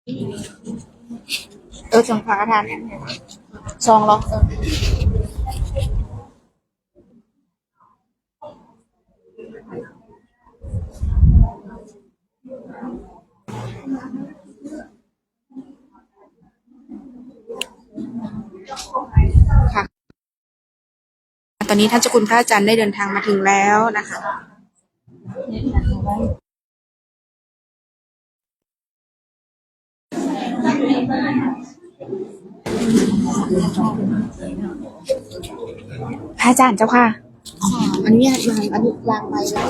สองพระประธานเนี่ยซองล็อกค่ะตอนนี้ท่านเจ้าคุณพระอาจารย์ได้เดินทางมาถึงแล้วนะคะพระอาจารย์เจ้าค่ะขออนุญาตวางไปแล้ว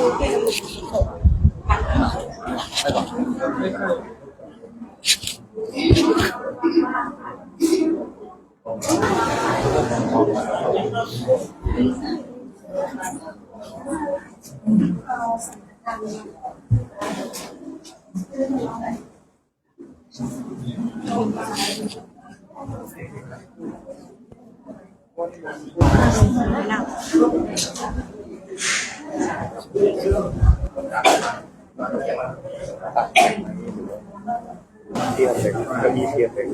เทียบเลยก็มีเทียบเลย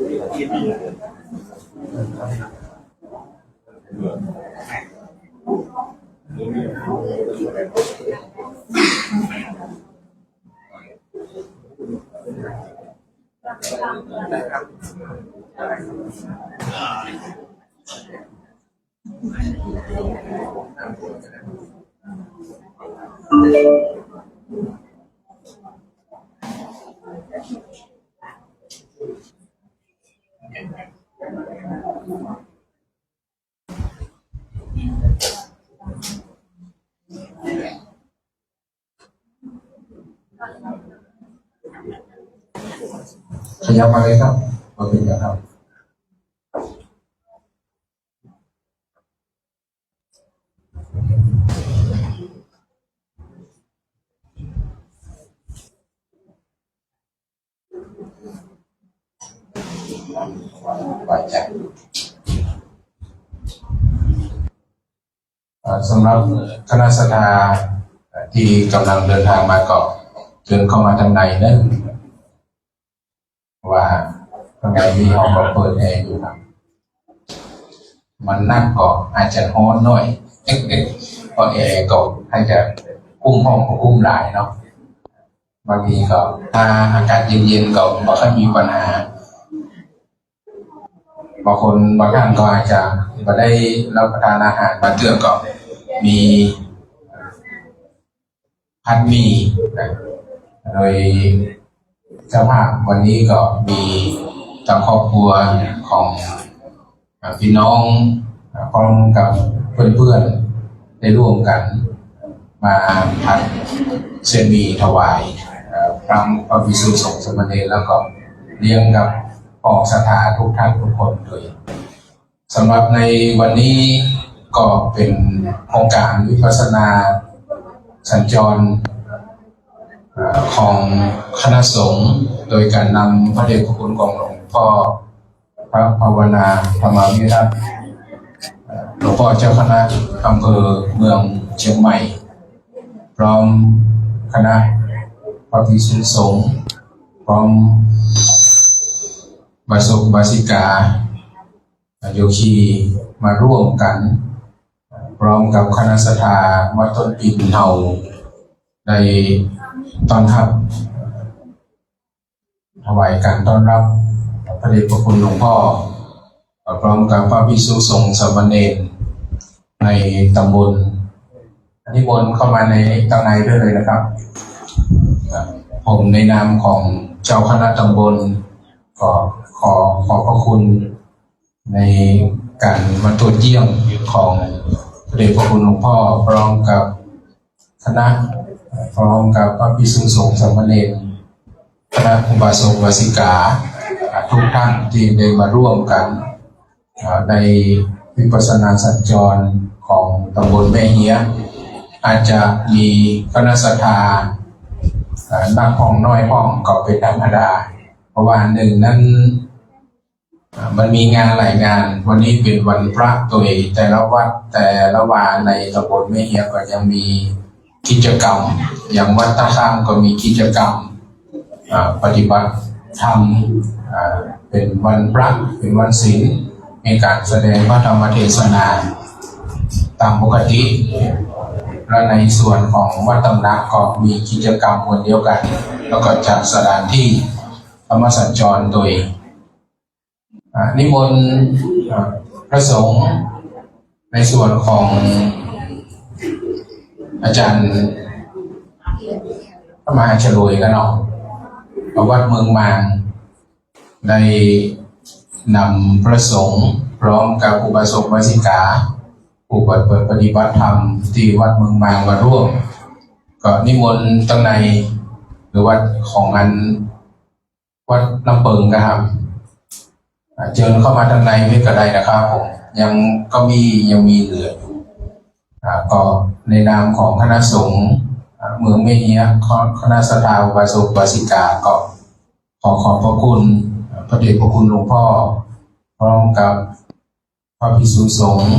ขยับมาเลยครับมาเป็นกันครับปล่อยใจสำหรับคณะสัตยาที่กำลังเดินทางมาเกาะเชิญเข้ามาทางในนั่นว่าข้างในมีห้องเปิดแอร์อยู่ครับมันนั่งเกาะอาจจะฮ้อนหน่อยเพราะแอร์เกาะให้จะคุ้มห้องของคุ้มหลายเนาะบางทีก็ถ้าอากาศเย็นๆก็ไม่ค่อยมีปัญหาบางคนบางท่านก็อาจจะไม่ได้รับประทานอาหารบางเทื่อก็มีพันมีโดยเจ้าภาพวันนี้ก็มีทางครอบครัวของพี่น้องพร้อมกับเพื่อนๆได้ร่วมกันมาพัดเส้นหมี่ถวายพระภิกษุสงฆ์สามเณรแล้วก็เลี้ยงกับออกศรัทธาทุกท่านทุกคนเลยสำหรับในวันนี้ก็เป็นโครงการวิปัสสนาสัญจรของคณะสงฆ์โดยการนำพระเดชพระคุณของหลวงพ่อพระภาวนาธรรมวิรัตหลวงพ่อเจ้าคณะอำเภอเมืองเชียงใหม่พร้อมคณะพระภิกษุสงฆ์พร้อมบาสุบาสิกาโยคีมาร่วมกันพร้อมกับคณะสัตยาวัดต้นปิ่นเทาในตอนทับถวายการต้อนรับพระเดชพระคุณหลวงพ่อพร้อมกับพระภิกษุสงฆ์สามเณรในตำบลนิมนต์เข้ามาในตำในด้วยเลยนะครับผมในนามของเจ้าคณะตำบลก็ขอพระคุณในการมาตรวจเยี่ยมของพระเดชพระคุณหลวงพ่อพร้อมกับคณะพร้อมกับพระภิกษุสงฆ์สามเณรคณะอุบาสกอุบาสิกาทุกท่านที่ได้มาร่วมกันในวิปัสสนาสัญจรของตำบลแม่เฮียอาจจะมีคณะสัตยานักห้องน้อยห้องก็เป็นธรรมดาเพราะว่าหนึ่งนั้นมันมีงานหลายงานวันนี้เป็นวันพระตัวเองแต่ละวัดแต่ละวาในตำบลแม่เฮียก็ยังมีกิจกรรมอย่างวัดตาข้ามก็มีกิจกรรมปฏิบัติ ทำเป็นวันพระเป็นวันศีลมีการแสดงพระธรรมเทศนาตามปกติและในส่วนของวัดตำหนักก็มีกิจกรรมวันเดียวกันแล้วก็จัดสถานที่ธรรมสัญจรโดยนิมนต์พระสงฆ์ในส่วนของอาจารย์พระมหาฉลวยกันเนาะวัดเมืองมางได้นำพระสงฆ์พร้อมกับอุบาสกอุบาสิกาผู้ปฏิบัติธรรมที่วัดเมืองมางมาร่วมก็นิมนต์ตั้งในหรือวัดของอันวัดลำเปิงนะครับเชิญเข้ามาทางในไม่กระไดนะครับผมยังมีเหลืออยู่ก็ในนามของคณะสงฆ์เมืองไม่เฮียคณะสัทธาอุบาสกอุบาสิกาก็ขอบพระคุณพระเดชพระคุณหลวงพ่อพร้อมกับพระภิกษุสงฆ์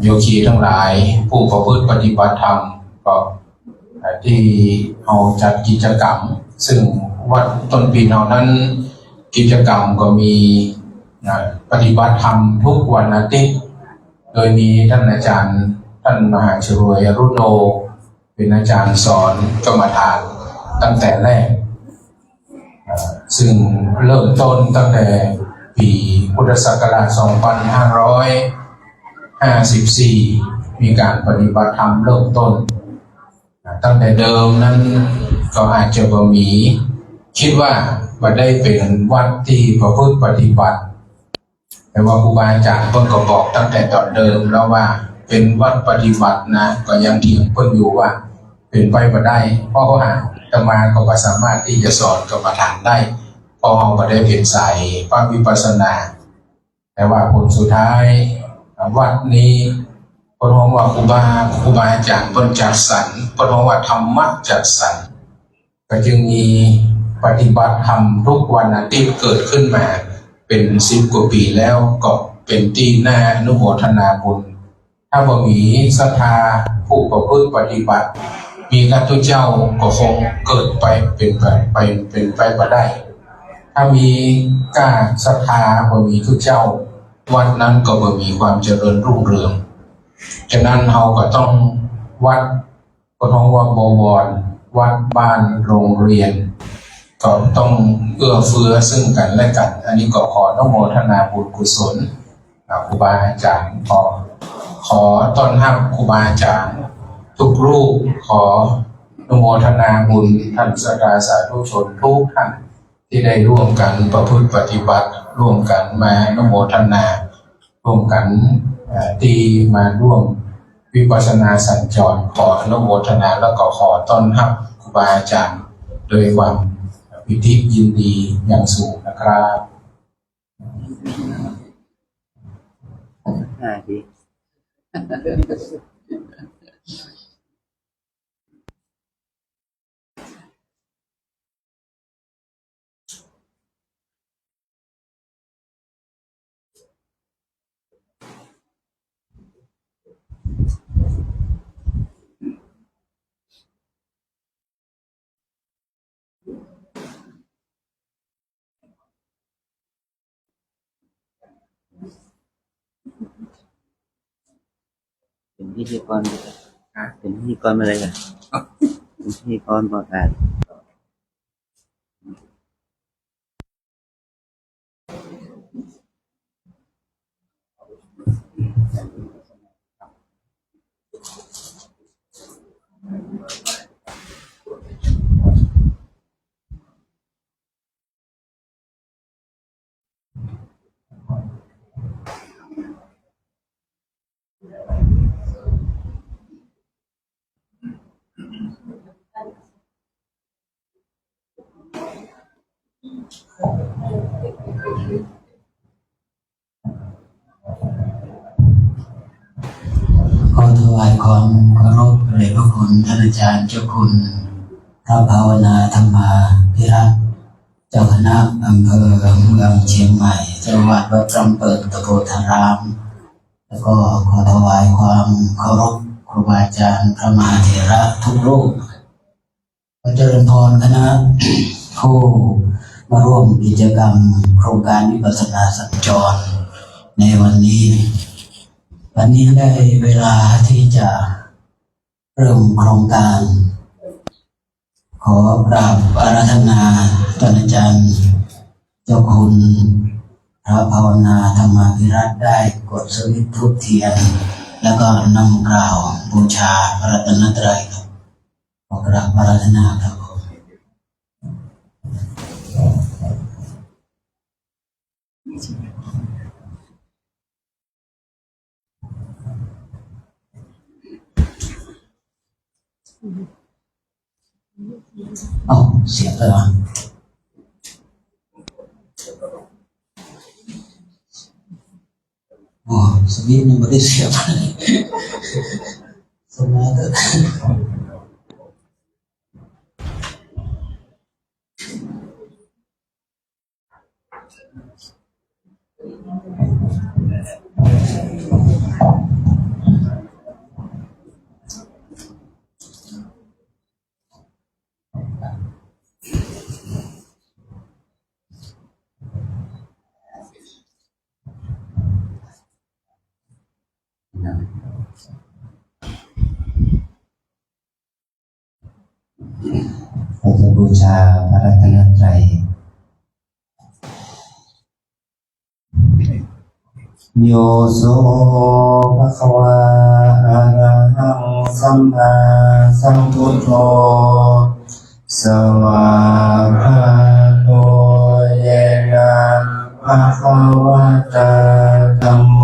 โยคีทั้งหลายผู้ประพฤติปฏิบัติธรรมก็ที่เอาจัดกิจกรรมซึ่งวัดต้นปีนนั้นกิจกรรมก็มีปฏิบัติธรรมทุกวันอาทิตย์โดยมีท่านอาจารย์ท่านมหาฉลวยรุโนเป็นอาจารย์สอนกรรมฐานตั้งแต่แรกซึ่งเริ่มต้นตั้งแต่ปีพุทธศักราช 2554 มีการปฏิบัติธรรมเริ่มต้นตั้งแต่เดิมนั้นก็อาจจะบ่มีคิดว่าบ่ได้เป็นวัดที่ประพฤติปฏิบัติแต่ว่าครูบาอาจารย์เพิ่นก็บอกตั้งแต่ตอนเดิมแล้วว่าเป็นวัดปฏิบัตินะก็ยังเถียงเพิ่นอยู่ว่าเป็นไปบ่ได้เพราะว่าอาตมาก็บ่สามารถที่จะสอนกรรมฐานได้เพราะเราบ่ได้เป็นสายพระวิปัสสนาแต่ว่าผลสุดท้ายวัดนี้เพิ่นว่าครูบาอาจารย์เพิ่นจัดสรรเพิ่นว่าธรรมะจัดสรรก็จึงมีปฏิบัติธรรมทุกวันอาทิตย์เกิดขึ้นมาเป็น10 กว่าปีแล้วก็เป็นที่น่าอนุโมทนาบุญถ้าบ่มีศรัทธาผู้ประพฤติปฏิบัติมีพระพุทธเจ้าก็คงเกิดไปเป็นไปบ่ได้ถ้ามีกล้าศรัทธาบ่มีพุทธเจ้าวัดนั้นก็บ่มีความเจริญรุ่งเรืองฉะนั้นเราก็ต้องวัดก็ต้องว่าบวรวัดบ้านโรงเรียนก็ต้องเอื้อเฟื้อซึ่งกันและกันอันนี้ก็ขออนุโมทนาบุญกุศลครูบาอาจารย์ขอต้อนรับครูบาอาจารย์ทุกรูปขออนุโมทนาบุญท่านศรัทธาสาธุชนทุกท่านที่ได้ร่วมกันประพฤติปฏิบัติร่วมกันมาอนุโมทนาร่วมกันที่มาร่วมวิปัสสนาสัญจรขออนุโมทนาแล้วก็ขอต้อนรับครูบาอาจารย์โดยความปิติยินดีอย่างสูงนะครับเป็นพิธีกรเป็นพิธีกรอะไรกันเป็นพิธีกรประกาศขอถวายความเคารพแด่พระคุณท่านอาจารย์เจ้าคุณพระภาวนาธรรมาภิรัตน์เจ้าคณะอำเภอเมืองเชียงใหม่เจ้าวัดวัดจำเปิดตะโพธารามแล้วก็ขอถวายความเคารพครูบาอาจารย์พระมหาเถระทุกรูปขอเจริญพรคณะผู้ มาร่วมกิจกรรมโครงการวิปัสสนาสัญจรในวันนี้ได้เวลาที่จะเริ่มโครงการ ขอกราบอาราธนาท่านอาจารย์เจ้าคุณพระภาวนาธรรมาภิรัตน์ได้กดสวิตช์ทูปเทียน แล้วก็นำกล่าวบูชาพระรัตนตรัยครับขอกราบอาราธนาครับเอ้าเสียบเลยเหรออ๋อสวิตช์ยังไม่ได้เสียบสมาธิเราจะบูชาพระรัตนตรัยโยโสภะคะวะอะระหังสัมมาสัมพุทโธสวากขาโตเยนะภะคะวะตาธัมโม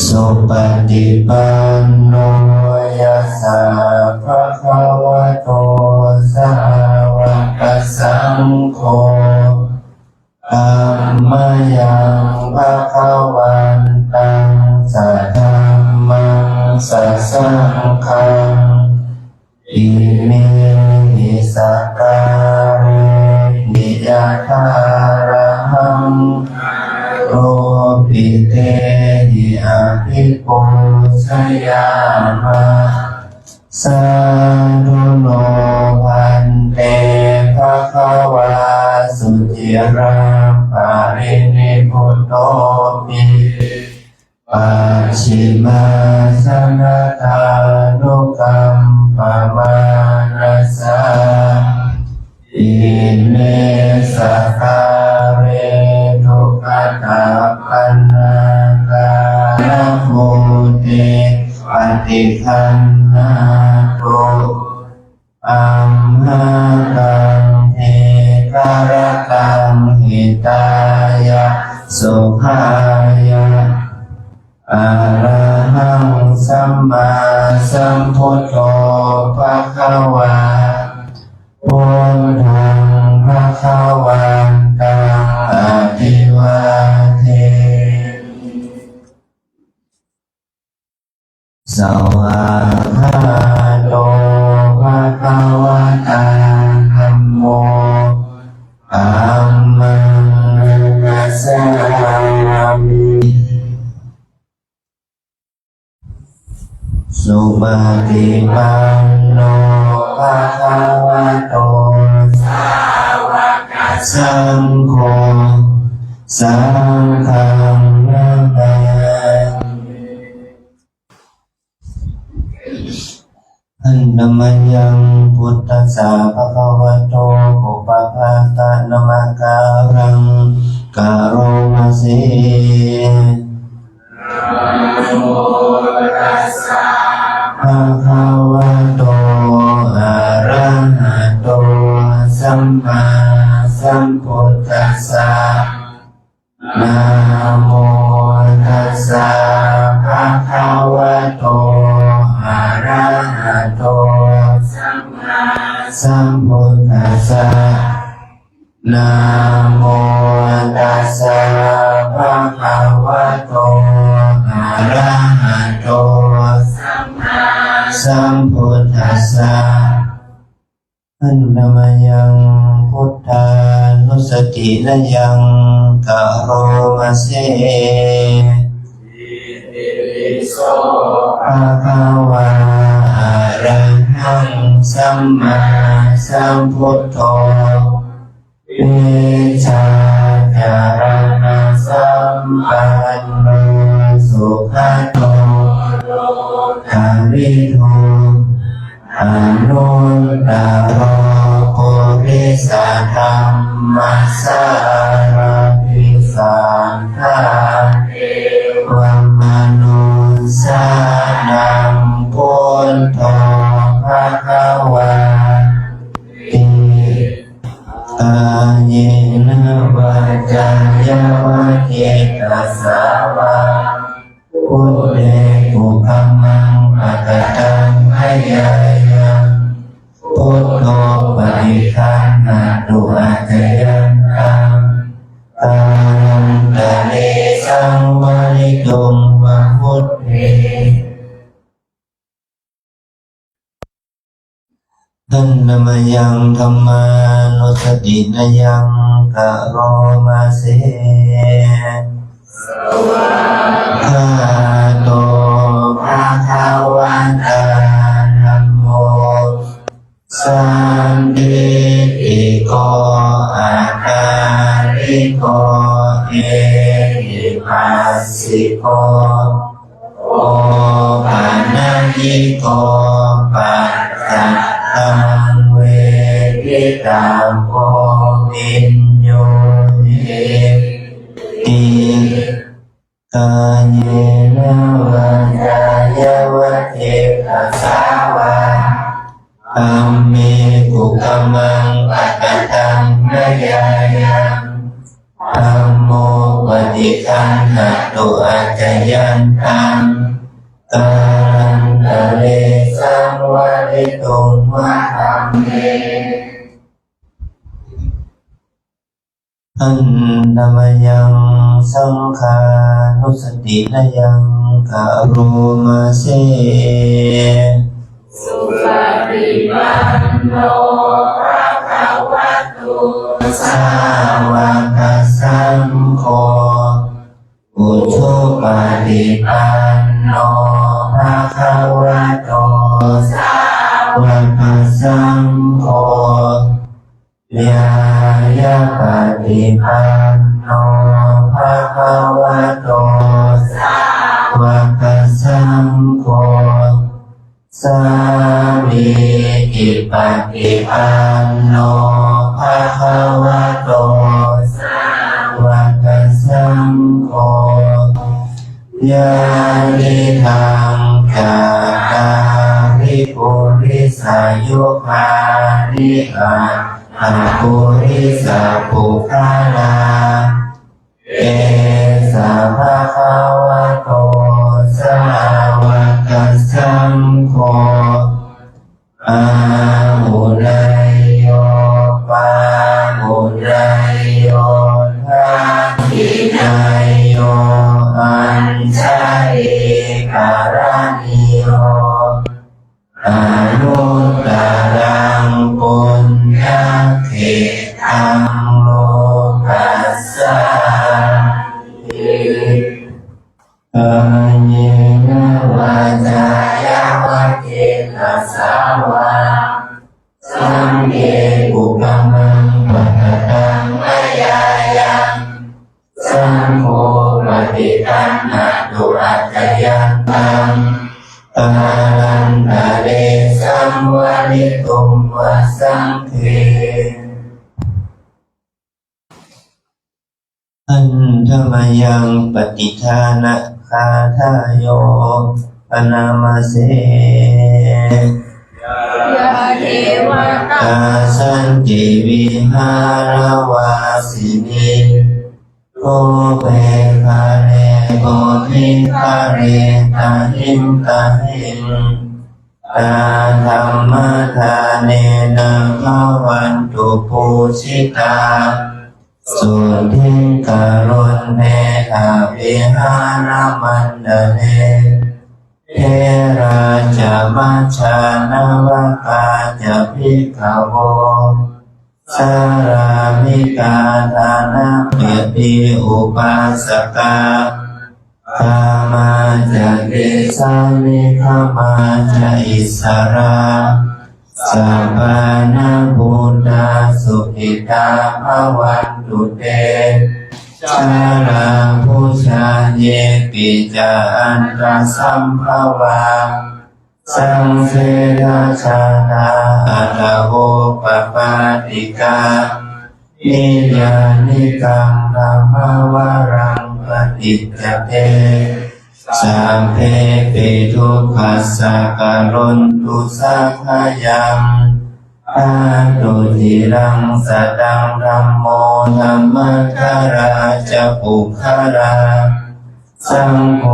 สุปฏิปันโนยัสสะภะคะวะโตสาวกสังโฆธัมมายังภะคะวันตังสัทธัมมังสัสสังฆังอิเมหิสักการะนิยถาระหังโรปิเตหิอาภิปุชยามะสาธุโนพันเตภะคะวาสุจิราภารินิพุตโตปิปัจฉิมาสนะทานุกัมปะมานัสสะอิเมสะคาเรทุกขตาปันนาคาโมเตปฏิคันนาตุอัมหากังเทกรตังหิตายะสุขายะอะระหังสัมมาสัมพุทโธภะคะวาพุทธังภะคะวันตังอะภิวาเทสวากขาโตภะคะวะตาธัมโมธัมมังนัสสามิสุปฏิปันโนภะคะวะโตสาวกสังโฆสังฆังนามาอันนามัญญังพุทธัสสะภะคะวะโตปุปภาคานามาการังกะโรมะเสนะโมตัสสะภะคะวะโตอะระหะโตสัมมาสัมพุทธัสสะนะโมตัสสะภะคะวะโตอะระหะโตสัมมาสัมพุทธัสสะนะโมตัสสะภะคะวะโตอะระหะโตสัมมาสัมพุทธัสสะอันนามายังพุทธานุสตินะยังกะโรมะเสภะคะวะอะระหังสัมมาสัมพุทโธ ชาจารณสัมปันโนสุขโตภาวิโทอนุตตรโภริสัทธัมมัสสารทิสังฆาวัมมนุสานังพุทโธภควาติกายเยนะวาจายาวะเกตัสสาวะพุทเตปุคมังปะกตังพยายังพุทโธปฏิคันหาตุอาจยันตังตังตะเลสังวาริตุงวะพุทเททันนมยังธรรมานุสตินยังกะโรมาเสภะโตภะคะวันตาธัมโมสันติโกอาคาริโกเอหิปัสสิโกโอปานายิโกปัสสัตตังเวทิตาโกวิญโยเยติกายเยนะวาจายาวะเทปัสสาวะธัมเมกุกมังปะกตังนยายังธัมโมปฏิคันหตุอาจยันตังตังทะเลสังวาริตุงวะธัมเมอันธรรมยังสังขานุสตินยังกะโรมาเสสุปฏิปันโนภะคะวะโตสาวกสังโฆอุชุปฏิปันโนภะคะวะโตสาวกสังโฆยายาปฏิปันโนภะคะวะโตสาวกสังโฆสามีจิปฏิปันโนภะคะวะโตสาวกสังโฆยานิทังกาตาริปุริสายุคานิอาอันปุริสาปุคาลาเอสาภะคะวะโตสาวกสังโฆอาหุนายโยปาหุนายโยทักขินายโยอัญชลิการณิโยอนุตตรังปุญญเขตังโลกัสสะติกายเยนะวาจายาวะเกตัสสาวะสังเกปุกมังปะกตังมยายังสังโฆปฏิคันหตุอัจยันตังตังทะเลสัมวาริตุงวะสังเขอันธรรมยังปฏิทานะคาทายโยปนามาเสยาเทวตาสันติวิหารวาสินีโอเปคาเรโกทิคาเรตาหิมตาหิมตาธรรมทาเนนะภวันตุปูชิตาสุทิงกะโรนเนทาวิหารมันดาเนเทราจามัชฌานาวกาจะภิกขโวสารามิกาทานาเปติอุปาสกากามาจะเดสามิขมาจะอิสราส สัพพานาพุทธาสุขิตาภวันตุเตชาลังพุชาเยปิจาอันตรสัมภวาสังเสนาชานาอัตโหปปาติกานิยานิกังธรรมวรังปฏิจจเตสัพเพปิทุกขัสสะกะโรนตุสัพพยังอาตุจิรังสตังธัมโมธัมมัคคาราจะปุคคาราสังโฆ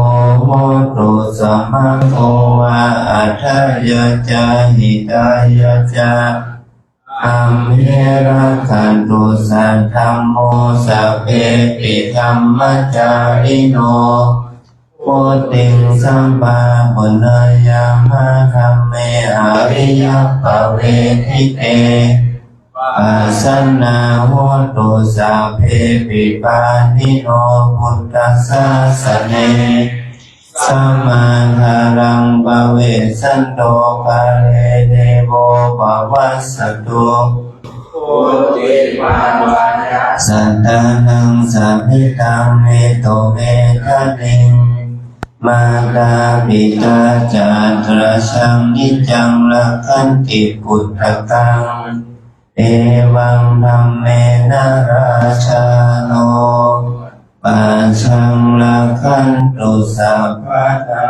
โหตุสัมมาโควะอัฏฐยะจาหิตายะจาอัมเหระคันตุสัทธัมโมสัพเพปิธัมมัจจาริโนโพติงสัมปะปุณยามะธัมเมอริยปเวทิเตปัสสนาโหตุสัพเพปิปานิโนพุทธัสสะสะเนสัมมาคารังปะเวสันโตภะเรเดโวภวัสสตุพุทธิปันวันยาสัตตานังสัพพิตังเมโตเวคะนิงมาตาปิตาจาตระชังนิจังรักขันติพุทธกังเอวังธัมเมนะราชาโนปัญชังรักขันตุสัพพะทา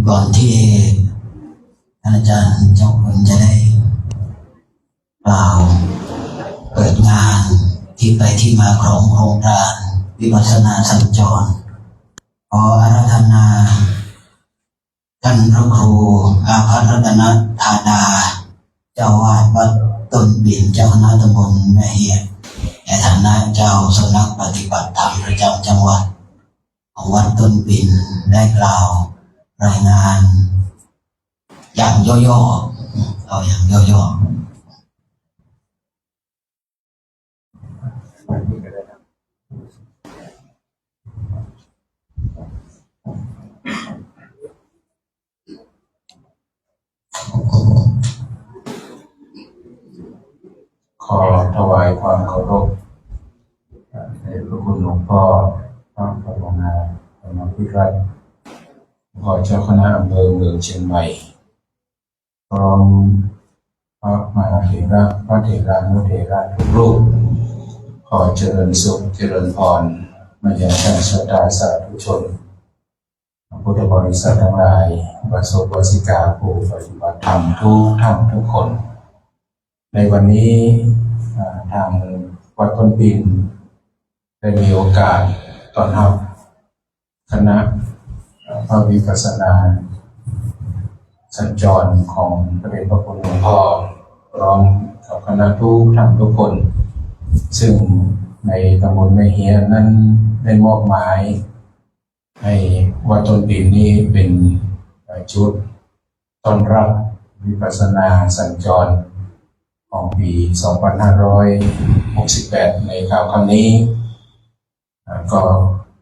ก่อนที่ท่านอาจารย์เจ้าคุณจะได้กล่าวเปิดงานที่ไปที่มาของโครงการวิปัสสนาสัญจรขออาราธนาท่านพระครูอาภัสรัตนธาดาเจ้าวาดวัดต้นบินเจ้าคณะตำบลแม่เฮียในฐานะเจ้าสำนักปฏิบัติธรรมประจำจังหวัดของวัดต้นบินได้กล่าวรายงานอย่างย่อๆเอาอย่างย่อๆขอถวายความเคารพในพระคุณหลวงพ่อพระภาวนาธรรมพิรัตน์พ่อเจ้าคณะอำเภอเมืองเชียงใหม่พร้อมพระมหาเถระพระเถรานุเถระทุกรูปขอเจริญสุขเจริญพรมายังท่านศรัทธาสาธุชนพุทธบริษัททั้งหลายวัดโสวสิกาผู้ปฏิบัติธรรมทุกท่านทุกคนในวันนี้ทางวัดต้นปิ่นได้มีโอกาสต้อนรับคณะพระวิปัสสนาสัญจรของพระเดชพระคุณหลวงพ่อพร้อมกับคณะทุกท่านทุกคนซึ่งในตำบลแม่เฮียนั้นได้มอบหมายให้วัดต้นปิ่นนี้เป็นชุดต้อนรับวิปัสสนาสัญจรของปี 2568 ในคราวครั้งนี้ก็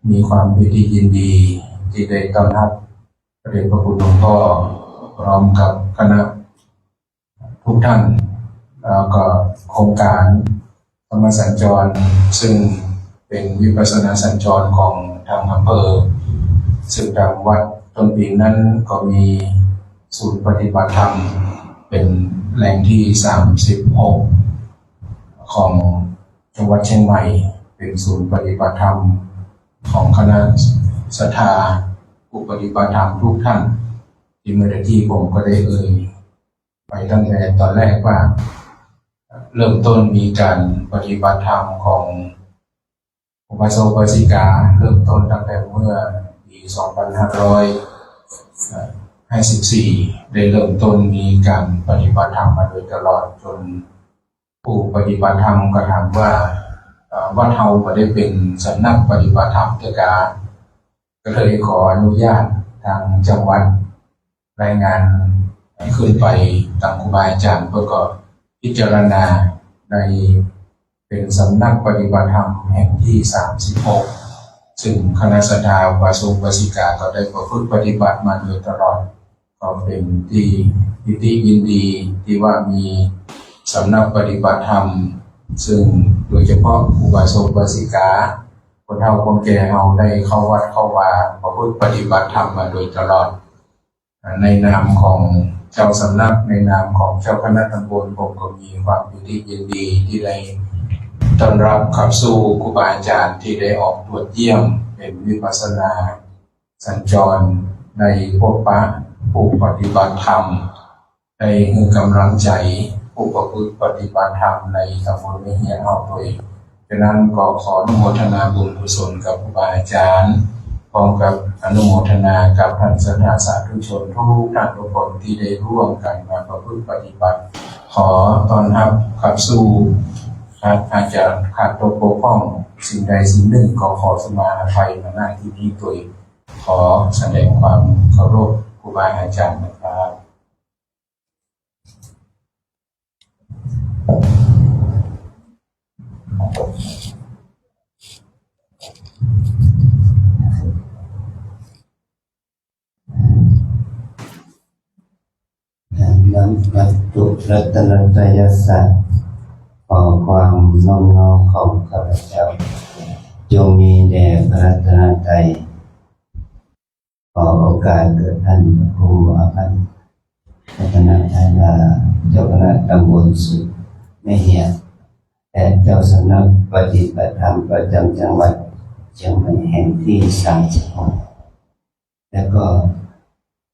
มีความยินดียินดีที่ได้ต้อนรับพระเดชพระคุณหลวงพ่อพร้อมกับคณะทุกท่านแล้วก็โครงการธรรมสัญจรซึ่งเป็นวิปัสสนาสัญจรของทางอำเภอซึ่งทางวัดต้นปิ่นนั้นก็มีศูนย์ปฏิบัติธรรมเป็นแหล่งที่36ของจังหวัดเชียงใหม่เป็นศูนย์ปฏิบัติธรรมของคณะศรัทธาผู้ปฏิบัติธรรมทุกท่านที่เมื่อกี้ผมก็ได้ไปตั้งแต่ตอนแรกว่า เริ่มต้นมีการปฏิบัติธรรมของอุบาสกอุบาสิกาเริ่มต้นตั้งแต่เมื่อปี2554ได้เริ่มต้นมีการปฏิบัติธรรมมาโดยตลอดจนผู้ปฏิบัติธรรมก็ถามว่าวัดเฮาก็ได้เป็นสำนักปฏิบัติธรรมเทกาก็เลยขออนุญาตทางจังหวัดรายงานขึ้นไปตามครูบาอาจารย์เพื่อก็พิจารณาในเป็นสำนักปฏิบัติธรรมแห่งที่36ซึ่งคณะสัตยาอุบาสกอุบาสิกาก็ได้ประพฤติปฏิบัติมาโดยตลอดก็เป็นที่ยินดีที่ว่ามีสำนักปฏิบัติธรรมซึ่งโดยเฉพาะอุบาสกอุบาสิกาคนเฒ่าคนแก่เราได้เข้าวัดเข้าวาประพฤติปฏิบัติธรรมมาโดยตลอดในนามของเจ้าสำนักในนามของเจ้าคณะตำบลผมก็มีความยินดีที่ได้ต้อนรับขับสู่ครูบาอาจารย์ที่ได้ออกตรวจเยี่ยมเป็นวิปัสสนาสัญจรในพบปะผู้ปฏิบัติธรรมได้ให้กำลังใจผู้ประพฤติปฏิบัติธรรมในตำบลเฮียนเอาโดยฉะนั้นก็ขออนุโมทนาบุญกุศลกับครูบาอาจารย์พร้อมกับอนุโมทนากับท่านศรัทธาสาธุชนทุกท่านทุกคนที่ได้ร่วมกันมาประพฤติปฏิบัติขอต้อนรับขับสู่อาจจะขาดตัวปกป้องสิ่งใดสิ่งหนึ่งก็ขอสมาอภัยมาหน้าที่นี้ตัวเองขอแสดงความเคารพครูบาอาจารย์นะครับน้ำวัตถุรัตนตรัยสัจขอความน้อมน้อมของข้าพเจ้าจงมีแด่พระรัตนตรัยขอโอกาสเกิดท่านครูอาจารย์คณะทาราเจ้าคณะตำบลสุดไม่เหียและเจ้าสำนักปฏิบัติธรรมประจำจังหวัดเชียงใหม่แห่งที่36แล้วก็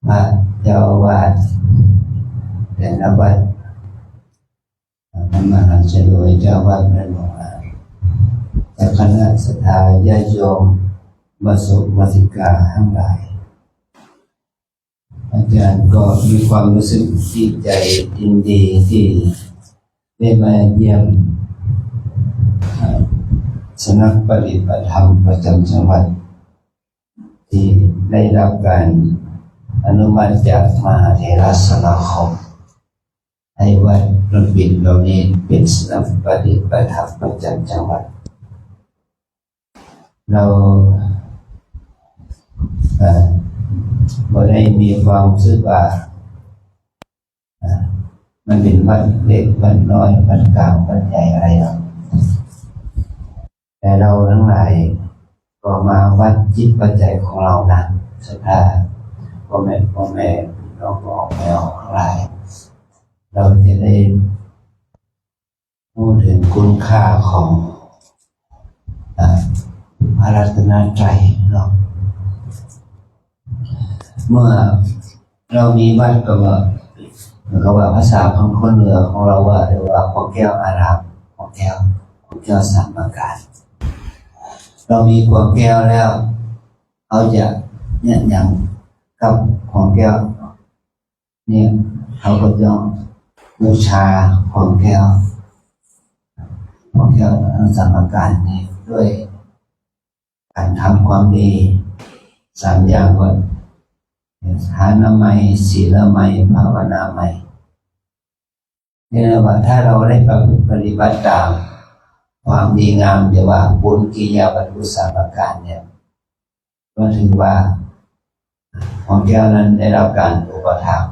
พระเจ้าอาวาสแต่ละวัดมหาเจริญเจ้าวัดนั่นบอกว่าแต่คณะสัตยาญาติโยมมาสุมาสิกาทั้งหลายอาจารย์ก็มีความรู้สึกดีใจยินดีที่ได้มาเยี่ยมสำนักปฏิบัติธรรมประจำจังหวัดที่ได้รับการอนุมัติจากมหาเถรสมาคมให้วัดระบิดเหล่านี้เป็นสำนักปฏิบัติธรรมประจำจังหวัดเราบ่ได้มีความรู้สึกว่ามันเป็นวัดเล็กวัดน้อยวัดกลางวัดใหญ่อะไรหรอกแต่เราทั้งหลายก็มาวัดจิตปัจจัยของเรานะศรัทธาพ่อแม่เราก็ออกไปออกทั้งหลายเราจะได้พูดถึงคุณค่าของพระรัตนตรัยเนาะเมื่อเรามีวัดก็ว่าภาษาของคนเหนือของเราว่าเรียกว่าของแก้วอารามของแก้วสามประการเรามีของแก้วแล้วเขาจะเนี่ยอย่างกับของแก้วเนี่ยเขาก็จะบูชาของแก้วทั้งสามประการนี้ด้วยการทำความดี3อย่างว่าทานมัยศีลมัยภาวนามัยนี่แหละว่าถ้าเราได้ประพฤติปฏิบัติตามความดีงามเดี๋ยวว่าบุญกิริยาวัตถุ3ประการเนี่ยก็ถือว่าของแก้วนั้นได้รับการอุปถัมภ์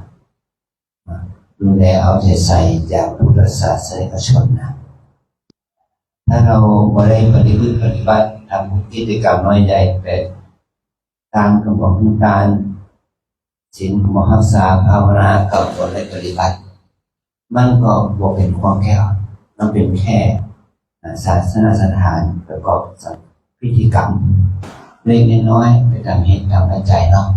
ดูแลเอาใจใส่จากพุทธศาสนิกชนนะถ้าเราไม่ได้ปฏิบัติทำกิจกรรมน้อยใหญ่แต่ตามคำบอกของการศีลมหักษาภาวนากับตัวในปฏิบัติมันก็บอกเป็นความแก้วมันเป็นแค่ศาสนสถานประกอบพิธีกรรมเล็กน้อยไปตามเหตุตามปัจจัยเนาะ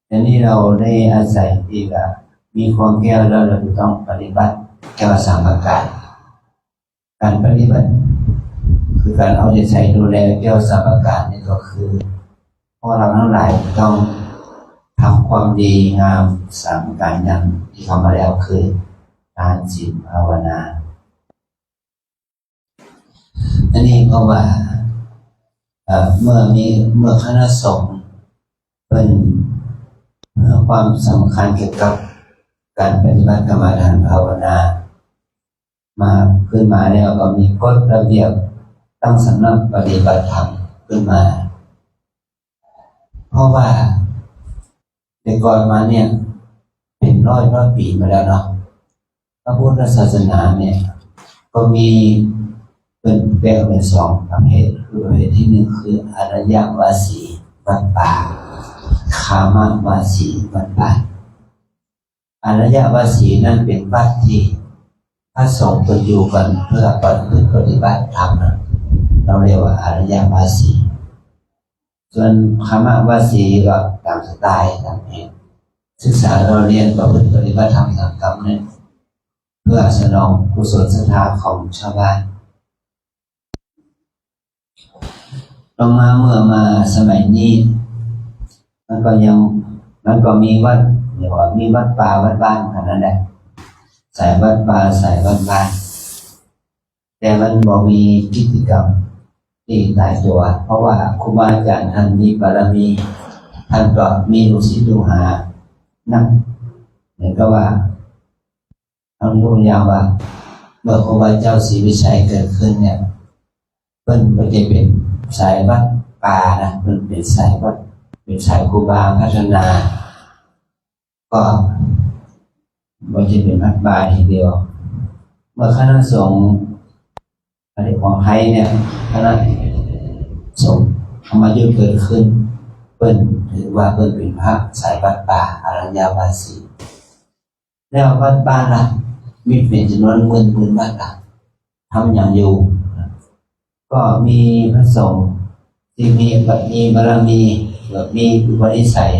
แต่นี่เราได้อาศัยที่ว่ามีความแก้วแล้วเราต้องปฏิบัติแก้ว3ประการ การปฏิบัติคือการเอาใจใส่ดูแลเกี่ยวกับอาการนี่ก็คือพวกเราทั้งหลายต้องทำความดีงามสามการยังที่ทำมาแล้วคือการศีลภาวนาอันนี้ก็ว่าเมื่อคณะสงฆ์เป็นความสำคัญเกี่ยวกับการปฏิบัติกรรมฐานภาวนามาขึ้นมาแล้วก็มีกฎระเบียบตั้งสำนักปฏิบัติธรรมขึ้นมาเพราะว่าแต่ก่อนมาเนี่ยเป็นร้อยปีมาแล้วเนาะพระพุทธศาสนาเนี่ยก็มีเป็นแบ่งเป็นสองประเภทคือประเภทที่หนึ่งคืออริยวาสีวัดป่าคามวาสีวัดป่าอริยวาสีนั่นเป็นวัดที่พระสงฆ์ไปอยู่กันเพื่อปฏิบัติธรรมนะเราเรียกว่าอริยวาสีส่วนคามวาสีก็ตามสไตล์ตามเหตุศึกษาเราเรียนประพฤติปฏิบัติธรรมตามกรรมเนี่ยเพื่อสนองกุศลศรัทธาของชาวบ้านต่อมาเมื่อมาสมัยนี้มันก็มีวัดเรียกว่ามีวัดป่าวัดบ้านขนาดนั้นแหละสายวัดป่าสายวัดบ้านแต่มันบ่มีกิจกรรมที่ตายตัวเพราะว่าครูบาอาจารย์ท่านมีบารมีท่านก็มีลูกศิษย์ลูกหานั่งเหมือนกับว่าเอายกอย่างว่าเมื่อครูบาเจ้าศรีวิชัยเกิดขึ้นเนี่ยเพิ่นไม่ได้เป็นสายวัดป่านะมันเป็นสายวัดเป็นสายครูบาพัฒนาก็มันจะเป็นวัดป่าทีเดียวเมื่อคณะสงฆ์อะไรของไทยเนี่ยคณะสงฆ์ธรรมยุทธเกิดขึ้นเปิ้นถือว่าเปิ้นเป็นพระสายวัดป่าอรัญญวาสีแล้ววัดบ้านล่ะมีเป็นจำนวนหมื่นวัดล่ะทำอย่างอยู่ก็มีพระสงฆ์ที่มีบารมีแบบมีอุปนิสัย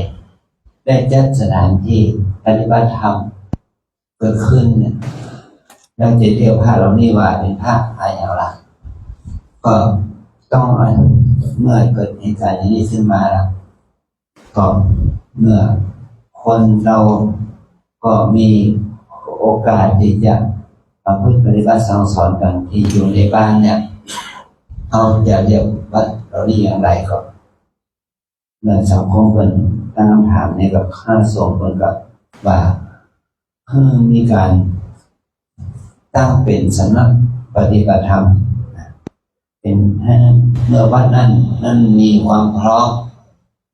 ได้จัดสถานที่ปฏิบัติธรรมเกิดขึ้นเนี่ยเราจะเรียกพระเหล่านี้ว่าเป็นพระอะไรอย่างไรก็ต้องเมื่อเกิดเหตุการณ์อย่างนี้ขึ้นมาแล้วก็เมื่อคนเราก็มีโอกาสที่จะประพฤติปฏิบัติสั่งสอนกันที่อยู่ในบ้านเนี่ยเอาจะเรียกวัดเรานี้อย่างไรก็เมื่อสังคมเป็นตั้งคำถามในกับข้าสงฆ์เป็นกับว่ามีการตั้งเป็นสำนักปฏิบัติธรรมเป็นเมื่อวัดนั้นมีความพร้อม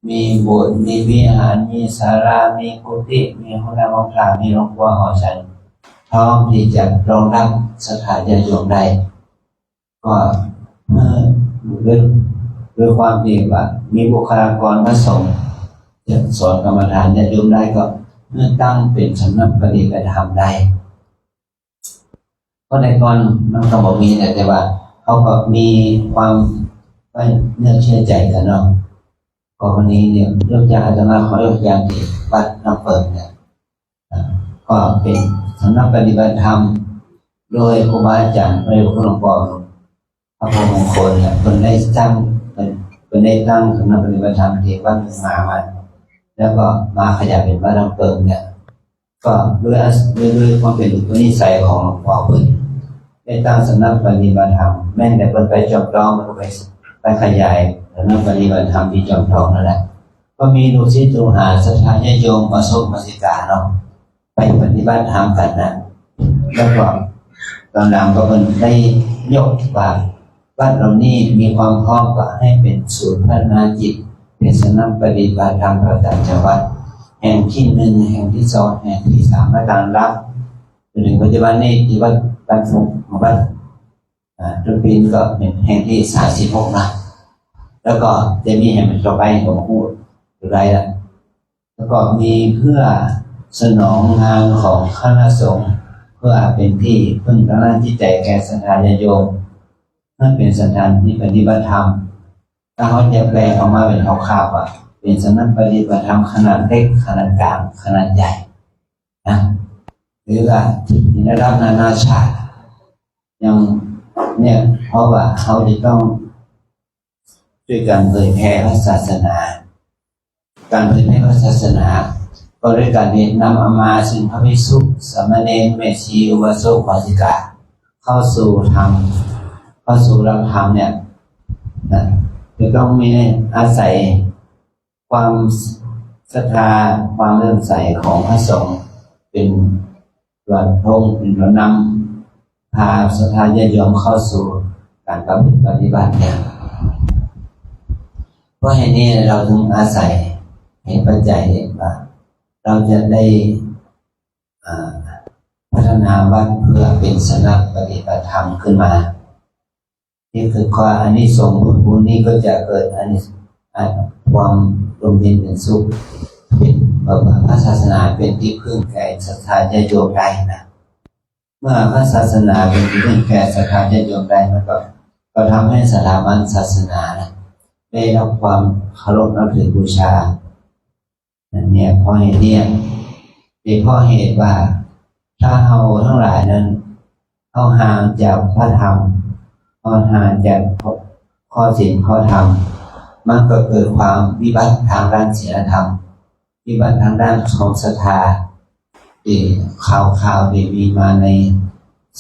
มีโบสถ์มีวิหารมีศาลามีกุฏิมีห้องน้ำห้องพระมีโรงครัวหอฉันพร้อมที่จะรองรับสถานญาติโยมได้ก็ด้วยความที่ว่ามีบุคลากรพระสงฆ์จะสอนกรรมฐานญาติโยมได้ก็เมื่อตั้งเป็นสำนักปฏิบัติธรรมได้ก็ในก่อนมันก็บอกมีแต่ว่าเขาก็มีความเนื่อเชื่อใจกันเนาะก็วันนี้เนี่ยยกอย่างอาจจะมาขอยกอย่างที่วัดน้ำเปิดเนี่ยก็เป็นสำนักปฏิบัติธรรมโดยครูบาอาจารย์พระหลวงพ่อพระพรหมมงคลเนี่ยเป็นได้ตั้งสำนักปฏิบัติธรรมที่วัดมาแล้วก็มาขยายเป็นวัดน้ำเปิดเนี่ยก็ด้วยความเป็นอุปนิสัยของหลวงพ่อเพิ่นได้ตั้งสำนักปฏิบัติธรรมแม้แต่เพิ่นไปจอมทองมันก็ไปขยายสำนักปฏิบัติธรรมที่จอมทองนั่นแหละก็มีลูกศิษย์ลูกหาศรัทธาญาติโยมมาสมมาสิกาเนาะไปปฏิบัติธรรมกันนะแล้วก็ตอนหลังก็เพิ่นได้ยกว่าวัดเหล่านี้มีความพร้อมก็ให้เป็นศูนย์พัฒนาจิตเป็นสำนักปฏิบัติธรรมประจำจังหวัดแห่งที่หนึ่งแห่งที่สองแห่งที่สามและการรับจนถึงปัจจุบันนี้ที่วัดบ้านฟุกวัดตุลปีนก็เป็นแห่งที่36นะแล้วก็จะมีแห่งต่อไปของพูดอยู่ไรล่ะแล้วก็มีเพื่อสนองงานของคณะสงฆ์เพื่อเป็นที่พึ่งทางด้านจิตใจแก่ศรัทธาญาติโยมเพื่อเป็นสถานที่ปฏิบัติธรรมถ้าเขาจะแปลออกมาเป็นคร่าวๆว่าเป็นสำนักปฏิบัติธรรมขนาดเล็กขนาดกลางขนาดใหญ่นะหรือว่าในระดับนานาชาติยัง เนี่ยเพราะว่าเขาจะต้องช่วยกันเผยแพร่พระศาสนาการเผยแพร่พระศาสนาก็ด้วยการนำเอามาซึ่งพระภิกษุสามเณรแม่ชีอุบาสกอุบาสิกาเข้าสู่ธรรมเข้าสู่หลักธรรมเนี่ยจะต้องมีอาศัยความศรัทธาความเลื่อมใสของพระสงฆ์เป็นตัวพงเป็นตัวนำพาศรัทธาญาติโยมเข้าสู่การปฏิบัติเนี่ยเพราะเหตุนี้เราถึงอาศัยเหตุปัจจัยว่าเราจะได้พัฒนาวัดเพื่อเป็นสำนักปฏิบัติธรรมขึ้นมานี่คือความอานิสงส์ผลบุญนี้ก็จะเกิดความร่มเย็นเป็นสุขเป็นพระศาสนาเป็นที่พึ่งแก่ศรัทธาญาติโยมได้นะเมื่อพระศาสนาเป็นที่พึ่งแก่ศรัทธาญาติโยมได้มันก็ทำให้สถาบันศาสนานะได้รับความเคารพนับถือบูชาเนี่ยเพราะเหตุนี้เป็นเพราะเหตุว่าถ้าเราทั้งหลายนั้นเอาห่างจากพระธรรมเอาห่างจากข้อศีลข้อธรรมมันก็เกิดความวิบัติทางด้านศีลธรรมวิบัติทางด้านของศรัทธาที่ข่าวที่มีมาใน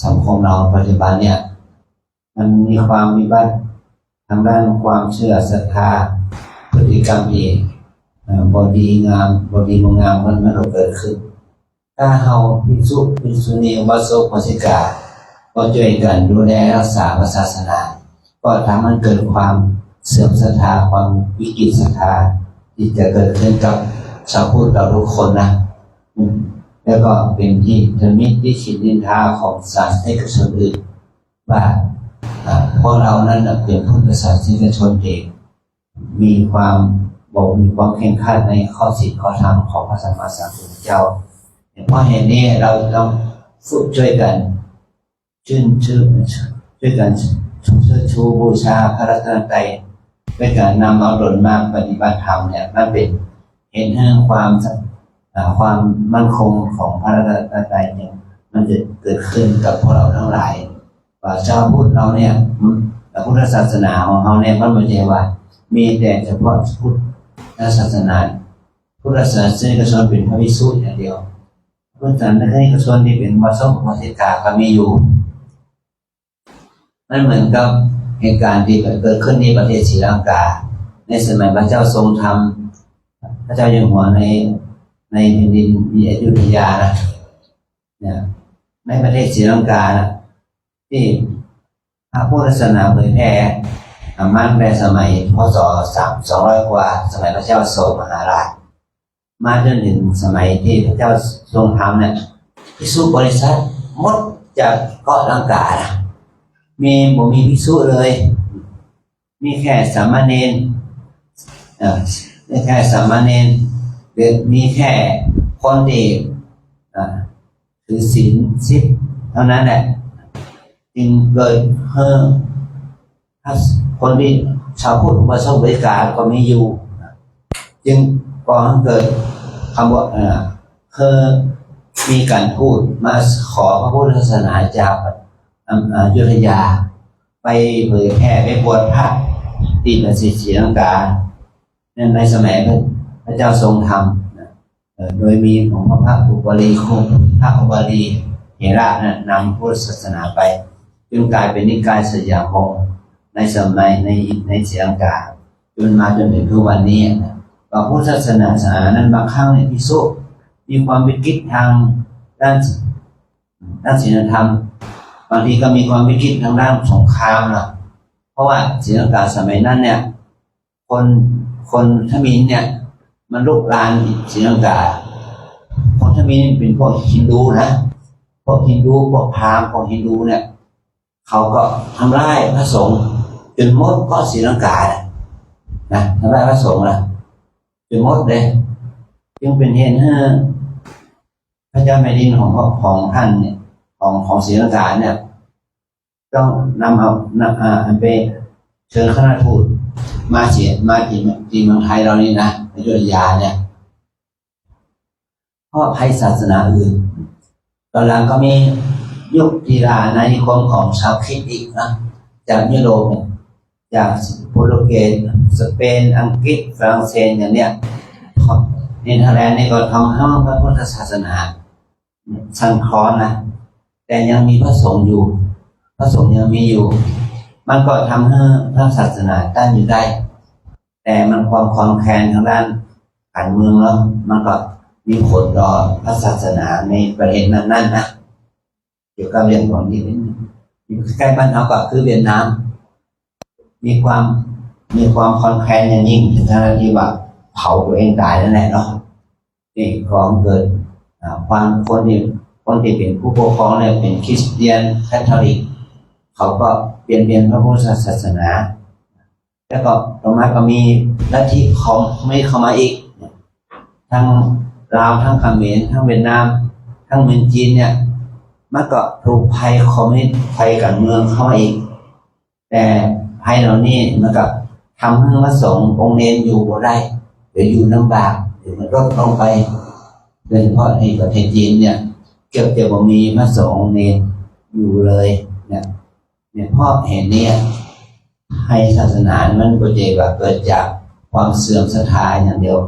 สังคมเราปัจจุบันเนี่ยมันมีความวิบัติทางด้านความเชื่อศรัทธาพฤติกรรมเองบดีงามบดีงามมันก็เกิดขึ้นถ้าเราภิกษุณีอุบาสกอุบาสิกาก็ช่วยกันดูแลรักษาศาสนาก็ทำให้เกิดความเสื่อมศรัทธาความวิกฤตศรัทธาที่จะเกิดขึ้นกับชาวพุทธเราทุกคนนะแล้วก็เป็นที่จะมิตรที่ฉินนินทาของศาสนิกชนอื่นว่าพวกเรานั้นเป็นพุทธศาสนิกชนเองมีความมีความเคร่งครัดในข้อศีลข้อธรรมของพระสัมมาสัมพุทธเจ้าเพราะเหตุนี้เราต้องฝึกช่วยกันช่วยกันชูบูชาพระรัตนตรัยด้วยการนำเอาหล่นมาปฏิบัติธรรมเนี่ยมันเป็นเห็นให้ความมั่นคงของพระรัตนตรัยเนี่ยมันจะเกิดขึ้นกับพวกเราทั้งหลายว่าชาวพุทธเราเนี่ยพุทธศาสนาของเราเนี่ยมันไม่ใช่ว่ามีแต่เฉพาะพุทธศาสนาพุทธศาสนิกชนเป็นพระภิกษุอย่างเดียวพุทธศาสนิกชนที่เป็นวัดสงฆ์วัดศิกาก็มีอยู่นั่นเหมือนกับเหตุการณ์ที่เกิดขึ้นในประเทศศรีลังกาในสมัยพระเจ้าทรงธรรมพระเจ้าอยู่หัวในแผ่นดินอยุธยานะเนี่ยในประเทศศรีลังกานะที่พระพุทธศาสนาเผยแพร่มาตั้งแต่สมัยพ.ศ. 200 กว่าสมัยพระเจ้าโศกมหาราชมาจนถึงสมัยที่พระเจ้าทรงธรรมเนี่ยภิกษุบริษัทหมดจากเกาะลังกานะมีภิกษุเลยมีแค่สามเณรมีแค่สามเณรหรือมีแค่คนที่ถือศีล10เท่านั้นแหละจึงเกิดคนที่ชาวพุทธอุบาสกอุบาสิกาก็มีอยู่จึงก่อให้เกิดคำว่ามีการพูดมาขอพระพุทธศาสนาจากอยุธยาไปเผยแพร่ไปบวชพระที่ประสิทธิ์ศรีลังกาในสมัยพระเจ้าทรงธรรมโดยมีของพระอุบาลีพระอุบาลีเถระนำพุทธศาสนาไปจนกลายเป็นนิกายสยามวงศ์ในสมัยในศรีลังกาจนมาจนถึงทุกวันนี้พระพุทธศาสนานั้นบางครั้งเนี่ยภิกษุมีความวิกฤตทางด้านศีลธรรมบางทีก็มีความวิกฤตทางด้านสงครามนะเพราะว่าศรีลังกาสมัยนั้นเนี่ยคนทมิฬเนี่ยมันลุกลานศรีลังกาคนทมิฬเป็นพวกฮินดูนะพวกฮินดูพวกพราหมณ์พวกฮินดูเนี่ยเขาก็ทำร้ายพระสงฆ์จนหมดเกาะศรีลังกานะทำร้ายพระสงฆ์นะจนหมดเลยจึงเป็นเหตุให้พระเจ้าแผ่นดินของท่านเนี่ยของศรีลังกาเนี่ยต้องนำไปเชิญคณะทูตมาที่เมืองไทยเรานี่นะในอยุธยาเนี่ยเพราะภัยศาสนาอื่นตอนหลังก็มี ยุคกีฬาในนิคมของชาวคริสต์อีกนะจากยุโรปเนี่ยจากโปรตุเกสสเปนอังกฤษฝรั่งเศสอย่างเนี้ยเนเธอร์แลนด์นี่ก็ทำให้พระพุทธศาสนาสังเคราะห์นะแต่ยังมีพระสงฆ์อยู่พระสงฆ์ยังมีอยู่มันก็ทำให้พระศาสนาตั้งอยู่ได้แต่มันความคลอนแคลนทางด้านการเมืองแล้วมันก็มีผลต่อพระศาสนาในประเทศนั้นๆนะเกี่ยวกับเรื่องของที่ใกล้บ้านเราก็คือเวียดนามมีความคลอนแคลนอย่างยิ่งถึงขนาดที่ว่าเผาตัวเองตายนั่นแหละเนาะนี่ก็เกิดความคนที่เป็นผู้ปกครองเนี่ยเป็นคริสเตียนแคทอลิกเขาก็เปลี่ยนพระพุทธศาสนาแล้วก็ต่อมาก็มีลัทธิของไม่เข้ามาอีกทั้งลาวทั้งเขมรทั้งเวียดนามทั้งเมืองจีนเนี่ยมันก็ถูกภัยคอมมิวนิสต์ภัยการเมืองเข้ามาอีกแต่ภัยเหล่านี้มันก็ทำให้พระสงฆ์องค์เนรอยู่บ่ได้หรืออยู่ลำบากหรือมันลดลงไปโดยเฉพาะในประเทศจีนเนี่ยเกือบจะบ่มีพระสงฆ์องค์เนรอยู่เลยเนี่ยเพราะเหตุนี้ให้ศาสนามันก็จะว่าเกิดจากความเสื่อมศรัทธาอย่างเดียว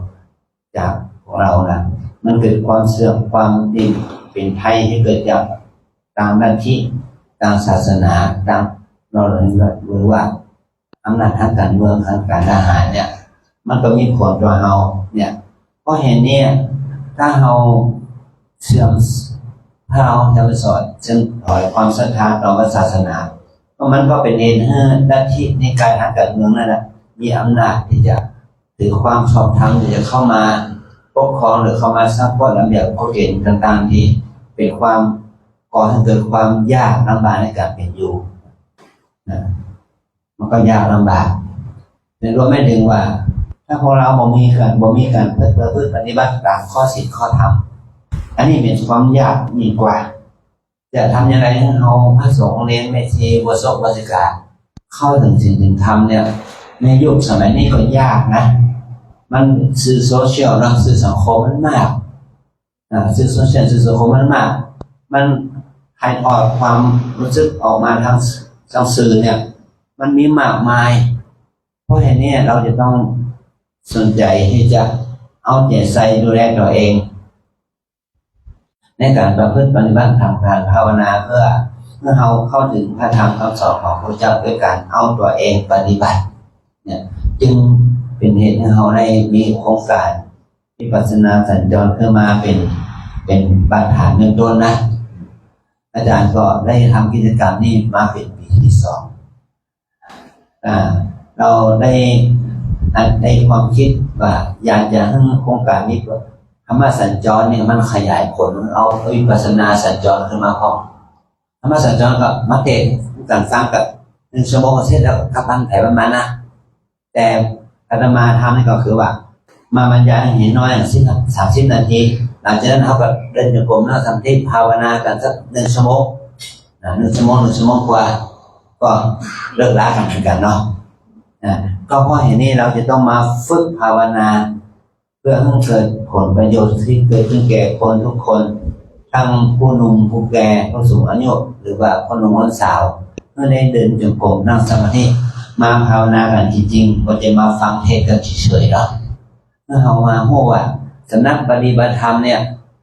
จากของเรานะมันเกิดความเสื่อมความที่เป็นภัยให้เกิดจากต่างลัทธิต่างศาสนาต่างเราหรือว่าอำนาจทางการเมืองทางการทหารเนี่ยมันก็มีผลต่อเราเนี่ยเพราะเห็นเนี่ยถ้าเราเสื่อมถ้าเราจะไปสอนซึ่งถอยความศรัทธาต่อศาสนาก็มันก็เป็นเองให้ลัทธิในการทางการเมืองนั่นแหละมีอำนาจที่จะถือความชอบธรรมที่จะเข้ามาปกครองหรือเข้ามาสร้างกฎระเบียบกฎเกณฑ์ต่างๆที่เป็นความก่อให้เกิดความยากลำบากในการเป็นอยู่นะมันก็ยากลำบากแต่รวมไม่ถึงว่าถ้าพวกเราบ่มีการเพื่อปฏิบัติตามข้อศีลข้อธรรมอันนี้เป็นความยากยิ่งกว่าจะทำยังไงให้เราพระสงฆ์เรียนเมธีบวชบวชกาเข้าถึงสิ่งถึงธรรมเนี่ยในยุคสมัยนี้ก็ยากนะมันสื่อโซเชียลนะสื่อสังคมมันมากสื่อโซเชียลสื่อสังคมมันมากมันถ่ายทอดความรู้สึกออกมาทางสื่อเนี่ยมันมีมากมายเพราะเหตุนี้เราจะต้องสนใจที่จะเอาใจใส่ดูแลตัวเองในการประพฤติปฏิบัติทำการภาวนาเพื่อเราเข้าถึงพระธรรมคำสอนของพระเจ้าด้วยการเอาตัวเองปฏิบัติเนี่ยจึงเป็นเหตุให้เราได้มีโครงการวิปัสสนาสัญจรขึ้นมาเป็นบรรทัดเบื้องต้นนะอาจารย์ก็ได้ทำกิจกรรมนี้มาเป็นปีที่ 2เราได้ความคิดว่าอยากจะให้โครงการนี้ธรรมะสัญจรเนี่ยมันขยายผลเอาวิปัสสนาสัญจรขึ้นมาพอธรรมะสัญจรก็มาเทศการสร้างกับ1 ชั่วโมงเสร็จแล้วกลับบ้านแต่ประมาณนะแต่อาตมาทำนี่ก็คือว่ามาบรรยายให้เห็นน้อย30 นาทีหลังจากนั้นเขาก็เดินจงกรมแล้วทำที่ภาวนากันสัก1 ชั่วโมง1 ชั่วโมงกว่าก็เลิกละกันเหมือนกันเนาะก็เพราะเหตุนี้เราจะต้องมาฝึกภาวนาเพื่อให้เกิดผลประโยชน์ที่เกิดขึ้นแก่คนทุกคนทั้งผู้หนุ่มผู้แก่ผู้สูงอายุหรือว่าคนหนุ่มคนสาวเมื่อได้เดินจงกรมนั่งสมาธิมาภาวนากันจริงๆก็จะมาฟังเทศกันเฉยๆหรอกเมื่อเรามาหัวว่าสำนักปฏิบัติธรรมเนี่ย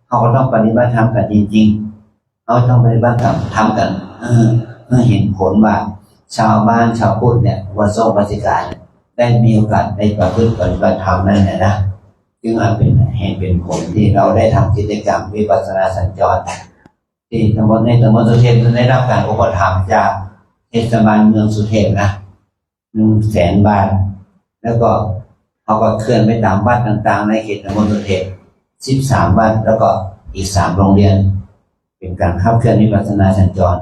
เราก็ต้องปฏิบัติธรรมกันจริงๆเราต้องปฏิบัติธรรมกันเมื่อเห็นผลว่าชาวบ้านชาวพุทธเนี่ยวัดโซวัจิการได้มีโอกาสได้ประพฤติปฏิบัติธรรมนั่นแหละนะจึงเป็นเหตุเป็นผลที่เราได้ทำกิจกรรมวิปัสสนาสัญจรที่ตำบลสุเทพได้รับการอุปถัมภ์จากเทศบาลเมืองสุเทพนะ100,000 บาทแล้วก็เขาก็เคลื่อนไปตามวัดต่างๆในเขตตำบลสุเทพ13 วัดแล้วก็อีก3 โรงเรียนเป็นการขับเคลื่อนวิปัสสนาสัญจร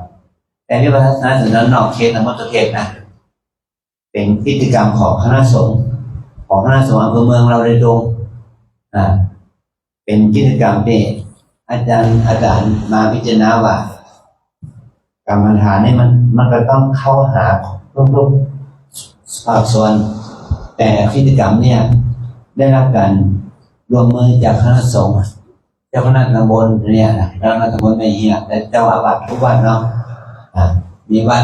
แต่วิปัสสนาสัญจรนอกเขตตำบลสุเทพนะเป็นกิจกรรมของคณะสงฆ์อำเภอเมืองเราได้ดงเป็นกิจกรรมที่อาจารย์มาพิจารณาว่ากรรมฐานนี่มันก็ต้องเข้าหาทุกภาคส่วนแต่กิจกรรมเนี่ยได้รับการร่วมมือจากคณะสงฆ์ เจ้าคณะตำบลเนี่ยเจ้าคณะตำบลไม่เหี้ยแต่เจ้าอาวัดทุกวัดเนาะมีวัด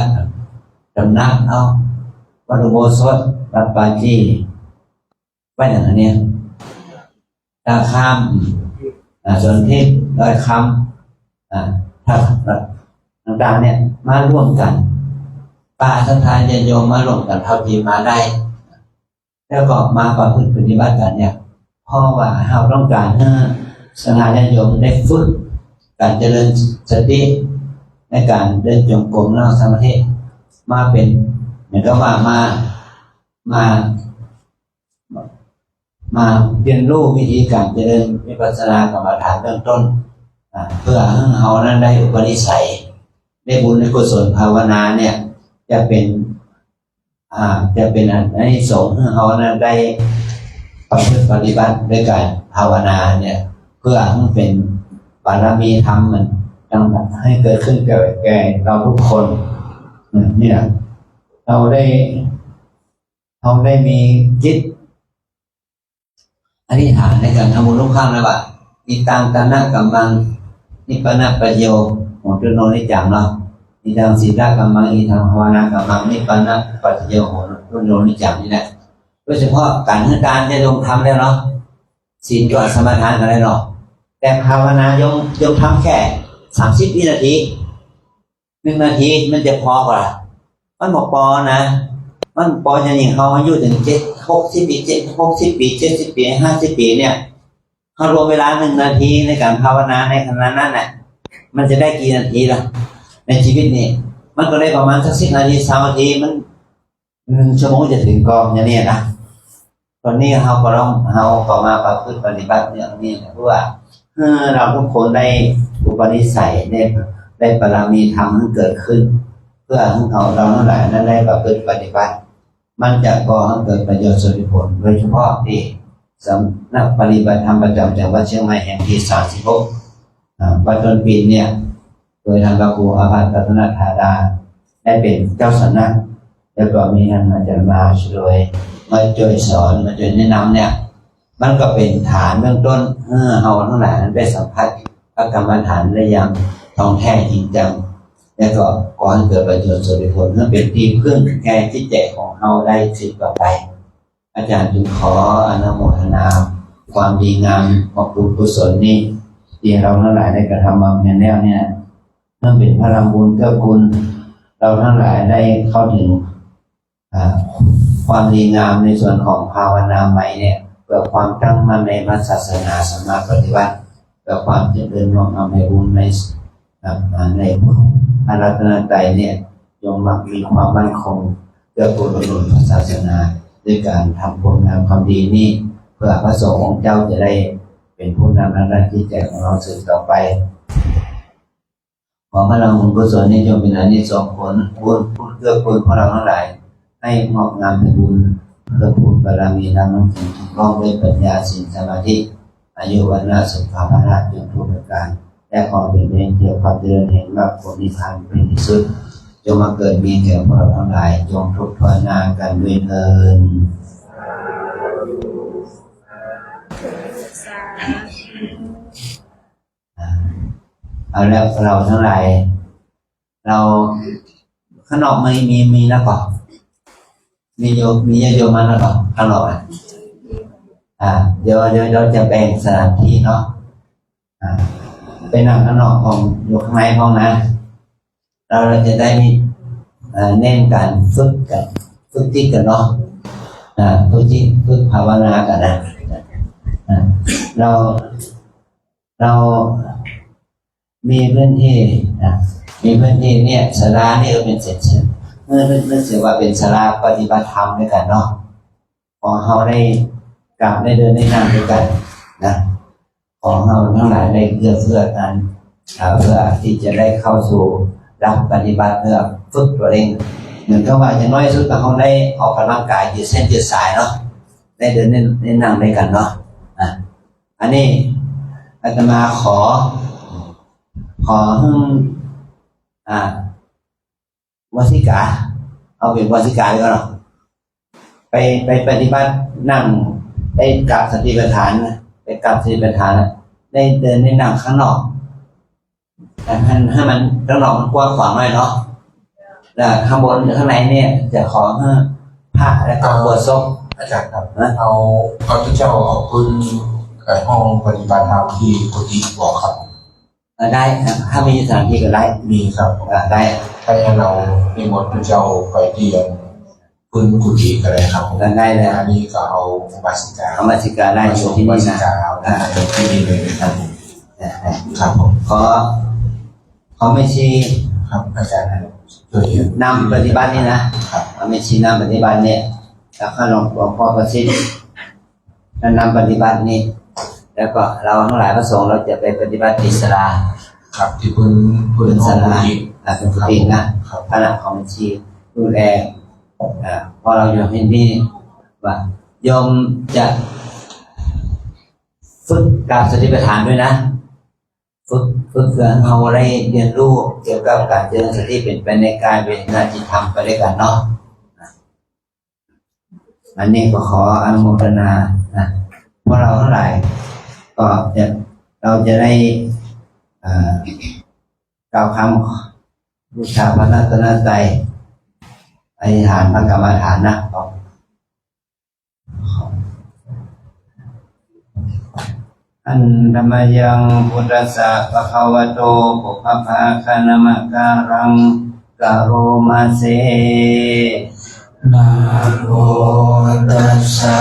จำนักเนาะวัดอุโบสถวัดปาจีวัดอย่างนี้ตาข้ามส่วนที่ดอยคำถ้าต่างๆเนี่ยมาร่วมกันป่าสถานญาติโยมมาร่วมกันเท่าที่มาได้ แล้วก็มาประพฤติปฏิบัติกันเนี่ยเพราะว่าเราต้องการให้สถานญาติโยมได้ฝึกการเจริญสติในการเดินจงกรมนั่งสมาธิมาเป็นเหมือนกับว่ามาเรียนรู้วิธีการเจริญวิปัสสนากรรมฐานเบื้องต้นเพื่อให้เรานั้นได้อุปนิสัยได้บุญในกุศลภาวนาเนี่ยจะเป็นอันที่สองให้เรานั้นได้ประพฤติปฏิบัติด้วยการภาวนาเนี่ยเพื่อให้เป็นบารมีธรรมมันให้เกิดขึ้นแก่เราทุกคนเนี่ยเราได้มีจิตอธิษฐานในการทำบุญทุกครั้งนะว่าอิตังตนะกัมมังนิพพานะประโยชน์ของจุโนนิจังเนาะอิตังศีลกัมมังอิตังภาวนากัมมังนิพพานะปัจโยชน์ของจุโนนิจังนี่แหละโดยเฉพาะการจะลงทำแล้วเนาะศีลกับสมาทานกันแล้วเนาะแต่ภาวนายมทำแค่30 วินาที1 นาทีมันจะพอกว่ามันบอกพอนะมันพออย่างนี้เขาอายุถึง60 ปี70 ปี50 ปีเนี่ยเขารวมเวลา1 นาทีในการภาวนาในขณะนั้นน่ะมันจะได้กี่นาทีล่ะในชีวิตนี้มันก็ได้ประมาณสัก10 นาที3 นาทีมัน1 ชั่วโมงจะถึงกองอย่างนี้นะตอนนี้เราก็มาประพฤติปฏิบัติอย่างนี้เพราะว่าเราทุกคนได้อุปนิสัยได้บารมีธรรมที่เกิดขึ้นเพื่อให้เราทั้งหลายนั้นได้ประพฤติปฏิบัติมันจะก่อให้เกิดประโยชน์สุดผลโดยเฉพาะที่สำนักปฏิบัติธรรมประจำจังหวัดเชียงใหม่แห่งที่36วัดต้นปีเนี่ยโดยทางพระครูอาภัสรัตนธาดาได้เป็นเจ้าสำนักแล้วก็มีท่านอาจารย์มาช่วยมาช่วยสอนมาช่วยแนะนำเนี่ยมันก็เป็นฐานเบื้องต้นเราทั้งหลายนั้นได้สัมผัสพระกรรมฐานได้อย่างท่องแท้จริงจังแล้วก็ก่อนเกิดประโยชน์สุดผลนั่นเป็นที่พึ่งแก่จิตใจของเราได้สืบต่อไปอาจารย์จึงขออนุโมทนาความดีงามของบุญกุศลนี้ที่เราทั้งหลายได้กระทำบำเพ็ญแล้วเนี่ยนั่นเป็นพลังบุญเกื้อกูลเราทั้งหลายได้เข้าถึงความดีงามในส่วนของภาวนาใหม่เนี่ยเพื่อความตั้งมั่นในพระศาสนาสมาปฏิบัติเพื่อความเจริญงอกงามในบุญในพระรัตนตรัยเนี่ยยงมีความมั่นคงเพื่อกุศลพระศาสนาด้วยการทำผลงานความดีนี้เพื่อพระสงฆ์ของเจ้าจะได้เป็นผู้นำด้านจิตใจของเราสืบต่อไปขอพลังบุญกุศลนี้จงเป็นอานิสงส์ผลบุญเกื้อกูลของเราทั้งหลายให้งอกงามในบุญเพื่อบุญบารมีธรรมถึงถูกต้องด้วยปัญญาศีลสมาธิอายุวันนะสุขภาพราชจงทุกประการและขอเป็นเกี่ยวกับความเจริญแห่งมรรคผลนิพพานเป็นที่สุดจงมาเกิดมีแก่พวกเราทั้งหลายจงทุกข์ทรมานกันด้วยเถิดเอาแล้วเราทั้งหลายเราข้างนอกมีนะก่อนมีญาติโยมมาแล้วก่อนข้างนอกเดี๋ยวเราจะแบ่งสถานที่เนาะไปนั่งข้างนอกของอยู่ข้างในห้องนะเราจะได้มีเน้นการฝึกจิตกันเนาะฝึกภาวนากันนะเรามีพื้นที่เนี่ยศาลานี่ก็เป็นเสร็จเมื่อนึกถึงว่าเป็นศาลาปฏิบัติธรรมด้วยกันเนาะขอเราได้กราบได้เดินได้นั่งด้วยกันนะขอเราทั้งหลายได้เพื่อกันเพื่อที่จะได้เข้าสู่รับปฏิบัติเพื่อฝึกตัวเองเหมือนกับว่าอย่างน้อยสุดก็เขาได้ออกกำลังกายยืดเส้นยืดสายเนาะได้เดินได้นั่งด้วยกันเนาะอันนี้อาตมาขอวสิกาเอาเป็นวสิกาเลยก็เนาะไปปฏิบัตินั่งไปกราบสติปัฏฐานไปกราบสติปัฏฐาน ได้เดินในหนังข้างนอกแต่ให้มันข้างนอกมันกว้างขวางหน่อยเนาะแล้วข้างบนข้างในเนี่ยจะขอให้ผ้าและก็บัวซก อาจารย์ครับเอาพระเจ้าเอาพื้นห้องปฏิบัติธรรมที่กุฏิบอกครับ ได้นะถ้ามีสถานที่ก็ได้ มีครับ ได้ ถ้าอย่างเรานิมนต์พระเจ้าไปที่พื้นกุฏิก็ได้ครับ ก็ได้เลย อันนี้ก็เอาบาสิกา เอามาสิกาได้ ช อยู่ ม ที่ บา นี่ สิ นะ กาเอาได้ที่นี่เลยครับผมครับผม เขาไม่ชี้ ครับอาจารย์ช่วย นำปฏิบัตินี่นะครับ เขาไม่ชี้นำปฏิบัติเนี่ยแล้วก็หลวงพ่อประสิทธิ์แล้วนำปฏิบัตินี่แล้วก็เราทั้งหลายพระสงฆ์เราจะไปปฏิบัติอิสลา ครับที่พื้นห้องกุฏิ เป็นกุฏินะครับ คณะของบัญชีดูแลพอเราอยู่ที่นี่ว่าโยมจะฝึกการสติปัฏฐานด้วยนะฝึกเพื่อเอาอะไรเรียนรู้เกี่ยวกับการเจริญสติเป็นไปในกายเวทนาจิตธรรมไปด้วยกันเนาะอันนี้ก็ขออนุโมทนานะเพราะเราทั้งหลายก็เราจะได้กล่าวคำบูชาพระรัตนตรัยอธิษฐานพระกรรมฐานนะอันธรรมยังพุทธัสสะภะคะวะโตปุพพะคณมะการังกะโรมาเสนะโมตัสสะ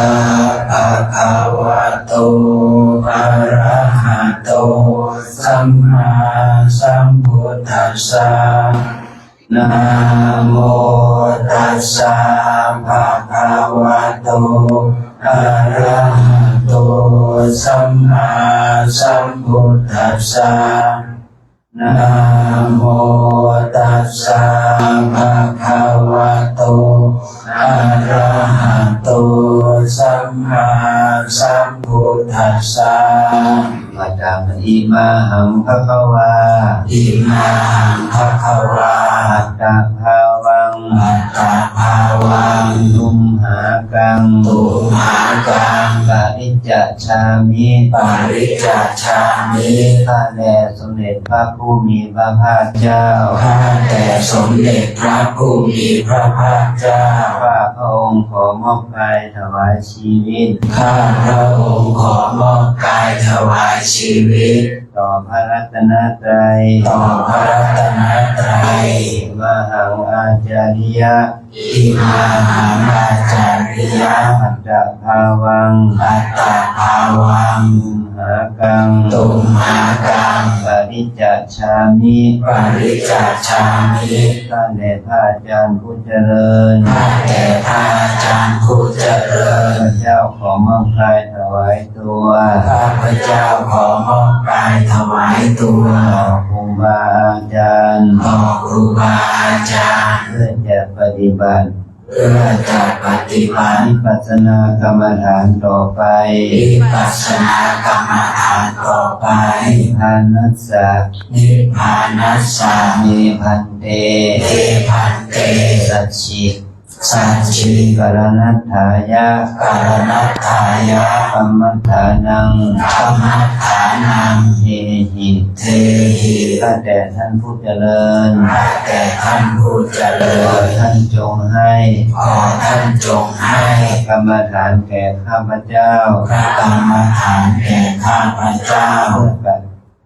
ภะคะวะโตอะระหะโตสัมมาสัมพุทธัสสะนะโมตัสสะภะคะวะโตอะระหะโตสัมมาสัมพุทธัสสะนะโมตัสสะภะคะวะโตอะระหะโตสัมมาสัมพุทธัสสะมาจามอิมาหังภะคะวาอิมาหังภะคะวาอัตตะภาวังอัตตะภาวังตุมหากังตุมหากังปริจจฉามิปริจจฉามิข้าแต่สมเด็จพระผู้มีพระภาคเจ้าข้าแต่สมเด็จพระผู้มีพระภาคเจ้าข้าพระองค์ขอมอบกายถวายชีวิตข้าพระองค์ขอมอบกายถวายชีวิตต่อพระรัตนตรัยต่อพระรัตนตรัยมหังอาจาริยะอิมาหังอาจาริยะอัตตะภาวังอัตตะภาวังหากังตุมหากังปริจจฉามิปริจจฉามิข้าแต่พระอาจารย์ผู้เจริญข้าแต่พระอาจารย์ผู้เจริญข้าพเจ้าขอมอบกายถวายตัวข้าพเจ้าขอมอบกายถวายตัวต่อครูบาอาจารย์ต่อครูบาอาจารย์เพื่อจะปฏิบัติวิปัสสนากรรมฐานต่อไปวิปัสสนากรรมฐานต่อไปนิพพานัสสะนิพพานัสสะเมพันเตเมพันเตสัจฉิสัจฉิกรณัฏฐายะกรณัฏฐายะธรรมัฏฐานังธรรมัฏฐานังเทหิเทหิข้าแต่ท่านผู้เจริญข้าแต่ท่านผู้เจริญท่านจงให้ขอท่านจงให้กรรมฐานแก่ข้าพเจ้ากรรมฐานแก่ข้าพเจ้า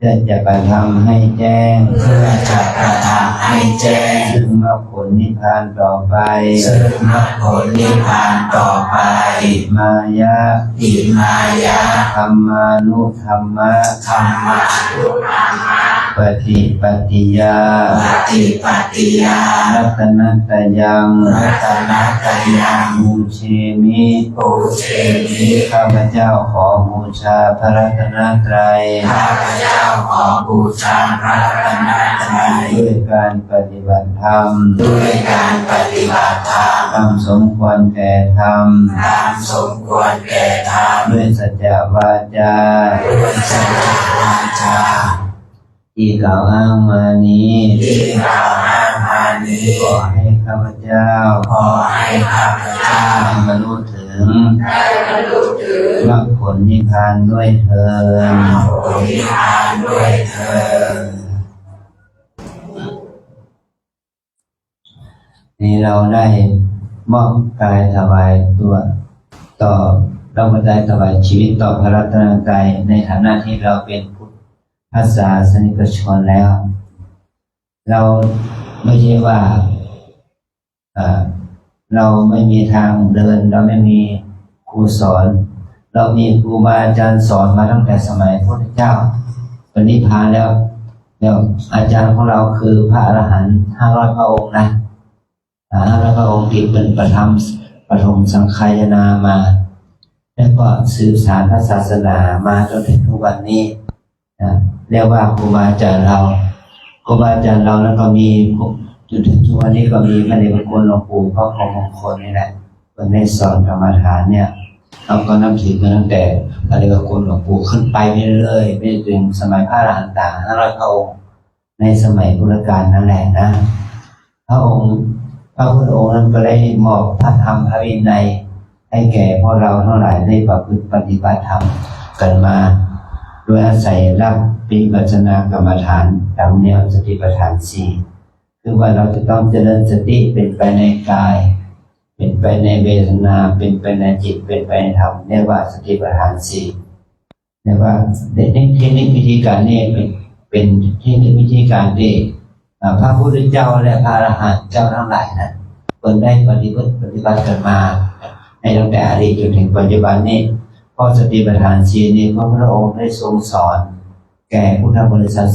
เพื่อจะกระทำให้แจ้งเพื่อจะกระทำให้แจ้งซึ่งมรรคผลนิพพานต่อไปซึ่งมรรคผลนิพพานต่อไปอิมายะอิมายะธรรมานุธรรมะธรรมานุธรรมะปฏิปฏิยาปฏิปฏิยารัตนัตยังรัตนัตยังบูเชมิบูเชมิข้าพเจ้าขอบูชาพระรัตนตรัยข้าพเจ้าขอบูชาพระรัตนตรัยด้วยการปฏิบัติธรรมด้วยการปฏิบัติธรรมตามสมควรแก่ธรรมตามสมควรแก่ธรรมด้วยสัจจวาจาด้วยสัจจวาจาที่กล่าวอ้างมานี้ที่กล่าวอ้างมานี้ขอให้ข้าพเจ้าขอให้ข้าพเจ้าได้บรรลุถึงมรรคผล ลนิพพานด้วยเถิดนี่เราได้มอบกายถวายตัวต่อเราก็ได้ถวายชีวิตต่อพระรัตนตรัยในฐานะที่เราเป็นพุทธศาสนิกชนแล้ว เราไม่ใช่ว่าเราไม่มีทางเดินเราไม่มีครูสอนเรามีครูบาอาจารย์สอนมาตั้งแต่สมัยพระพุทธเจ้าปณิพพานแล้วอาจารย์ของเราคือพระอรหันต์500 พระองค์นะ500 พระองค์ที่เป็นประทับปฐมสังฆายนามาแล้วก็สืบสานพระศาสนามาจนถึงทุกวันนี้เรียกว่าครูบาอาจารย์เราแล้วก็มีจนถึงทุกวันนี้ก็มีพระเดชพระคุณหลวงปู่พ่อของมงคลนี่แหละคนได้สอนกรรมฐานเนี่ยเราก็นับถือมาตั้งแต่พระเดชพระคุณหลวงปู่ขึ้นไปเรื่อยๆไปถึงสมัยพระอรหันต์ต่าง500 พระองค์ในสมัยพุทธกาลนั่นแหละนะพระพุทธองค์นั้นก็ได้มอบพระธรรมพระวินัยให้แก่พวกเราทั้งหลายได้ประพฤติปฏิบัติธรรมกันมาโดยอาศัยรับวิปัสสนากรรมฐานตามแนวสติปัฏฐาน4คือว่าเราจะต้องเจริญสติเป็นไปในกายเป็นไปในเวทนาเป็นไปในจิตเป็นไปในธรรมเรียกว่าสติปัฏฐาน4เรียกว่าเทคนิควิธีการนี้เป็นเทคนิควิธีการที่พระพุทธเจ้าและพระอรหันต์เจ้าทั้งหลายนั้นคนได้ปฏิบัติกันมาในตั้งแต่อดีตจนถึงปัจจุบันนี้เพราะสติปัฏฐาน4นี้พระองค์ได้ทรงสอนแก่พุทธบริษัท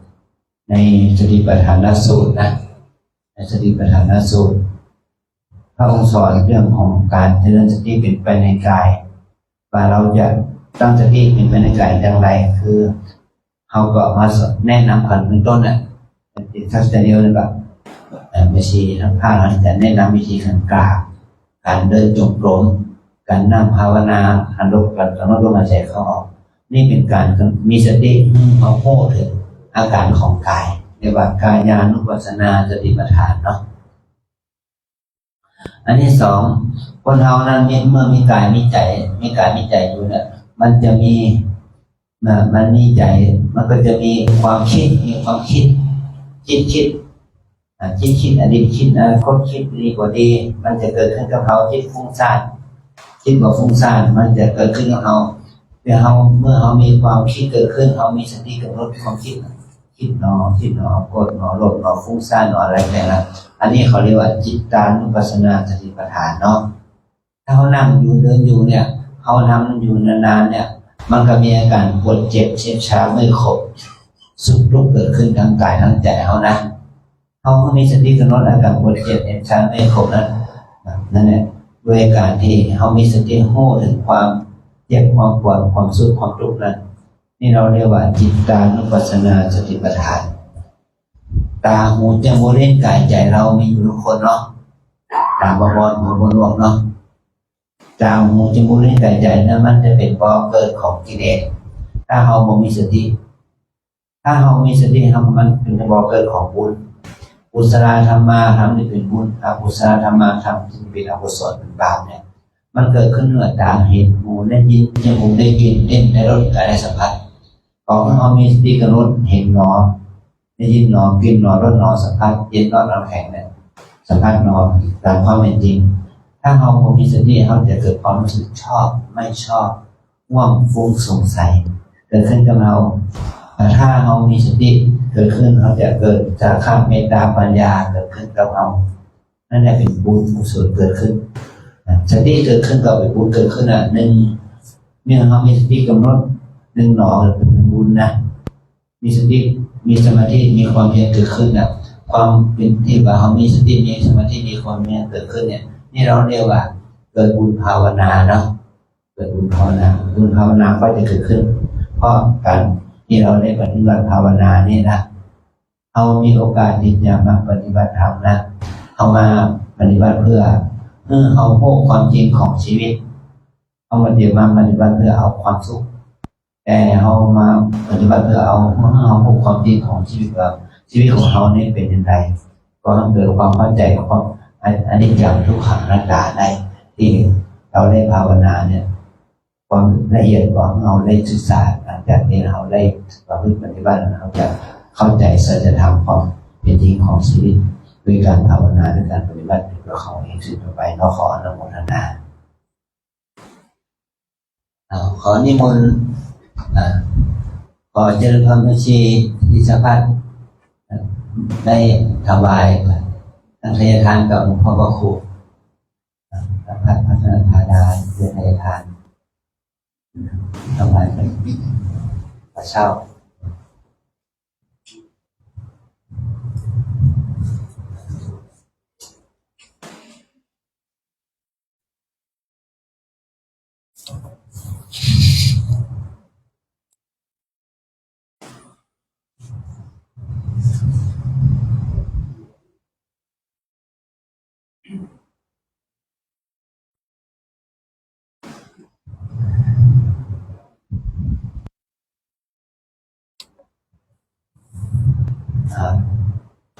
4ในสติปัฏฐานสูตรนะในสติปัฏฐานสูตรพระองค์สอนเรื่องของการเจริญสติเป็นไปในกายว่าเราจะตั้งสติเป็นไปในกายอย่างไรคือเขาก็มาแนะนำกันเป็นต้นทัศน์เดียวเลยแบบไม่ใช่ทั้งภาคนั้นจะแนะนำวิธีการกราบการเดินจงกรมการนั่งภาวนาการลมหายใจเข้าออกนี่เป็นการมีสติเอาโค้ถึงอาการของกายเรียกว่ากายานุปัสสนาสติปัฏฐานเนาะอันที่สองคนเรานั้นเมื่อมีกายมีใจอยู่เนี่ยมันจะมีมันมีใจมันก็จะมีความคิดอดีตคิดอนาคตคิดดีกว่าดีมันจะเกิดขึ้นกับเราคิดฟุ้งซ่านคิดว่าฟุ้งซ่านมันจะเกิดขึ้นกับเราเมื่อเรามีความคิดเกิดขึ้นเรามีสติกับลดความคิดหนอกดหนอหลบหนอฟุ้งซ่านหนออะไรแต่ละอันนี้เขาเรียกว่าจิตตานุปัสสนาสติปัฏฐานเนาะถ้าเขานั่งอยู่เดินอยู่เนี่ยเขาทำอยู่นานๆเนี่ยมันก็มีอาการปวดเจ็บเจ็บชาไม่ครบสุขทุกข์เกิดขึ้นทางกายทางใจเขานะเขามีสติกำหนดอาการปวดเจ็บเจ็บชาไม่ครบนั่นแหละด้วยการที่เขามีสติโห่ถึงความเจ็บความปวดความสุขความทุกข์นั้นนี่เราเรียกว่าจิตตานุปัสสนาสติปัฏฐานตาหูจมูกลิ้นกายใจเรามีอยู่ทุกคนเนาะตาบอดหูบนหลวงเนาะตาหูจมูกลิ้นกายใจนั้นมันจะเป็นบ่อเกิดของกิเลสถ้าเราบ่มีสติมันเป็นบ่อเกิดของบุญกุศลธรรมะทำนี่เป็นบุญอกุศลธรรมะทำที่เป็นอกุศลเป็นบาปเนี่ยมันเกิดขึ้นเมื่อตาเห็นหูได้ยินจมูกได้กลิ่นลิ้นได้รสกายได้สัมผัสของเรามีสติกำหนดเห็นหนอได้ยินหนอกินหนอรสหนอสัมผัสเย็นร้อนน้ำแข็งเนี่ยสัมผัสหนอตามความเป็นจริงถ้าเรามีสติเราจะเกิดความรู้สึกชอบไม่ชอบง่วงฟุ้งสงสัยเกิดขึ้นกับเราแต่ถ้าเรามีสติเกิดขึ้นเราจะเกิดจาคะเมตตาปัญญาเกิดขึ้นกับเรานั่นแหละเป็นบุญกุศลเกิดขึ้นสติเกิดขึ้นกับบุญเกิดขึ้นหนึ่งเมื่อเรามีสติกำหนดหนึ่งหนอเป็นบุญนะมีสติมีสมาธิมีความเพียรเกิดขึ้นความเป็นที่ว่าเรามีสติมีสมาธิมีความเพียรเกิดขึ้นเนี่ยนี่เราเรียกว่าเกิดบุญภาวนาเนาะเกิดบุญภาวนาก็จะเกิดขึ้นเพราะการที่เราได้ปฏิบัติภาวนานี่นะเอามีโอกาสที่จะมาปฏิบัติธรรมนะเอามาปฏิบัติเพื่อเอาพวกความจริงของชีวิตเอามาเดี๋ยวมาปฏิบัติเพื่อเอาความสุขแต่เอามาปฏิบัติเพื่อเอาพวกความจริงของชีวิตว่าชีวิตของเราเนี่ยเป็นยังไงก็ต้องเกิดความเข้าใจของอันนี้อย่างทุกขังอนัตตาได้ที่เราได้ภาวนาเนี่ย ความละเอียดของเราได้ศึกษาหลังจากนี้เราได้ประพฤติปฏิบัติเราจะเข้าใจสัจธรรมของเป็นจริงของชีวิตด้วยการภาวนาด้วยการปฏิบัติด้วยเขาเองสืบต่อไปเราขออนุโมทนาขอนิมนต์ขอเจริญพระบัญชีอิสพัฒน์ได้ถวายนักเรียนทานกับหลวงพ่อพระครูพระพัฒนาธาดาเรียนในทานถวายเป็นพระเช่า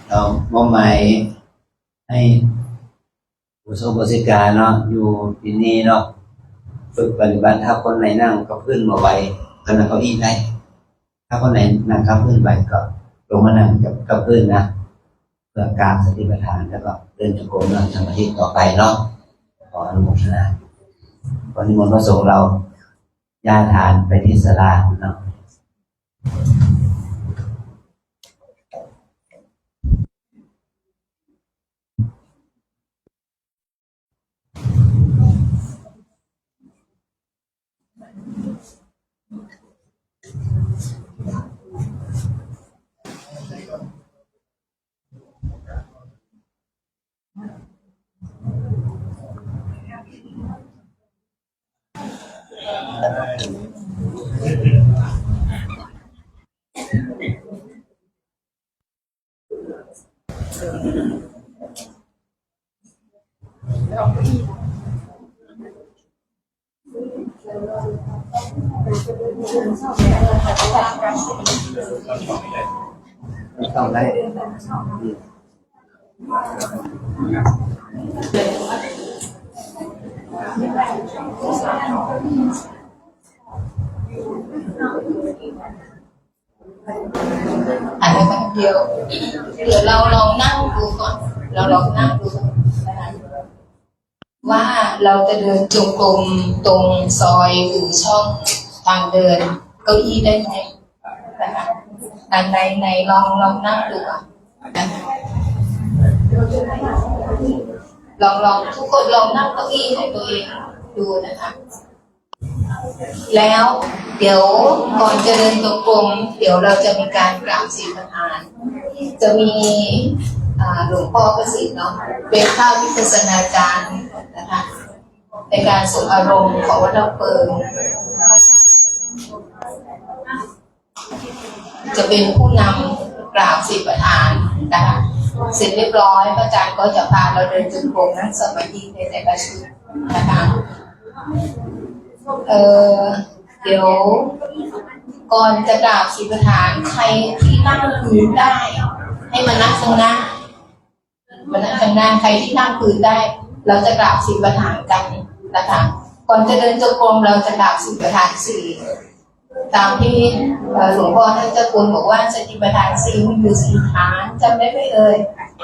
เรามอบหมายให้ผู้สมบสิกาเนาะอยู่ที่นี่เนาะฝึกปฏิบัติถ้าคนไหนนั่งก็พื้นมาไว้ก็นั่งเก้าอี้ได้ถ้าคนไหนนั่งกับพื้นไปก็ลงมานั่งกับพื้นนะเพื่อการสติปัฏฐานแล้วก็เดินจงกรมนั่งสมาธิต่อไปเนาะขออนุโมทนาวันนี้มนต์พระสงฆ์เราญาติทานไปที่ศาลาเนาะต้องได้อันนี้มันเดียวเดี๋ยวเราลองนั่งดูก่อนเราลองนั่งดูนะคะว่าเราจะเดินจงกรมตรงซอยหรือช่องทางเดินเก้าอี้ได้ไหมนะคะอันไหนลองนั่งดูก่อนนะคะลองทุกคนลองนั่งเก้าอี้ของตัวเองดูนะคะแล้วเดี๋ยวก่อนจะเดินจงกรมเดี๋ยวเราจะมีการกราบศีลประทาน จะมีหลวงพ่อประสิทธิ์เนาะเป็นข้าวิปัสสนาจารย์นะคะในการส่งอารมณ์ของวัดเราเปิงจะเป็นผู้นำกราบศีลประทานนะคะเสร็จเรียบร้อยพระอาจารย์ก็จะพาเราเดินจงกรมนั่งสมาธิในแต่ละชุดนะคะเดี๋ยวก่อนจะกราบศีลประทานใครที่นั่งพื้นได้ให้มานั่งข้างหน้าใครที่นั่งพื้นได้เราจะกราบศีลประทานกันนะคะก่อนจะเดินจงกรมเราจะกราบศีลประทาน4ตามที่หลวงพ่อท่านเจ้าคุณบอกว่าสติปัฏฐาน4มีอยู่4ฐานจำได้ไหมเอ่ย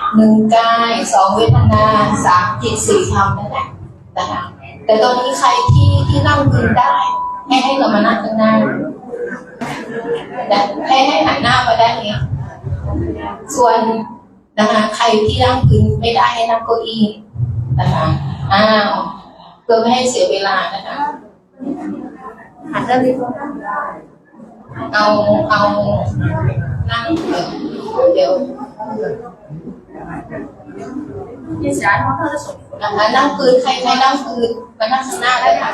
1กาย2เวทนา3จิต4ธรรมนั่นแหละนะคะแต่ตอนนี้ใครที่นั่งพื้นได้ให้เรามานั่งข้างหน้าให้หันหน้ามาด้านนี้ส่วนนะคะใครที่นั่งพื้นไม่ได้ให้นั่งเก้าอี้นะคะเพื่อไม่ให้เสียเวลานะคะหันด้านนี้เอานั่งเดี๋ยวนะคะนั่งพื้นใครนั่งพื้นมานั่งข้างหน้าได้ค่ะ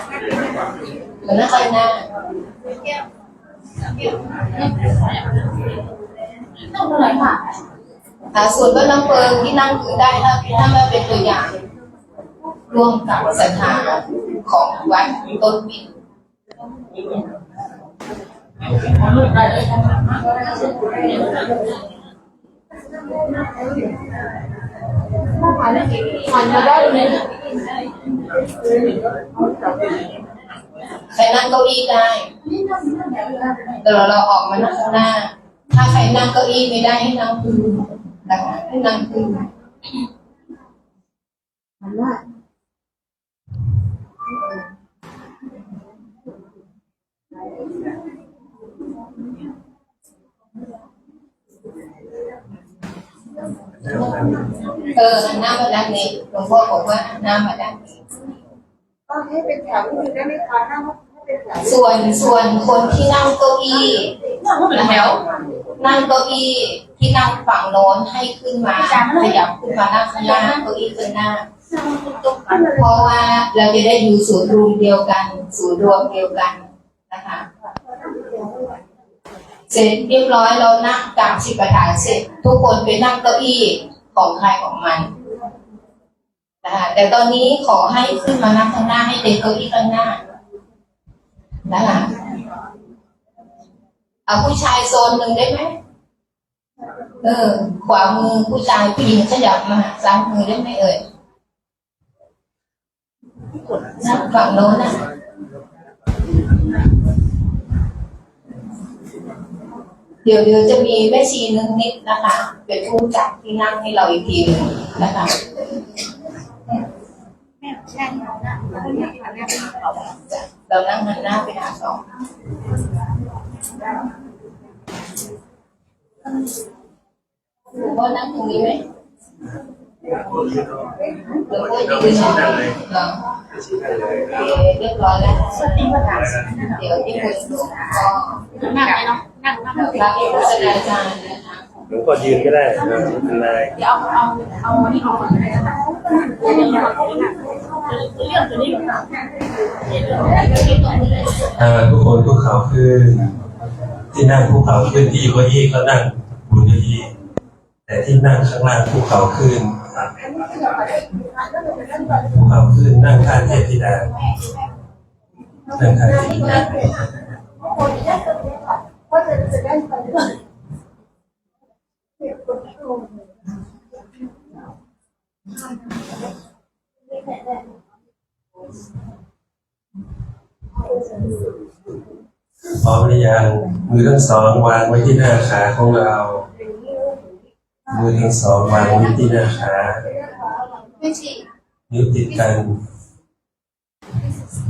มานั่งข้างหน้าต้องอะไรค่ะส่วนก็นั่งเปิงที่นั่งพื้นได้ถ้ามาเป็นตัวอย่างร่วมกับศรัทธาของวัดต้นบินมันจะได้ไหมใคร นั่งเก้าอี้ได้แต่เราออกมานั่งข้างหน้า ถ้าใครนั่งเก้าอี้ไม่ได้ให้นั่งพื้นนะคะให้นั่งพื้นหันหน้ามาด้านนี้หลวงพ่อบอกว่าหันหน้ามาด้านนี้ ก็ให้เป็นแถวที่อยู่ได้ไหมคะนั่งให้เป็นแถว ส่วนคนที่นั่งเก้าอี้แล้วนั่งเก้าอี้ที่นั่งฝั่งโน้นให้ขึ้นมาขยับขึ้นมานั่งข้างหน้าเก้าอี้ข้างหน้าเพราะว่าเราจะได้อยู่ศูนย์รวมเดียวกันศูนย์รวมเดียวกันนะคะเสร็จเรียบร้อยเรานั่งกราบสิบฐานเสร็จทุกคนไปนั่งเก้าอี้ของใครของมันนะคะแต่ตอนนี้ขอให้ขึ้นมานั่งข้างหน้าให้เต็มเก้าอี้ข้างหน้านะคะเอาผู้ชายโซนหนึ่งได้ไหมขวามือผู้ชายผู้หญิงขยับมาซ้ายมือได้ไหมเอ่ยฝั่งโน้นนะเดี๋ยวจะมีแม่ชีนึงนิดนะคะเป็นผู้จัดที่นั่งให้เราอีกทีนึงนะคะเรานั่งหันหน้าไปหาสองหรือว่านั่งตรงนี้ไหมหรือว่ายืนเหรอเรียบร้อยแล้วเดี๋ยวที่คุณหลวงก็นั่งเลยเนาะนั่งรับแสดงอาจารย์นะคะ หลวงพ่อยืนก็ได้ไม่เป็นไร เดี๋ยวเอานี่ออกก่อนนะคะเรื่องตัวนี้ก่อนค่ะ ทุกคนคุกเข่าขึ้นที่นั่งคุกเข่าขึ้นที่อยู่เก้าอี้ก็นั่งบนเก้าอี้แต่ที่นั่งข้างล่างคุกเข่าขึ้นคุกเข่าขึ้นนั่งท่าเทพธิดานั่งท่าเทพธิดาพร้อมหรือยังมือทั้งสองวางไว้ที่หน้าขาของเรามือทั้งสองวางไว้ที่หน้าขานิ้วติดกัน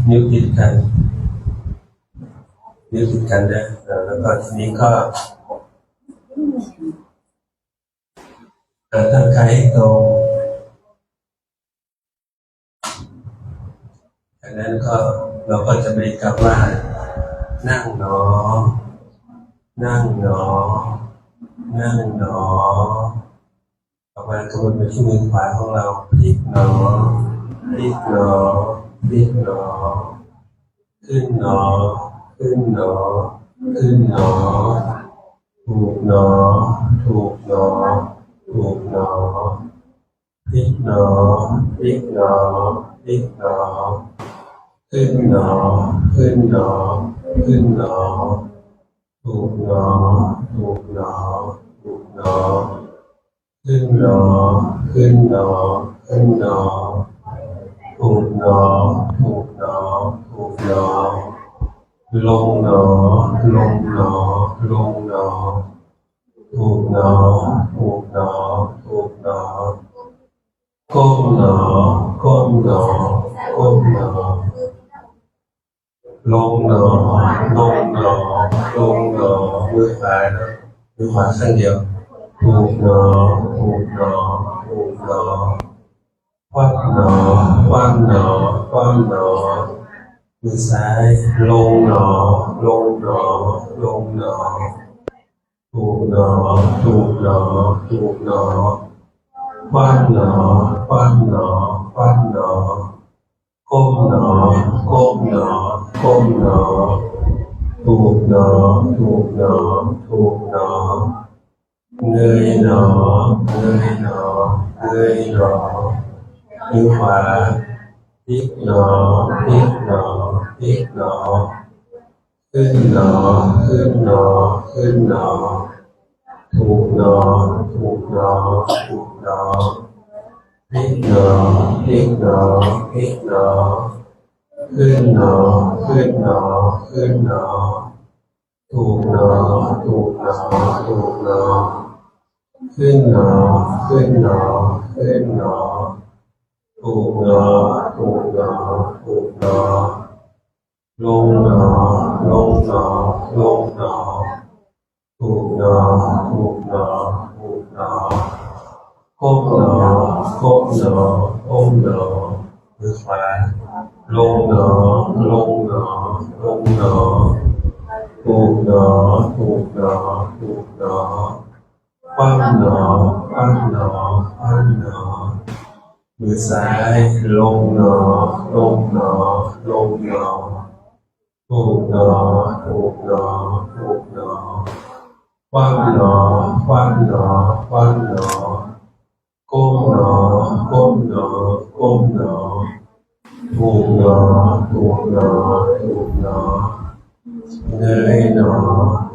นิ้วติดกันนิ้วติดกันนะแล้วก็ทีนี้ก็ตั้งกายให้ตรงจากนั้นก็เราก็จะบริกรรมว่านั่งหนอนั่งหนอนั่งหนอต่อมากำหนดไปที่มือขวาของเราพลิกหนอพลิกหนอพลิกหนอขึ้นหนอขึ้นหนอขึ้นหนอถูกหนอถูกหนอถูกหนอพลิกหนอพลิกหนอพลิกหนอขึ้นหนอขึ้นหนอขึ้นหนอถูกหนอถูกหนอถูกหนอขึ้นหนอขึ้นหนอขึ้นหนอถูกหนอถูกหนอถูกหนอลงหนอลงหนอลงหนอถูกหนอถูกหนอถูกหนอก้มหนอก้มหนอก้มหนอลงหนอลงหนอลงหนอมือซ้ายนะมือขวาข้างเดียวถูกหนอถูกหนอถูกหนอคว่ำหนอคว่ำหนอคว่ำหนอมือซ้ายลงหนอลงหนอลงหนอถูกหนอถูกหนอถูกหนอคว่ำหนอคว่ำหนอคว่ำหนอก้มหนอก้มหนอก้มหนอถูกหนอถูกหนอถูกหนอเงยหนอเงยหนอเงยหนอนิ้วขวาพลิกหนอพลิกหนอพลิกหนอขึ้นหนอขึ้นหนอขึ้นหนอถูกหนอถูกหนอถูกหนอพลิกหนอพลิกหนอพลิกหนอ ขึ้นหนอขึ้นหนอขึ้นหนอถูกหนอถูกหนอถูกหนอขึ้นหนอขึ้นหนอขึ้นหนอถูกหนอถูกหนอถูกหนอลงหนอลงหนอลงหนอถูกหนอถูกหนอถูกหนอก้มหนอก้มหนอก้มหนอมือขวาลงหนอลงหนอลงหนอถูกหนอถูกหนอถูกหนอคว่ำหนอคว่ำหนอคว่ำหนอมือซ้ายลงหนอลงหนอลงหนอถูกหนอถูกหนอถูกหนอคว่ำหนอคว่ำหนอคว่ำหนอก้มหนอก้มหนอก้มหนอถูกหนอถูกหนอถูกหนอเงยหนอ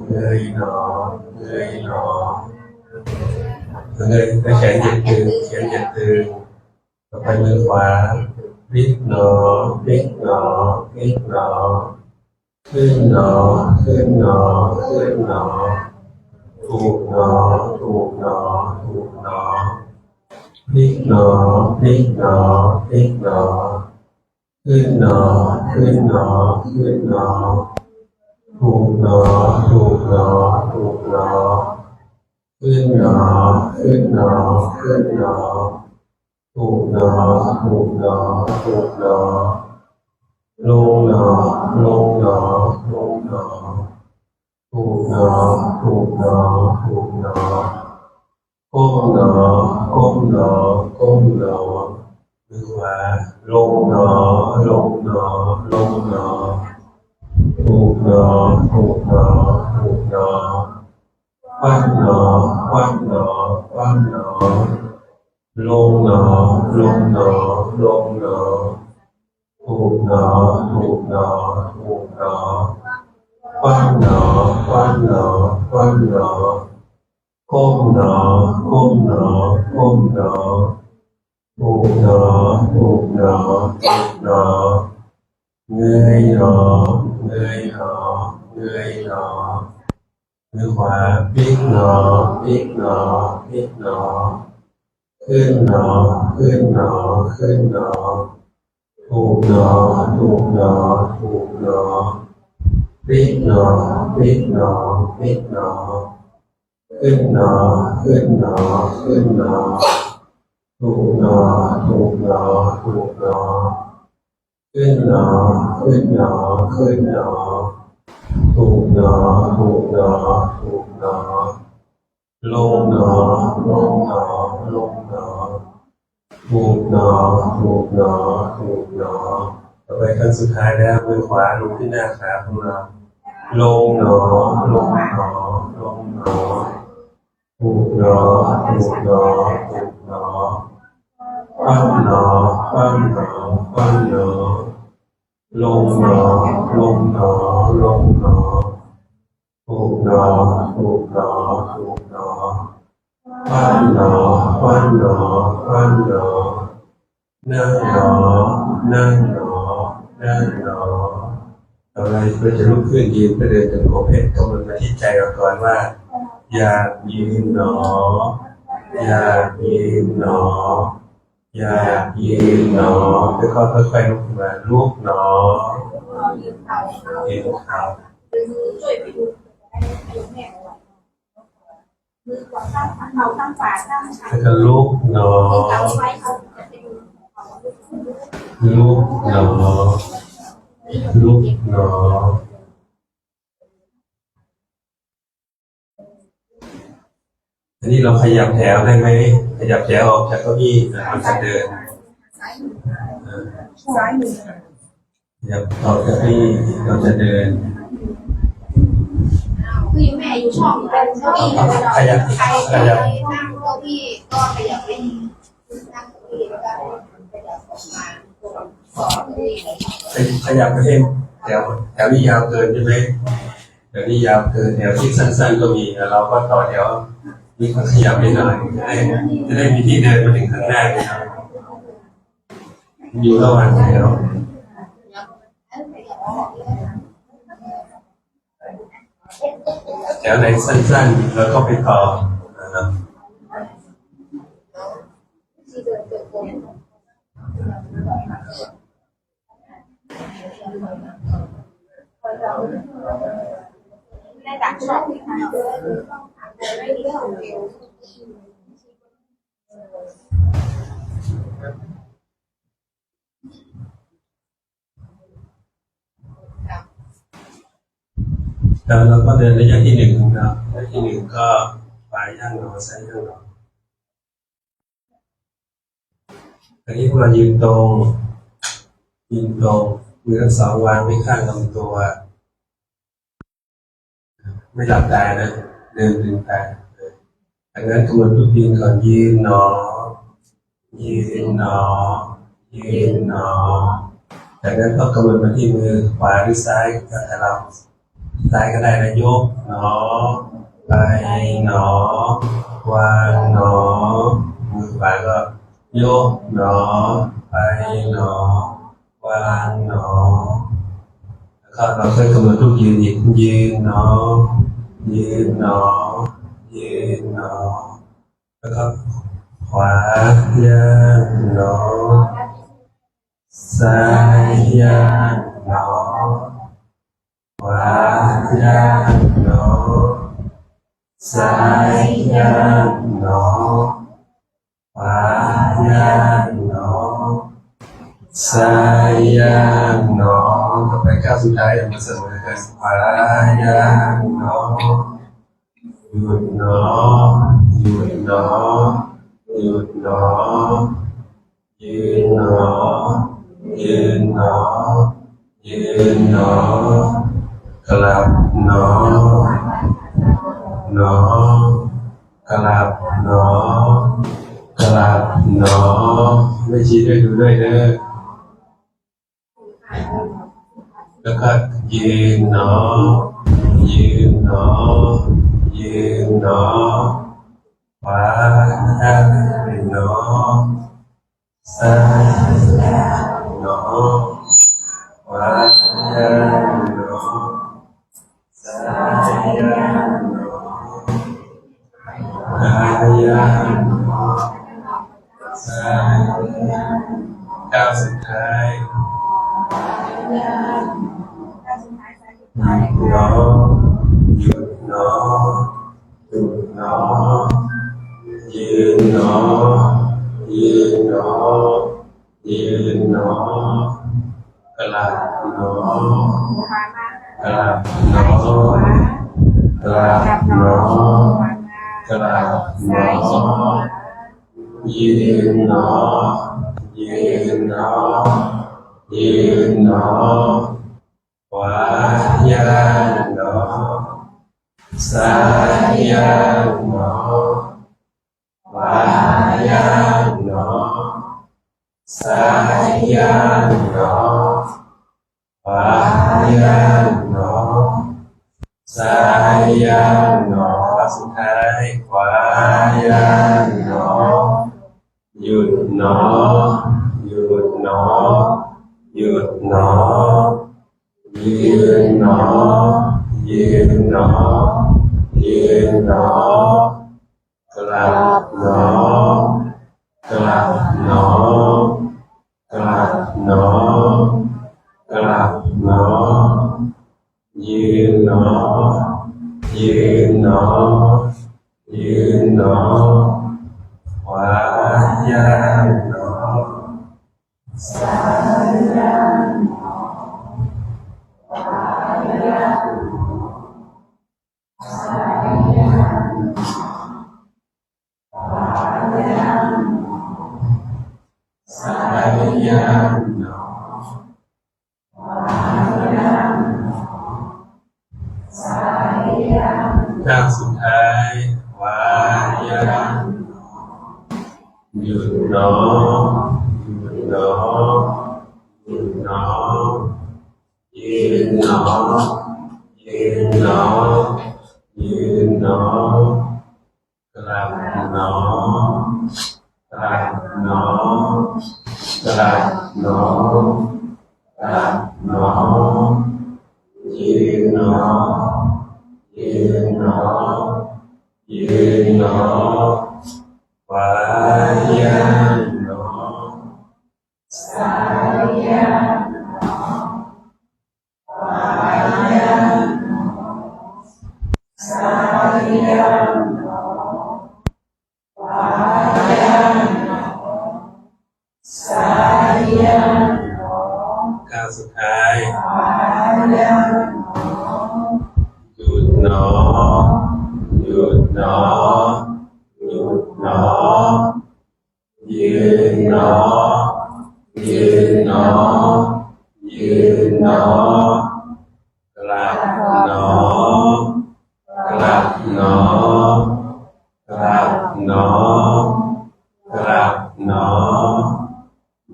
เงยหนอเงยหนอเงยแขนเหยียดตึงแขนเหยียดตึงต่อไปมือขวาพลิกหนอพลิกหนอพลิกหนอขึ้นหนอขึ้นหนอขึ้นหนอถูกหนอถูกหนอถูกหนอพลิกหนอพลิกหนอพลิกหนอขึ้นหนอขึ้นหนอขึ้นหนอถูกหนอถูกหนอถูกหนอขึ้นหนอขึ้นหนอขึ้นหนอถูกหนอถูกหนอถูกหนอลงหนอลงหนอลงหนอถูกหนอถูกหนอถูกหนอก้มหนอก้มหนอก้มหนอมือขวาลงหนอลงหนอลงหนอถูกหนอถูกหนอถูกหนอคว่ำหนอคว่ำหนอคว่ำหนอลงหนอลงหนอลงหนอถูกหนอถูกหนอถูกหนอคว่ำหนอคว่ำหนอคว่ำหนอก้มหนอก้มหนอก้มหนอถูกหนอถูกหนอถูกหนอเงยหนอเงยหนอเงยหนอมือขวาพลิกหนอพลิกหนอพลิกหนอขึ้นหนอขึ้นหนอขึ้นหนอถูกหนอถูกหนอถูกหนอพลิกหนอพลิกหนอพลิกหนอขึ้นหนอขึ้นหนอขึ้นหนอถูกหนอถูกหนอถูกหนอขึ้นหนอขึ้นหนอขึ้นหนอถูกหนอถูกหนอถูกหนอลงหนอลงหนอลงหนอถูกหนอถูกหนอถูกหนอต่อไปขั้นสุดท้ายแล้วมือขวาลงที่หน้าขาของเราลงหนอลงหนอลงหนอถูกหนอถูกหนอถูกหนอคว่ำหนอคว่ำหนอคว่ำหนอลงหนอลงหนอลงหนอถูกหนอถูกหนอถูกหนอคว่ำหนอคว่ำหนอคว่ำหนอนั่งหนอนั่งหนอนั่งหนอต่อไปเพื่อจะลุกขึ้นยืนไปเดินจงกรมให้กำหนดมาที่ใจเราก่อนว่าอยากยืนหนออยากยืนหนออยากยืนหนอแล้วก็ค่อยๆลุกมาลุกหนอยืนเท้า มือขวาข้างเขาข้างขวาข้างซ้าย แล้วก็ลุกหนอ เอาไว้เขาจะเป็น ลุกหนอลุกหนออันนี้เราขยับแถวได้ไหมขยับแถวออกจากเก้าอี้เราจะเดิน ซ้ายมือ ขยับออกจากเก้าอี้เราจะเดิน คือแม่อยู่ช่องเป็นเก้าอี้เลย ขยับ ใคร ขยับ นั่งเก้าอี้ก็ขยับไปนั่งเก้าอี้แล้วก็ขยับออกมาสองเก้าอี้ ขยับไปให้แถวนี้ยาวเกินใช่ไหมแถวนี้ยาวเกินแถวที่สั้นๆก็มีแล้วเราก็ต่อแถวมีคนขยับนิดหน่อยจะได้มีที่เดินมาถึงข้างหน้าเลยครับอยู่ระหว่างแถว ถวไหนสั้นๆแล้วก็ไปต่อนะครับ ที่เดินเกิดโกงได้ดักชอบที่ทำไม่ดีของเอว แล้วเราก็เดินระยะที่หนึ่งนะครับระยะที่หนึ่งก็ปลายย่างหนอซ้ายย่างหนออันนี้พวกเรายืนตรงมือทั้งสองวางไว้ข้างลำตัวไม่หลับตานะเดินลืมตาดังนั้นกำหนดรูปยืนก่อนยืนหนอยืนหนอยืนหนอจากนั้นก็กำหนดมาที่มือขวาหรือซ้ายก็แต่เราซ้ายก็ได้นะยกหนอไปหนอวางหนอมือขวาก็ยกหนอไปหนอวางหนอแล้วก็เราค่อยกำหนดรูปยืนอีกยืนหนอยืนหนอยืนหนอแล้วก็ขวาย่างหนอซ้ายย่างหนอขวาย่างหนอซ้ายย่างหนอขวาย่างหนอซ้ายย่างหนอต่อไปก้าวสุดท้ายอย่างมาเสมอกันขวาย่างหนอหยุดหนอหยุดหนอหยุดหนอยืนหนอยืนหนอยืนหนอกลับหนอหนอกลับหนอกลับหนอไม่ชี้ด้วยดูด้วยเด้อแล้วก็ยืนหนอยืนหนอยืนหนอขวาย่างหนอซ้ายย่างหนอขวาย่างหนอซ้ายย่างหนอขวาย่างหนอซ้ายย่างก้าวสุดท้ายหนอหยุดหนอหยุดหนอยืนหนอยืนหนอยืนหนอกลับหนอกลับหนอกลับหนอกลับหนอยืนหนอยืนหนอยืนหนอขวาย่างหนอซ้ายย่างหนอขวาย่างหนอซ้ายย่างหนอขวาย่างหนอซ้ายย่างหนอสุดท้ายขวาย่างหนอหยุดหนอหยุดหนอหยุดหนอยืนหนอยืนหนอยืนหนอกลับหนอกลับหนอกลับหนอกลับหนอยืนหนอยืนหนอยืนหนอขวาย่างหนอซ้ายย่างหนอขวาย่างหนอซ้ายย่างหนอขวาย่างหนอซ้ายย่างหนอขวาย่างหนอซ้ายย่างก้าวสุดท้ายขวาย่างหนอหยุดหนอหยุดหนอหยุดหนอยืนหนอยืนหนอยืนหนอกลับหนอกลับหนอกลับหนอกลับหนอยืนหนอยืนหนอ ยืนหนอขวาย่างหนอซ้ายย่างหนอขวาย่างหนอซ้ายย่างหนอขวาย่างหนอซ้ายย่างหนอก้าวสุดท้ายขวาย่างหนอหยุดหนอหยุดหนอหยุดหนอยืนหนอยืนหนอยืนหนอกลับหนอกลับหนอกลับหนอกลับหนอ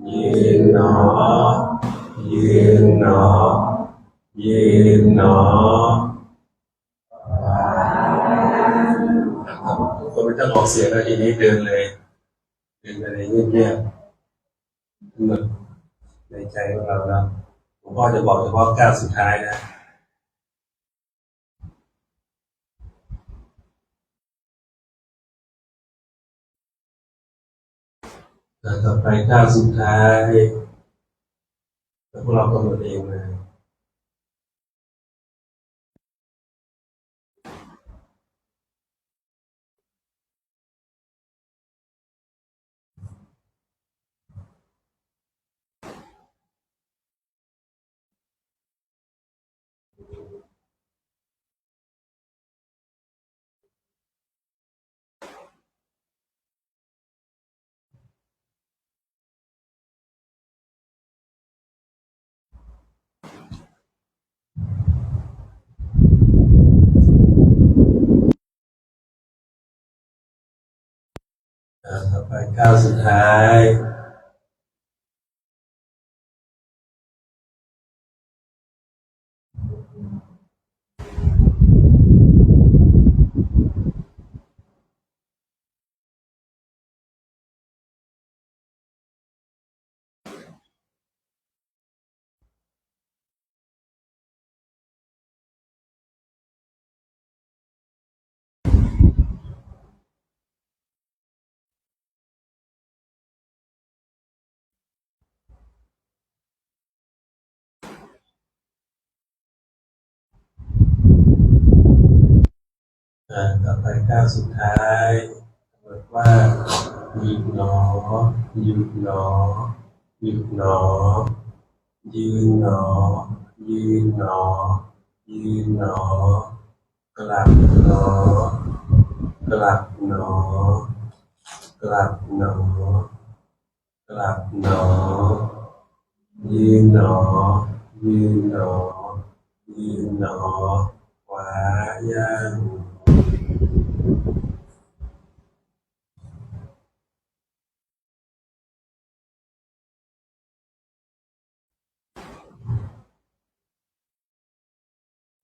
ยืนหนอยืนหนอยืนหนอทุกคนไม่ต้องออกเสียงแล้วทีนี้เดินเลยเดินไปเลยเงียบๆหนึกในใจของเราแล้วหลวงพ่อจะบอกเฉพาะก้าวสุดท้ายนะต่อไปก้าวสุดท้ายแล้วพวกเรากำหนดเองเลยต่อไปก้าวสุดท้ายต่อไปก้าวสุดท้ายกำหนดว่าหยุดหนอหยุดหนอหยุดหนอยืนหนอยืนหนอยืนหนอกลับหนอกลับหนอกลับหนอกลับหนอยืนหนอยืนหนอยืนหนอขวาย่าง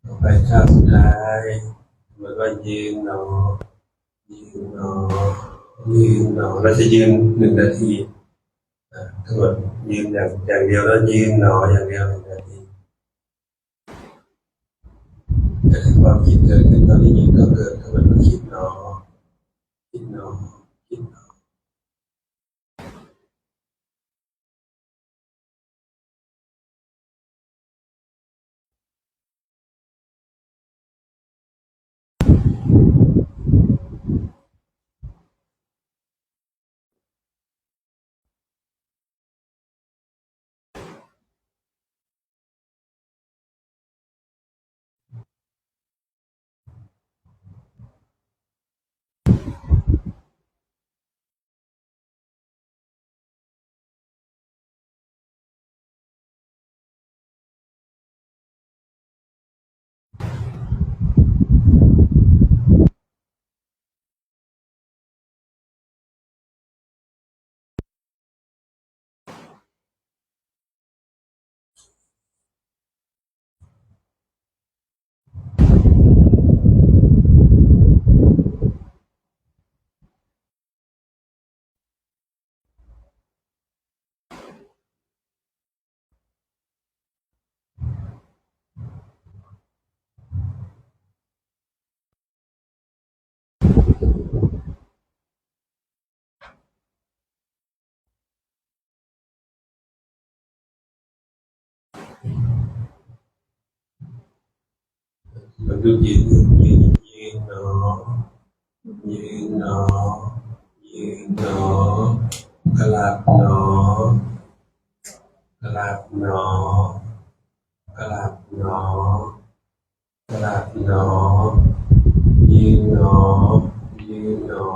ต่อไปข้าวสุดท้ายเหมือนว่ายืนหนอยืนหนอยืนหนอเราจะยืน1 นาทีทั้งหมดยืนอย่างเดียวแล้วยืนหนออย่างเดียว1 นาทีแต่ถ้าความคิดเกิดขึ้นตอนนี้ยืนก็เกิดขึ้นมาคิดหนอคิดหนอคิดหนอ มันดูยืนหนอยืนหนอยืนหนอกลับหนอกลับหนอกลับหนอกลับหนอยืนหนอยืนหนอ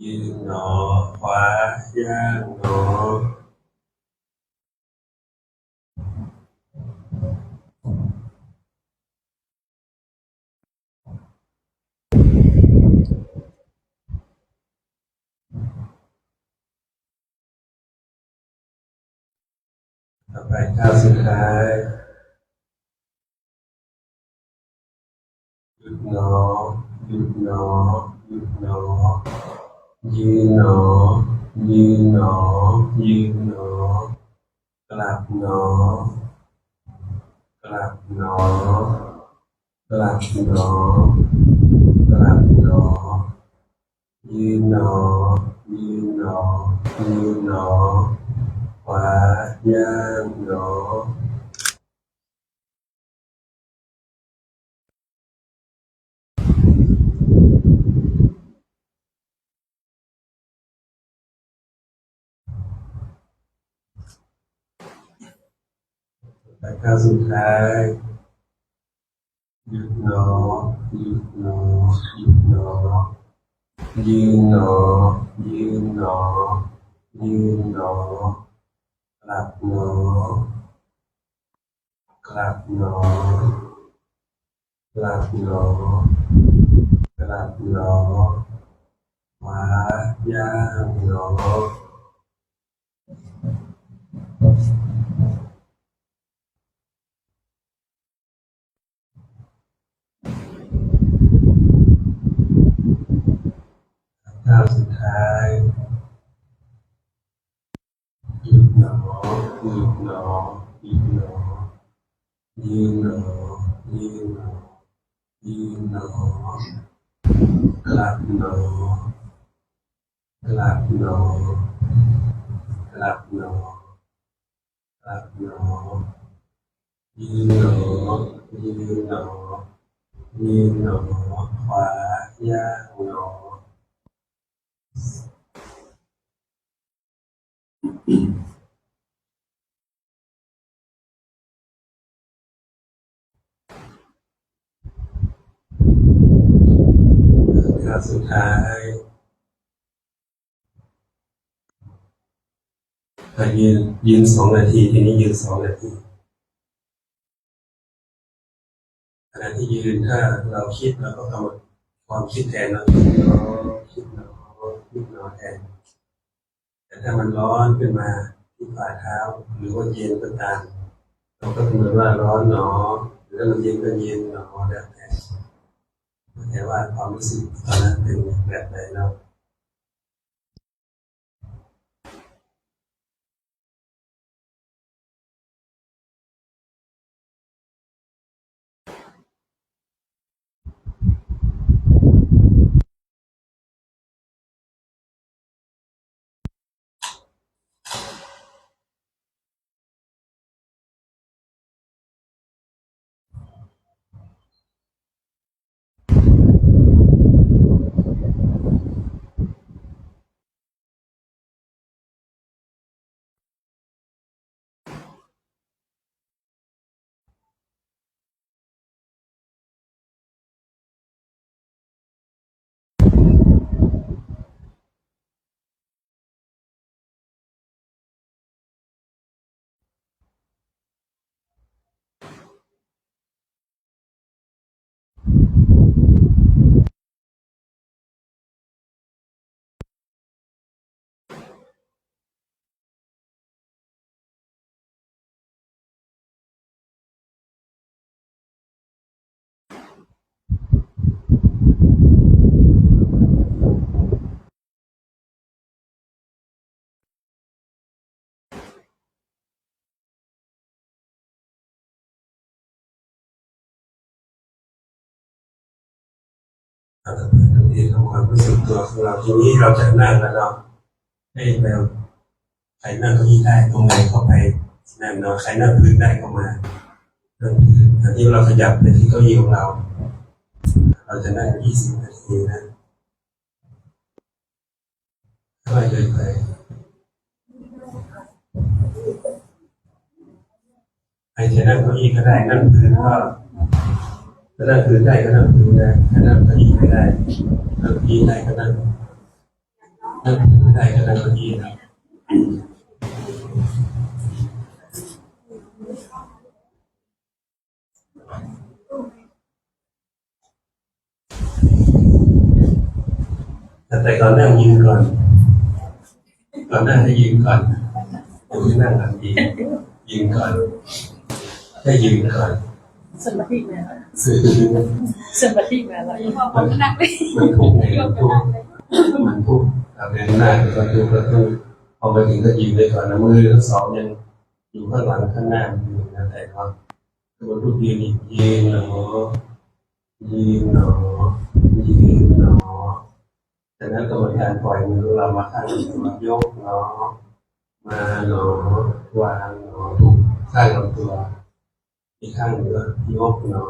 ยืนหนอขวาย่างหนอต่อไปก้าวสุดท้ายหยุดหนอหยุดหนอหยุดหนอยืนหนอยืนหนอยืนหนอกลับหนอกลับหนอกลับหนอกลับหนอยืนหนอยืนหนอยืนหนอขวาย่างหนอไปก้าวสุดท้ายหยุดหนอหยุดหนอหยุดหนอยืนหนอยืนหนอยืนหนอกลับหนอกลับหนอกลับหนอกลับหนอขวาย่างหนอก้าวสุดท้ายหยุดหนอหยุดหนอหยุดหนอยืนหนอยืนหนอยืนหนอกลับหนอกลับหนอกลับหนอกลับหนอยืนหนอยืนหนอยืนหนอขวาย่างหนอก้าวสุดท้ายยืน2 นาทีทีนี้ยืน2 นาทีขณะที่ยืนถ้าเราคิดเราก็กำหนดความคิดแทนเราคิดเนาคิดเนาแทนแต่ถ้ามันร้อนขึ้นมาที่ฝ่าเท้าหรือว่าเย็นก็ตามเราก็กำหนดว่าร้อนหนอหรือถ้ามันเย็นก็เย็นหนอแล้วแต่ว่าความรู้สึกตอนนั้นเป็นแบบไหนเรา เราจะเป็นทันทีของความรู้สึกตัวของเราทีนี้เราจะนั่งแล้วเราให้แบบใครนั่งเก้าอี้ได้ตรงไหนเข้าไป นั่งนอนใครนั่งพื้นได้ก็มานั่งพื้นอันที่เราขยับไปที่เก้าอี้ของเรา เราจะนั่ง20 นาทีนะค่อยๆไปใครจะนั่งเก้าอี้ก็ได้นั่งพื้นก็นั่งพื้นได้ก็นั่งพื้นได้ถ้านั่งเก้าอี้ไม่ได้นั่งเก้าอี้ได้ก็นั่งพื้นไม่ได้ก็นั่งเก้าอี้นะแต่ก่อนนั่งยืนก่อนนั่งให้ยืนก่อนยังไม่นั่งทันทียืนก่อนให้ยืนก่อนสมาธิมาแล้วมันทุกข์ไงมันทุกข์เดินหน้าก็ทุกข์ก็ทุกข์พอไปถึงก็ยืนเลยก่อนนะมือทั้งสองยังอยู่ข้างหลังข้างหน้าอยู่นะแต่ก็ตัวทุกยืนอีกยืนหนอยืนหนอยืนหนอจากนั้นกรรมการปล่อยมือเรามาข้างตัวยกหนอมาหนอวางหนอถูกข้างลำตัวอีกข้างหนึ่งก็ยกหนอ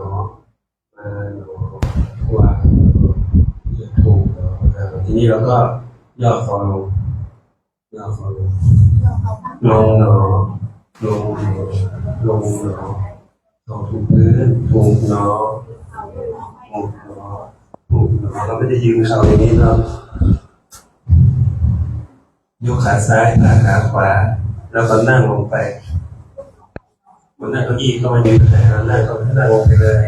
มาหนอวางหนอถูกหนอทีนี้เราก็ย่อคอลงย่อคอลงลงหนอลงหนอลงหนอลงถูกพื้นถูกหนอถูกหนอถูกหนอเราไม่ได้ยืนเข่าอย่างนี้เรายกขาซ้ายขาขวาแล้วก็นั่งลงไปบนนั่งเก้าอี้ก็มายืนแต่นั่งก็นั่งลงไปเลย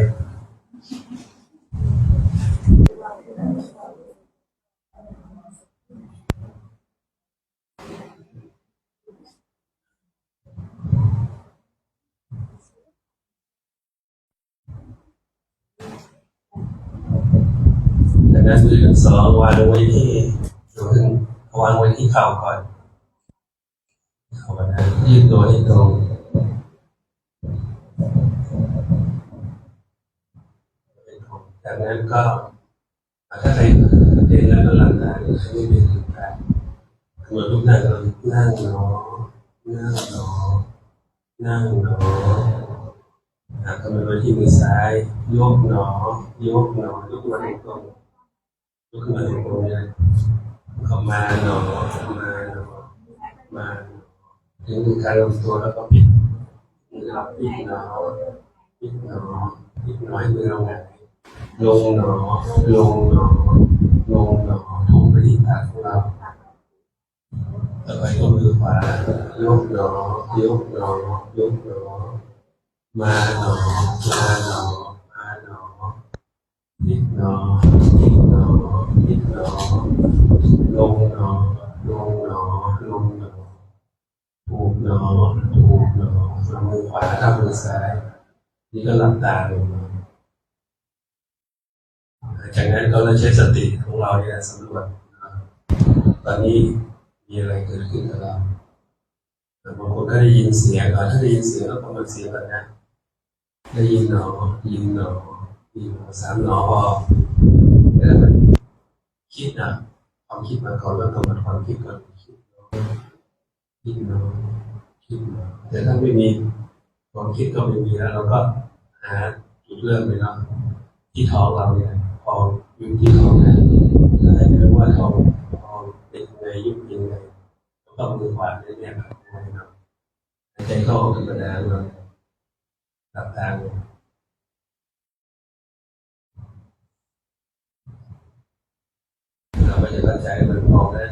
จากนั้นมือทั้งสองวางไว้ที่วางไว้ที่เข่าก่อนเข่านะยืดตัวให้ตรงจากนั้นก็ถ้าใครเดินแล้วก็หลังตาใครไม่เป็นหลังตากำหนดรูปหน้าก็นั่งหนอนั่งหนอนั่งหนอกำหนดไว้ที่มือซ้ายยกหนอยกหนอยกมาตรงยกขึ้นมาตรงนี้เข้ามาหนอมาหนอมาถึงการลงตัวแล้วก็ปิดมือเราปิดหนอปิดหนอปิดหนอให้มือเราไงลงหนอลงหนอลงหนอถูกไปที่ปากของเราต่อไปก็มือขวายกหนอยกหนอยกหนอมาหนอมาหนอมาหนอปิดหนอปิดหนอปิดหนอลงหนอลงหนอลงหนอถูกหนอถูกหนอมือขวาทับมือซ้ายนี่ก็หลับตาลงจากนั้นเราใช้สติของเราเนี่ยสำรวจตอนนี้มีอะไรเกิดขึ้นกับเราบางคนก็ได้ยินเสียงถ้าได้ยินเสียงแล้วกำหนดเสียงก่อนนะได้ยินหนอยินหนอยินหนอ3 หนอพอแล้วมันคิดความคิดมาก่อนแล้วกำหนดความคิดก่อนคิดหนอคิดหนอแต่ถ้าไม่มีความคิดก็ไม่มีแล้วเราก็หาจุดเริ่มเลยเนาะที่ท้องเราเนี่ยพออยู่ที่ท้องนะจะให้รู้ว่าท้องเป็นยังไงยุบยังไงแล้วก็มือขวาเนี่ยครับเนาะใจเข้าออกธรรมดาเราหลับตาเราไม่จะตั้งใจมันมองนะ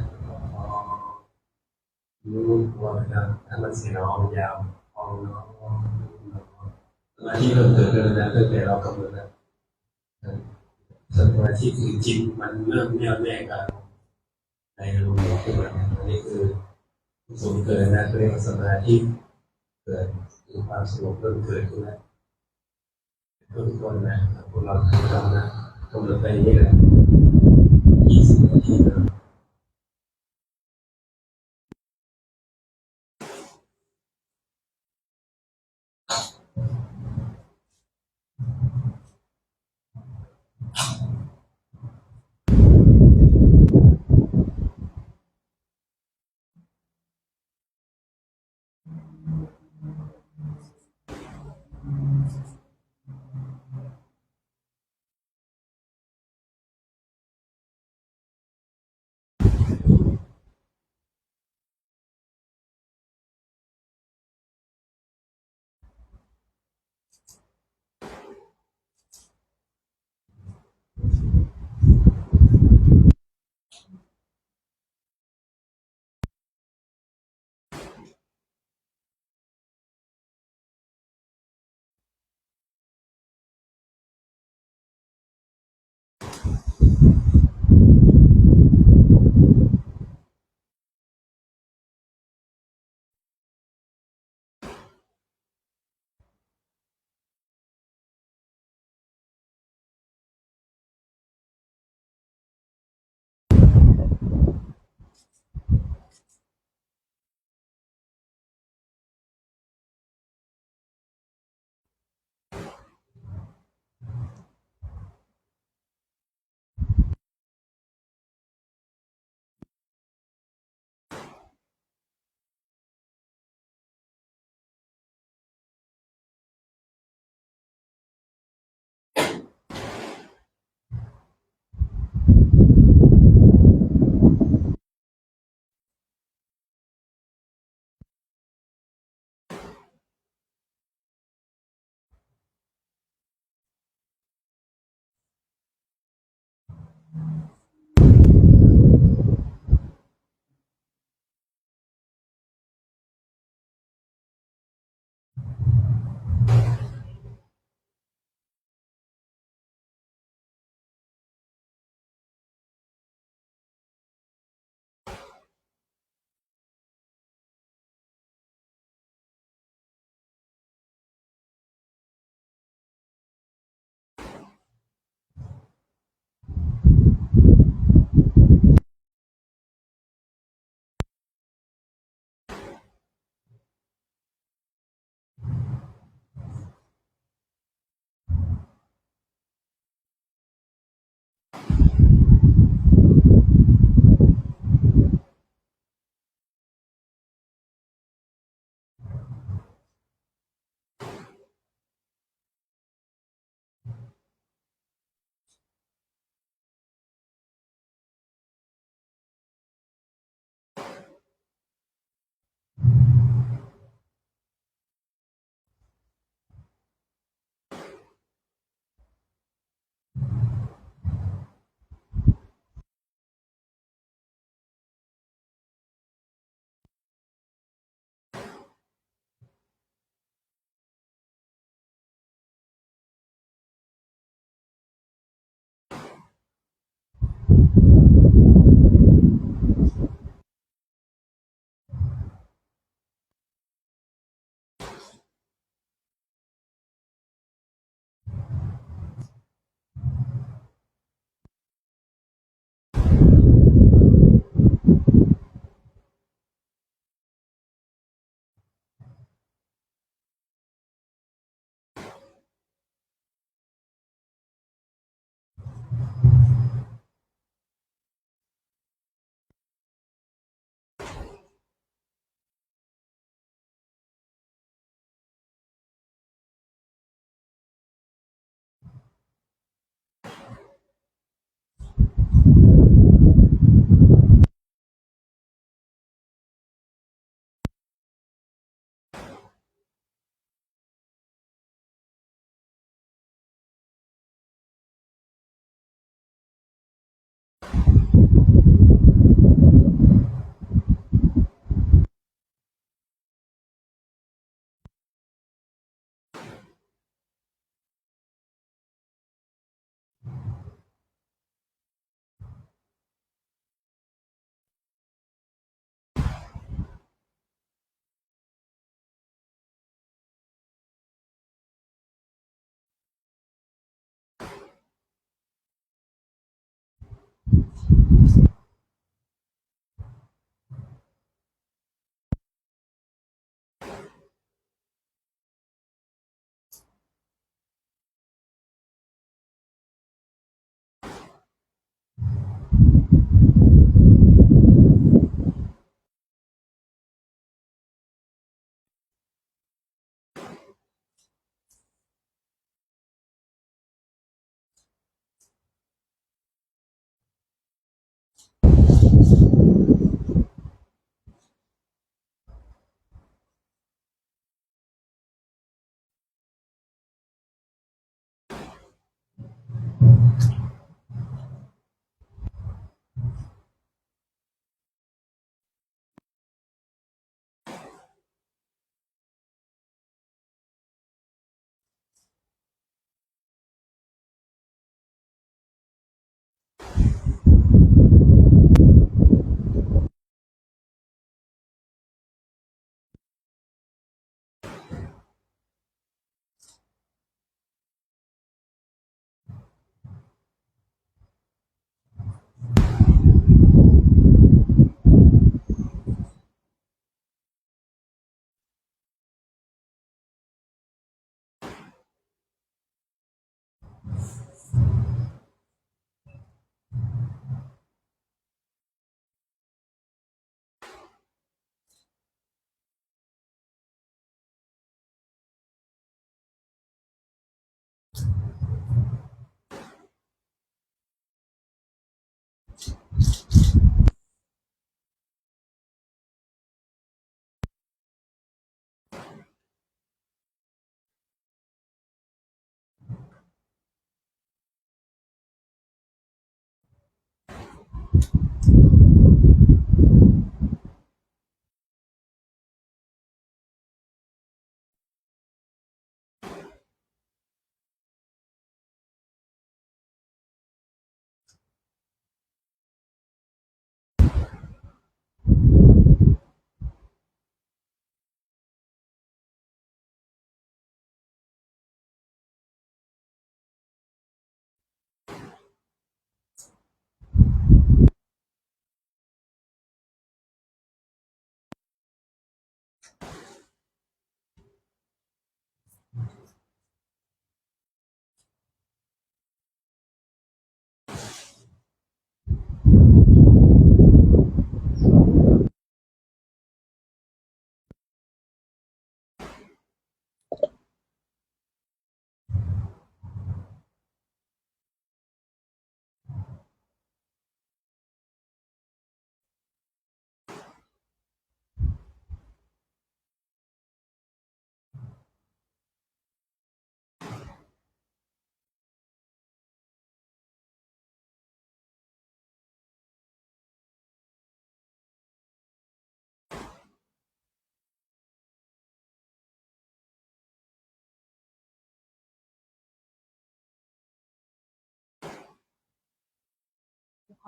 รู้ว่าถ้ามันเสียน้องยาวมองน้องสมาธิเริ่มเกิดขึ้นแล้วตั้งแต่เรากำหนดแล้วสมาธิคือจิตมันเริ่มแน่วแน่กันในอารมณ์ขึ้นมาอันนี้คือสูงเกินนะเรียกว่าสมาธิเกิดคือความสงบเริ่มเกิดขึ้นแล้วต้นนะพวกเราทำนะกำหนดไปนี่แหละ20 นาทีนะ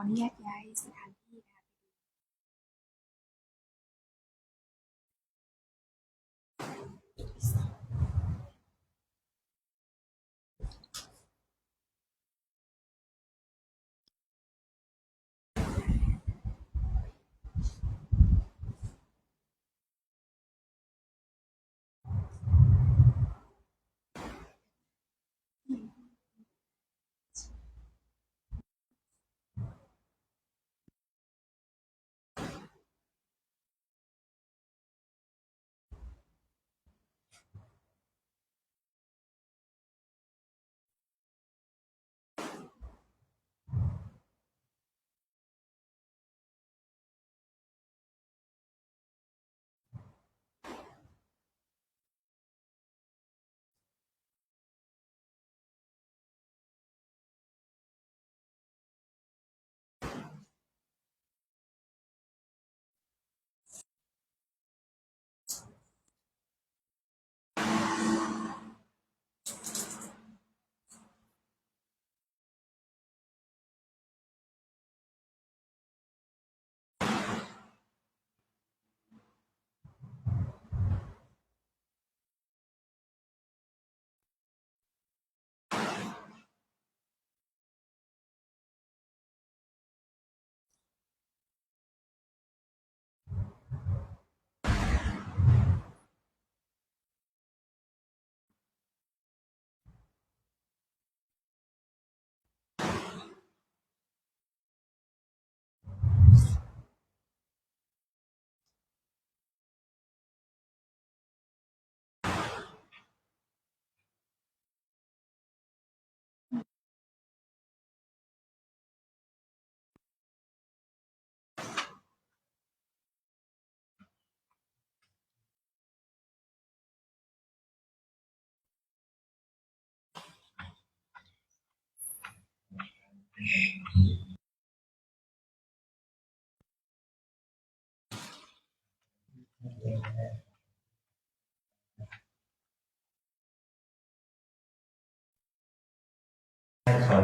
ขออนุญาตย้ายสถานที่นะคะ ขอ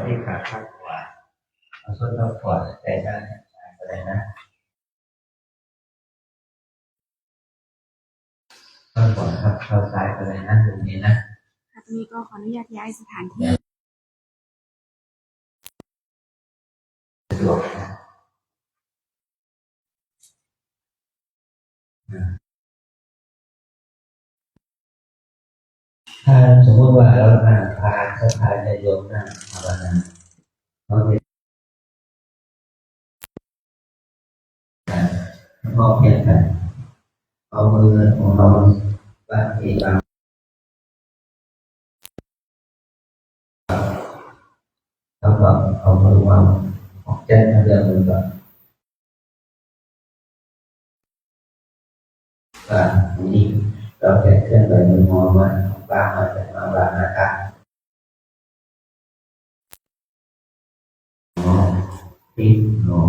ที่ขาข้างขวาเอาส้นเท้าขวาแต่ได้อะไรนะข้างขวาครับเท้าซ้ายอะไรนะตรงนี้นะ ค่ะตอนนี้ก็ขออนุญาตย้ายสถานที่ สะดวกนะถ้าสมมติว่าเรานั่งพาสะพานจะโยมนั่งภาวนาเราเห็นกันมองเพียงกันเอามือของเราบางทีบางแล้วก็เอามือวางออกแจ้งเรื่องมือก่อนว่านี้เราแค่เคลื่อนไหวมือมองว่าบ้างมาจากบางนะครับติดหนอ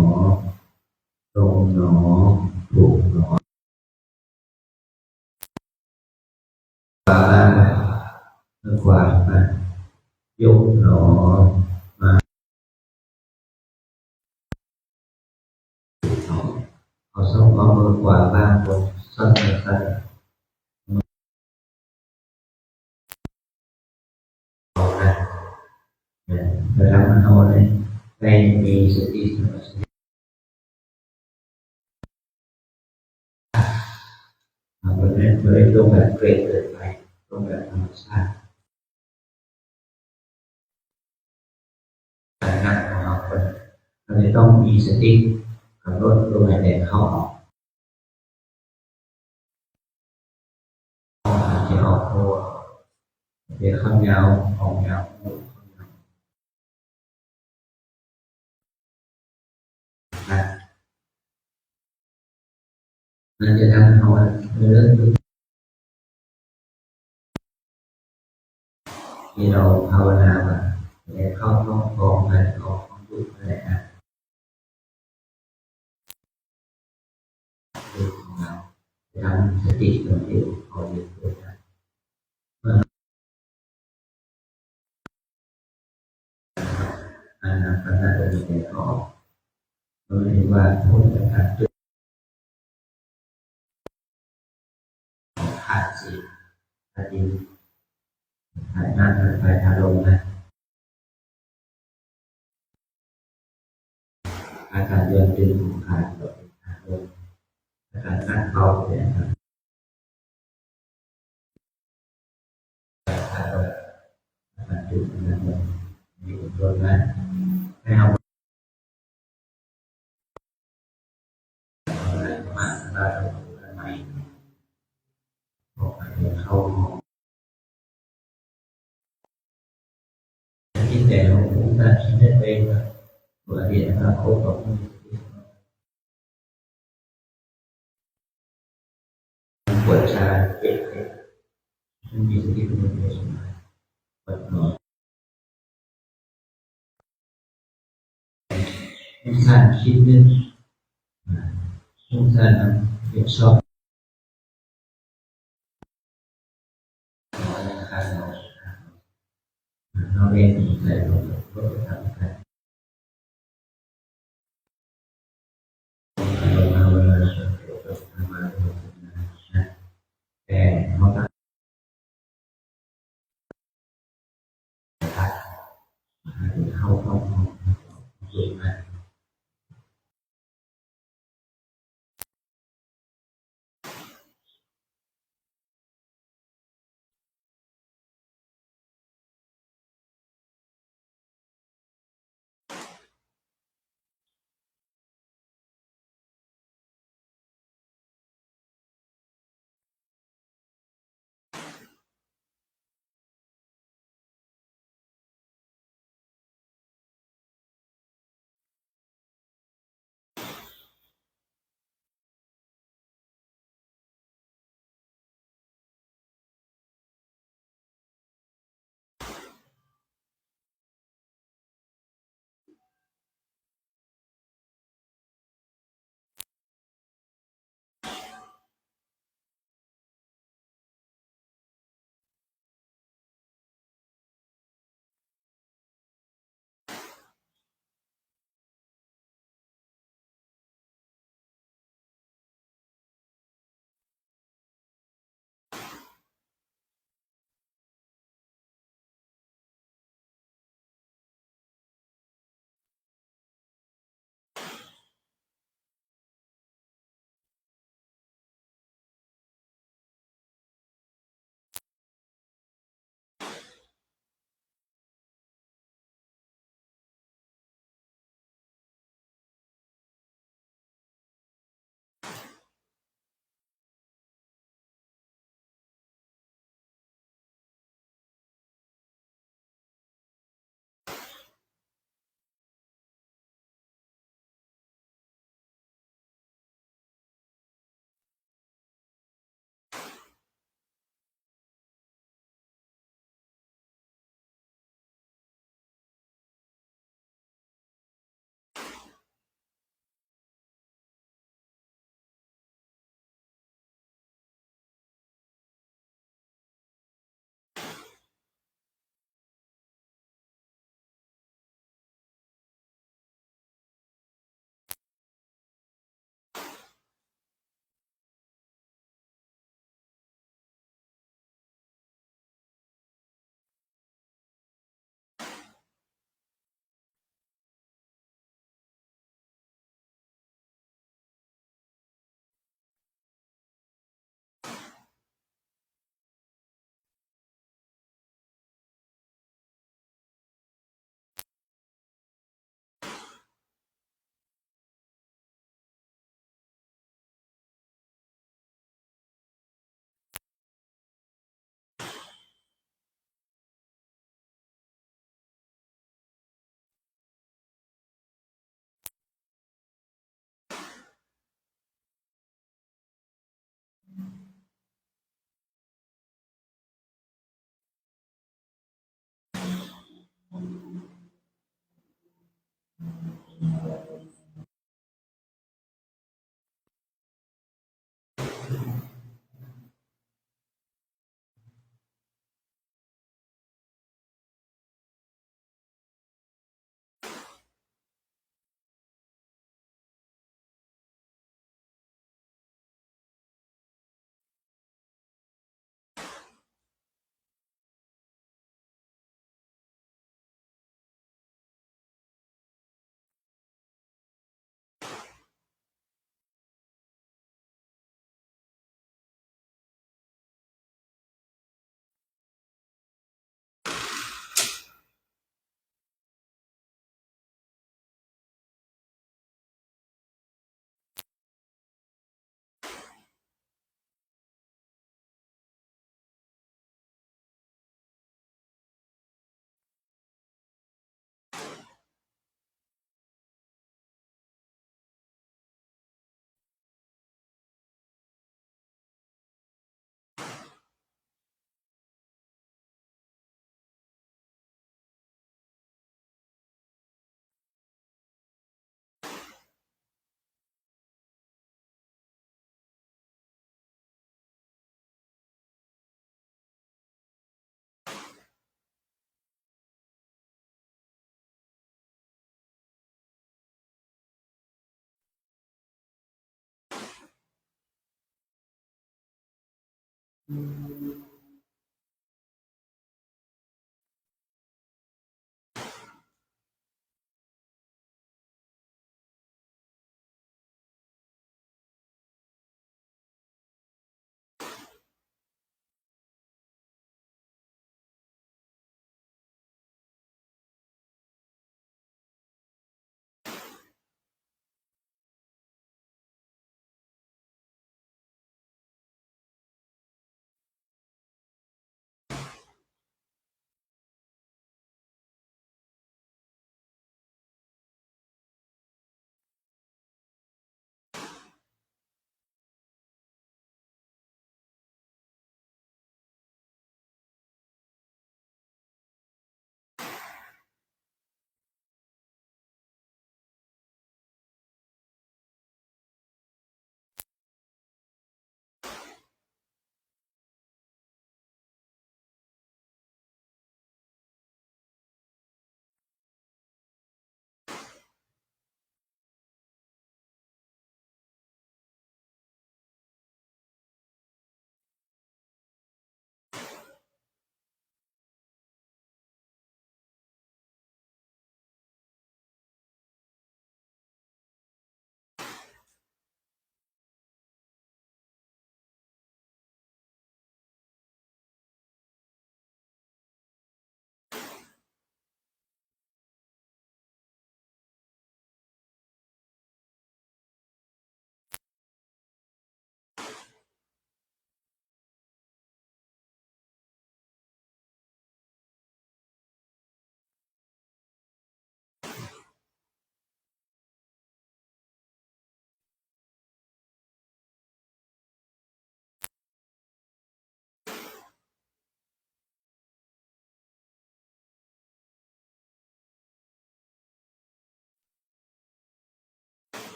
ตรงหนอถูกหนอขวามือขวามายกหนอมาเอาส้นเอามือขวาบ้างบนส้นซ้ายออกนะเวลามันเอาเลยไม่มีสติสมาธิเอาไปเล่นไปลงแบบเกรดเกิดไปลงแบบธรรมชาติการงานของเราคนเราจะต้องมีสติกับลดลมหายใจเข้าออกหายใจออกโคเดี๋ยวเข้ายาวออกยาวนะนั่นจะทำให้เราเริ่มที่เราภาวนามาแล้วเข้าท้องฟองอะไรออกท้องยุบอะไรนะคือของเราจะทำสติตัวเดียวพอเดียวตัวนั้นอานาปานสติแต่ออกเราเห็นว่าผลจากการจุดขาดสีขาดดินขาดน้ำขาดไฟขาดลมนะอากาศเย็นเป็นขาดลมขาดลมอากาศนั่งเบาเนี่ยครับขาดลมอากาศจุดนั้นลมมีผลลมนะให้เอาอะไรมาได้เราใหม่ออกไปเข้าคิดแต่เราพูดได้คิดได้ไปว่าตัวเดียร์นะโคตรของปวดชาเจ็บมันมีสติปัญญาสมาปวดหนอทุกท่านคิดนึกทุกท่านเก็บชอบเราเรียนแต่เราก็ทำกันเรามาเวลาเราทำมานะแต่เขาตัดเข้าดูนะ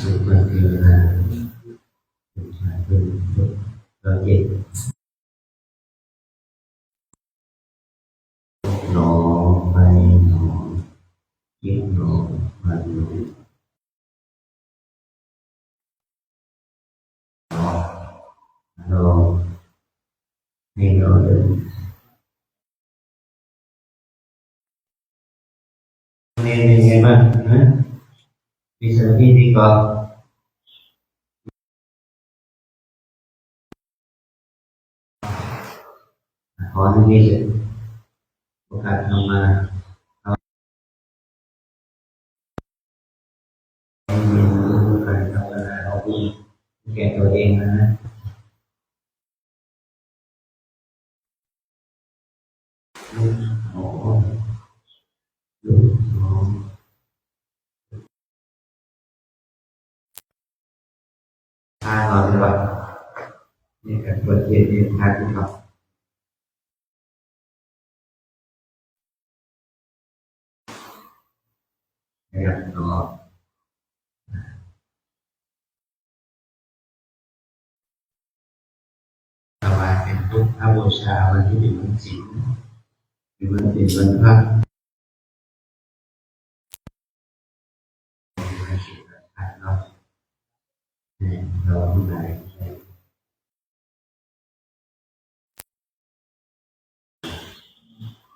สุขมันคือนะเป็นชายเป็นสุขเราเย็นหนอไปหนอคิดหนอมันหนอเราให้เราเดินนี่เป็นไงบ้างนะมีสติดีกว่าขอให้มีโอกาสทำมาให้เรียนรู้การทำงานเอาบุญแก่ตัวเองนะลูกหอลูกหอทานเราด้วยในการเปิดเรียนเรียนทานที่เขานะครับเนาะถวายเป็นพุทธบูชาวันที่เป็นวันศีลหรือวันเป็นวันพระวันศีลวันพระเนาะเราผู้ใด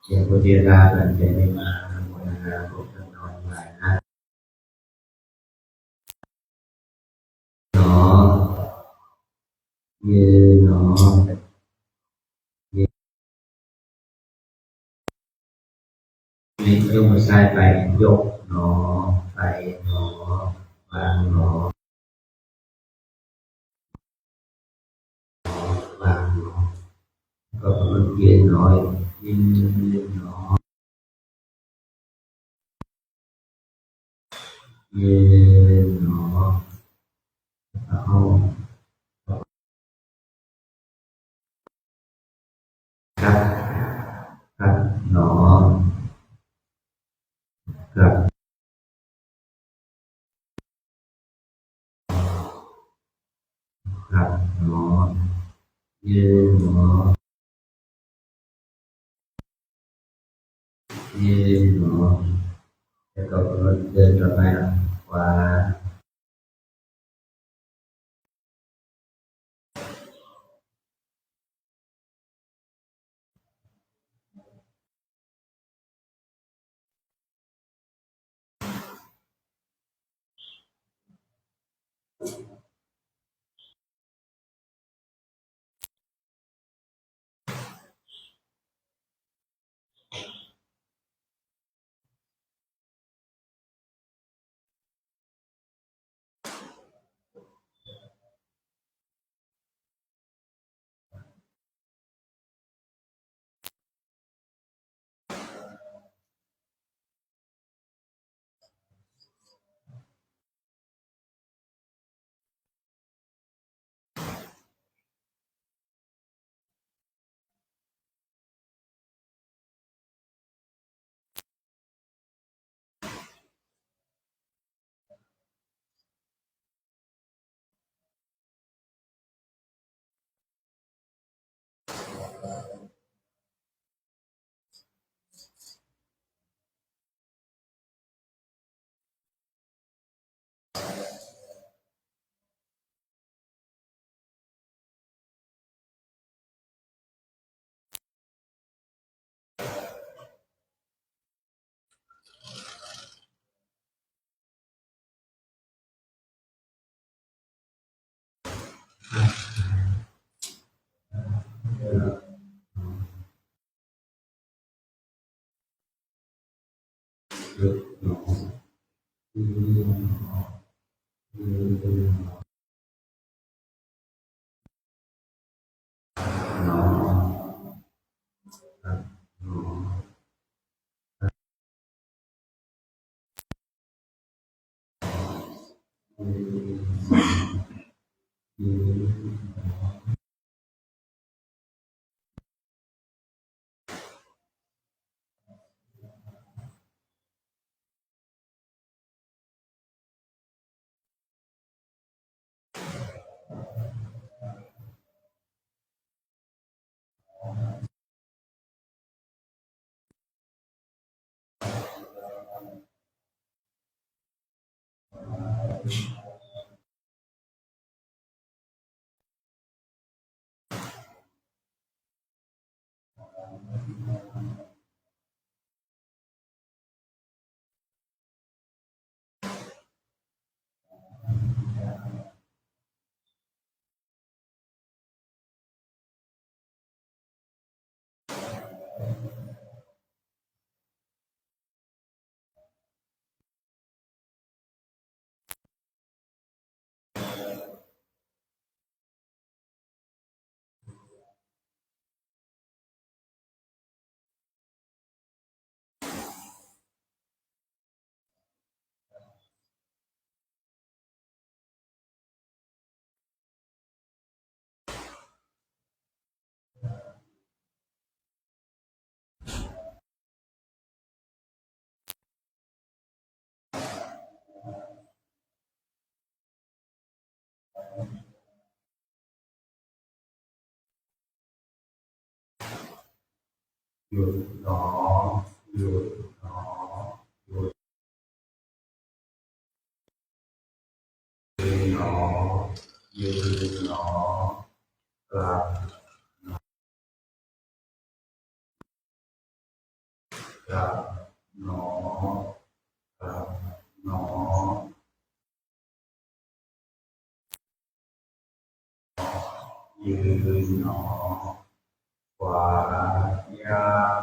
เจ้าพุทธราชจะได้มาอนุโมทนาบุญนอนหลายนะเนาะยืนเนาะลิ้นยกมือซ้ายไปยกหนอไปหนอวางหนอวางหนอก็มันยืนหน่อยยืนหนอยืนหนอเอาครับครับหนอครับครับหนอยืนหนอยืนหนอแล้วก็เดินต่อไปขวาหยุดหนอยืนหนอยืนหนอครับหนอยืน หยุดหนอหยุดหนอหยุดหนอยืนหนอกลับกลับหนอกลับหนอยืนหนอขวายาว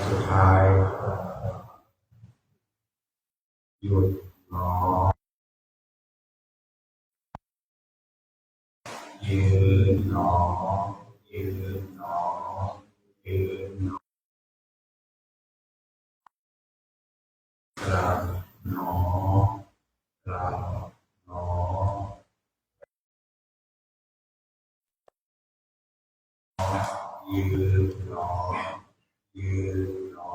สุดท้ายหยุดหนอยืนหนอยืนหนอยืนหนอกลับหนอกลับหนอยืนหนอยืนหนอ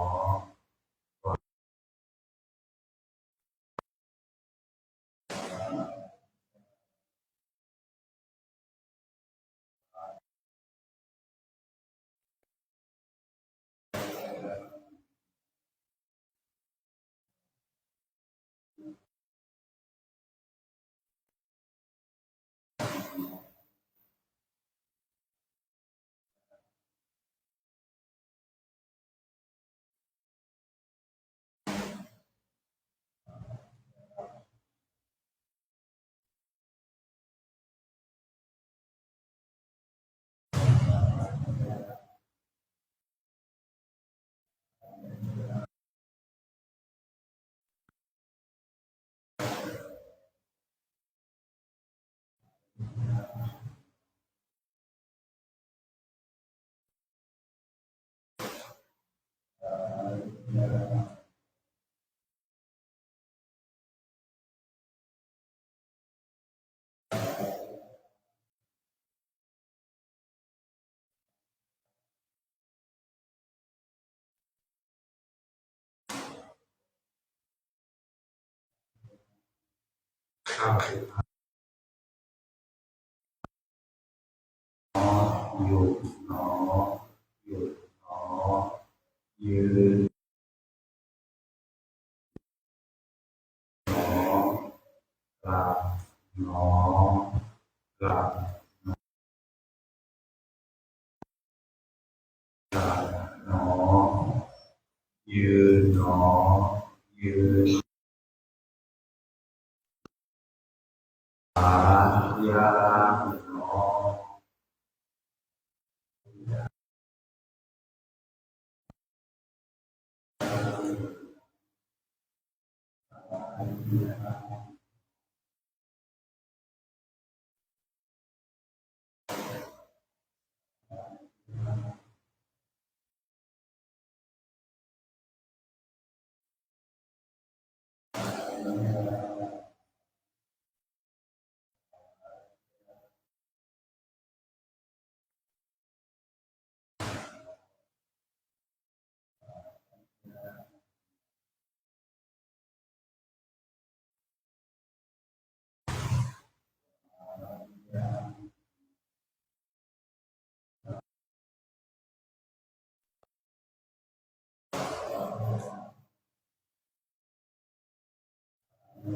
ข้าวสุดท้ายหยุดหนอหยุดหนอยืนหนอกลับหนอกลับกลับหนอยืนหนอยืนขายาวหนอ อย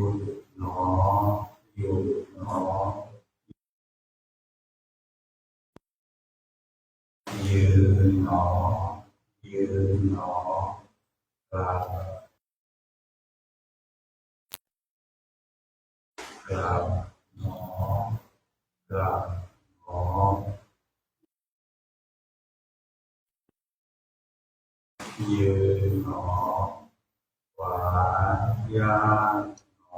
ู่หนออยู่หนอยืนหนอยืนหนอกราบกราบหนอกราบหนอยืนหนอขวายานหนอ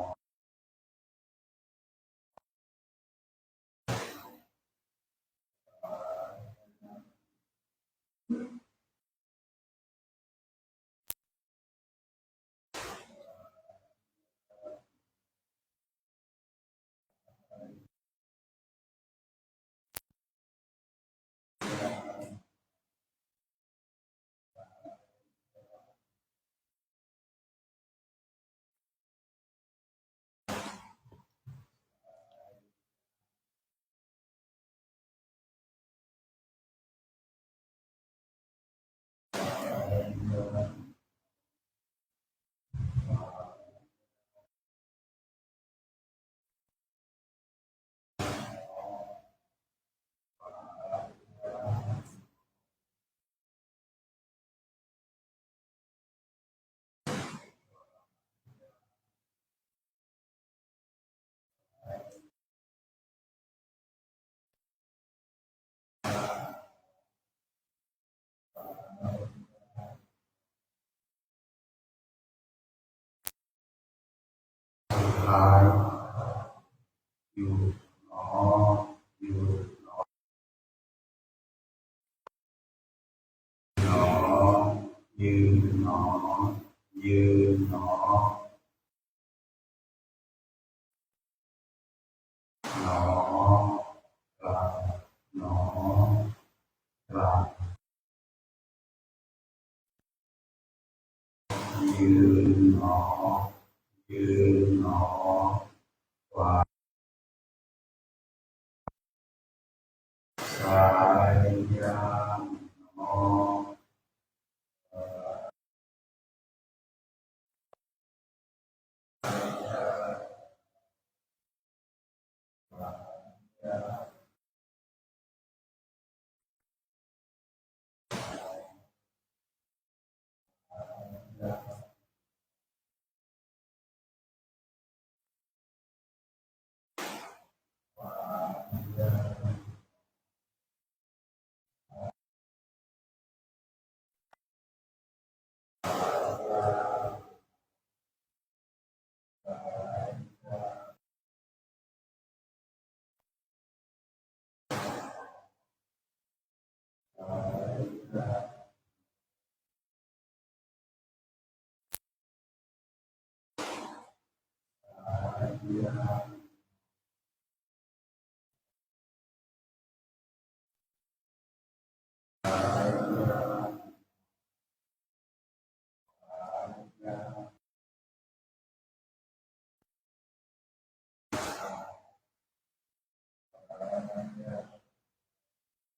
ขายอยู่หนออยู่หนอยืนหนอยืนหนอหนอกราบหนอกราบยืนหนอยืนหนอขวาซ้ายยานหนอ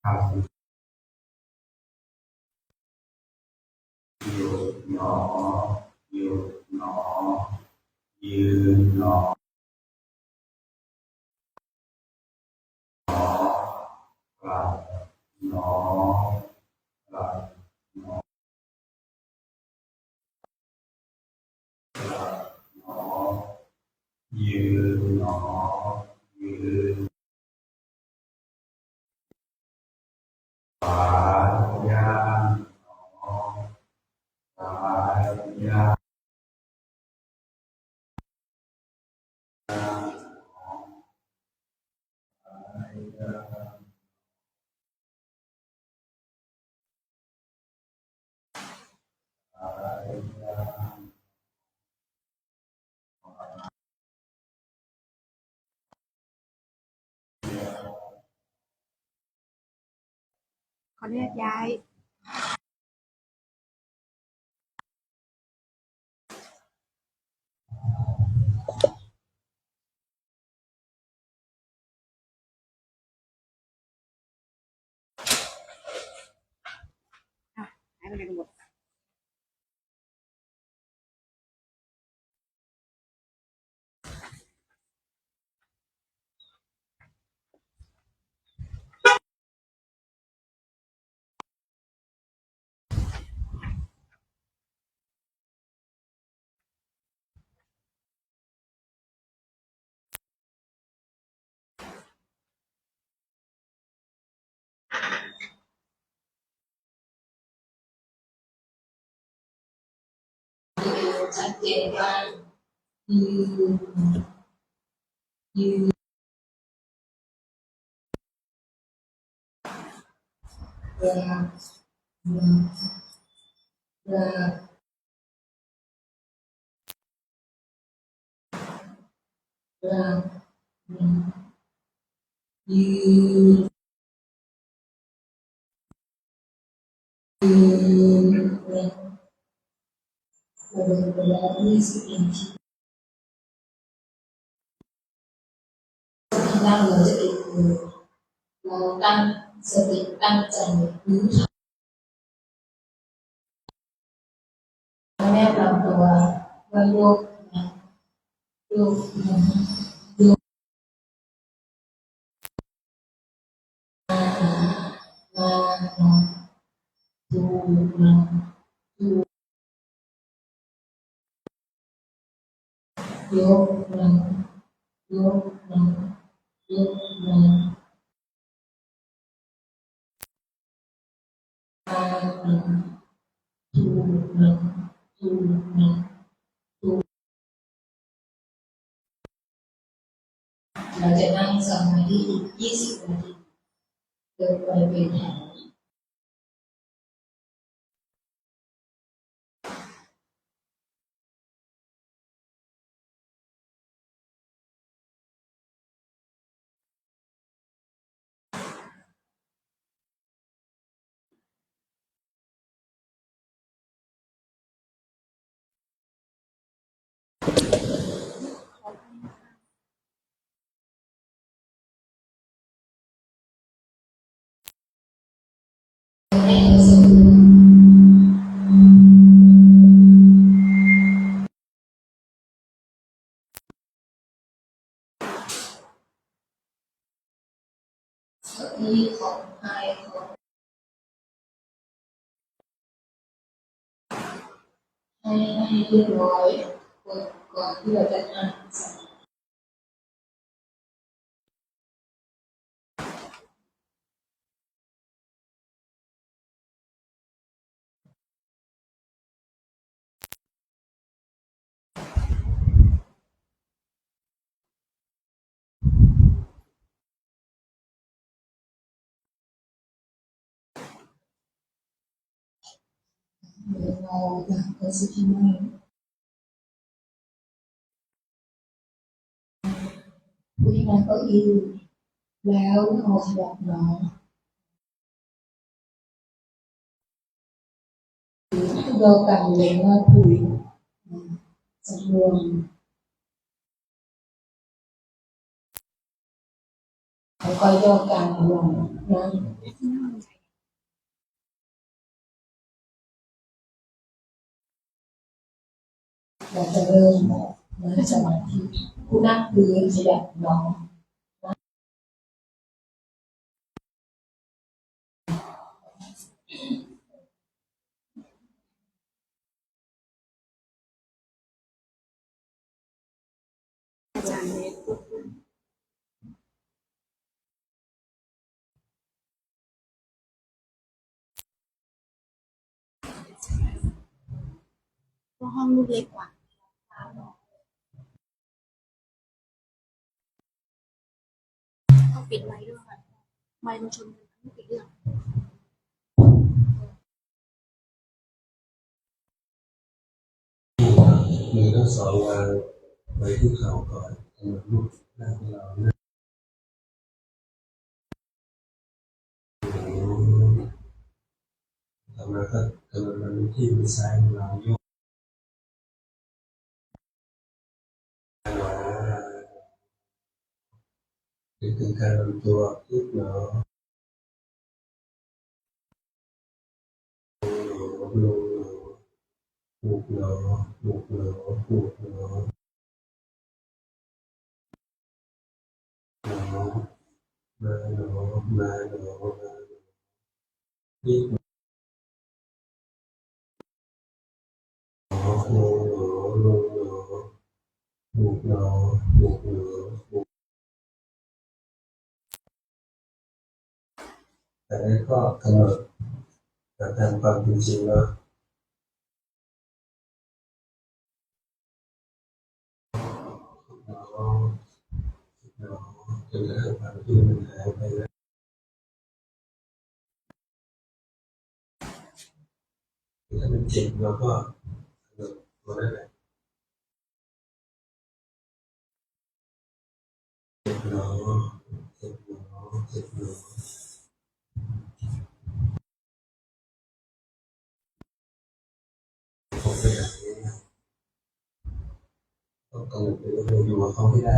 ครับอยู่หนออยู่หนอยืนหนอกราบหนอกราบหนอหนอยืนหนอยืนขวายานหนอซ้ายยาน ออนุญาตย้าย หายไปไหนกันหมดชัดเจนว่ายืนยืนเวลาเวลาเวลาเวลายืนยืนเวลาเวลา20 นาทีข้างล่างเราจะเองมือเราตั้งสติตั้งใจรู้แม่ลำตัวว่าโยกนะโยกนะโยกมาดูนะดูโยกนะโยกนะโยกนะมาดูนะดูนะดูเราจะนั่งสมาธิอีก20 นาทีเดินไปเป็นแถวให้เราสงบที่ของหายของให้เรียบร้อยก่อนที่เราจะนั่งเราจะสิที่นั่งผู้ที่นั่งเก้าอี้แล้วเอาขยับน้องเรากันเลยว่าคุยสำรวมแล้วก็ย่อการลงนั่งเราจะเริ่มนั่งสมาธิผู้นั่งพื้นขยับน้อง อาจารย์เนตเพราะห้องลูกเล็กกว่าต้องปิดไมค์ด้วยค่ะไมค์มันชนกันไม่ปิดเรื่อง มือทั้งสองวางไว้ที่เข่าก่อนกำหนดรูปหน้าของเราหน้า ก็กำหนดลงที่มือซ้ายของเราโยกหนอนึกถึงการลำตัวยุบหนอลงหนอหูกหนอหูกหนอหูกหนอหนอมาหนอมาหนอมานี่หนอลงหนอลงหนอหูกหนอหูกหนอหูกแต่นี้ก็กำหนดตามความเป็นจริงว่าหนอหนอจนกระทั่งความที่มันหายไปแล้วถ้ามันเจ็บเราก็กำหนดตัวนั่นแหละเจ็บหนอเจ็บหนอเจ็บหนอผมไปแบบนี้ต้องกำหนดไปว่าเราอยู่กับเขาไม่ได้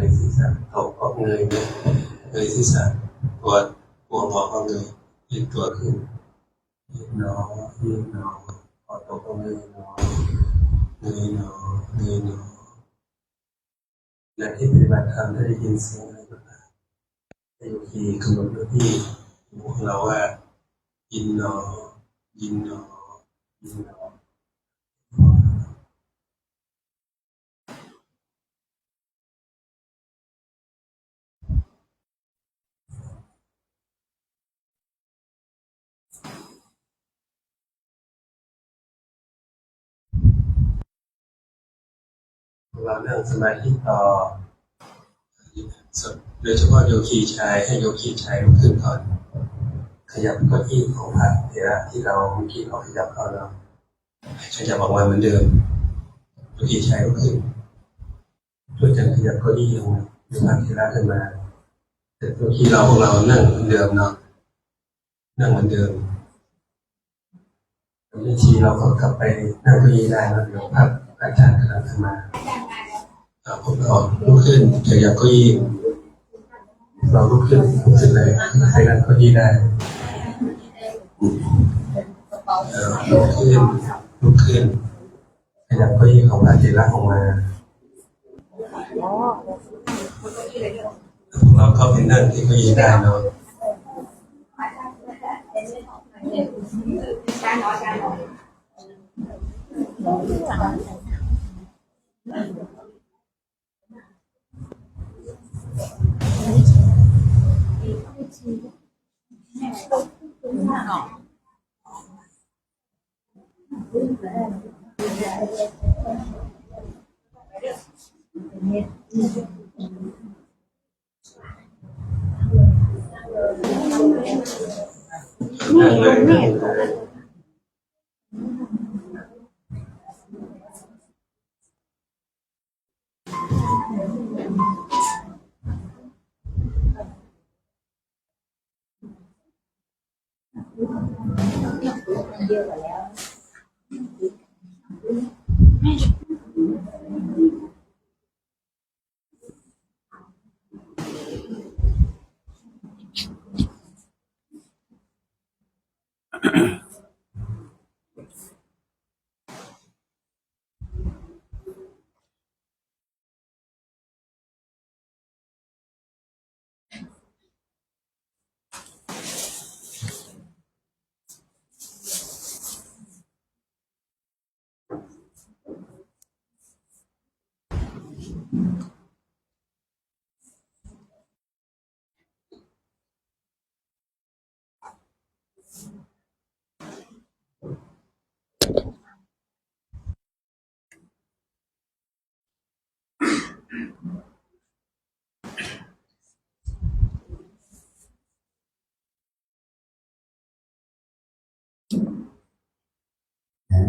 ยศีรษะตกก็เงยศีรษะตัวหัวก็เงยยืดตัวขึ้นยืดหนอพอตกก็เงยหนอและที่ปฏิบัติธรรมได้ยินเสียงอะไรก็ตามให้โยคีกำหนดด้วยที่ของเราว่ายินหนอเรานั่งสมาธิต่อโดยเฉพาะโยคีชายให้โยคีชายลุกขึ้นก่อนขยับเก้าอี้ของพระเถระที่เราเมื่อกี้เราขยับเข้าแล้วขยับออกมาเหมือนเดิมโยคีชายลุกขึ้นช่วยกันขยับเก้าอี้ของพระเถระขึ้นมาแต่โยคีเราพวกเรานั่งเหมือนเดิมเนาะนั่งเหมือนเดิมวิธีเราก็กลับไปนั่งเก้าอี้ได้แล้วเดี๋ยวพระอาจารย์กำลังขึ้นมาพวกเราลุกขึ้นขยับเก้าอี้เราลุกขึ้นเลยใครนั่งเก้าอี้ได้ลุกขึ้นขยับเก้าอี้ของพระเถระออกมาเราเข้าไปนั่งที่เก้าอี้ได้เนาะนั่งเลย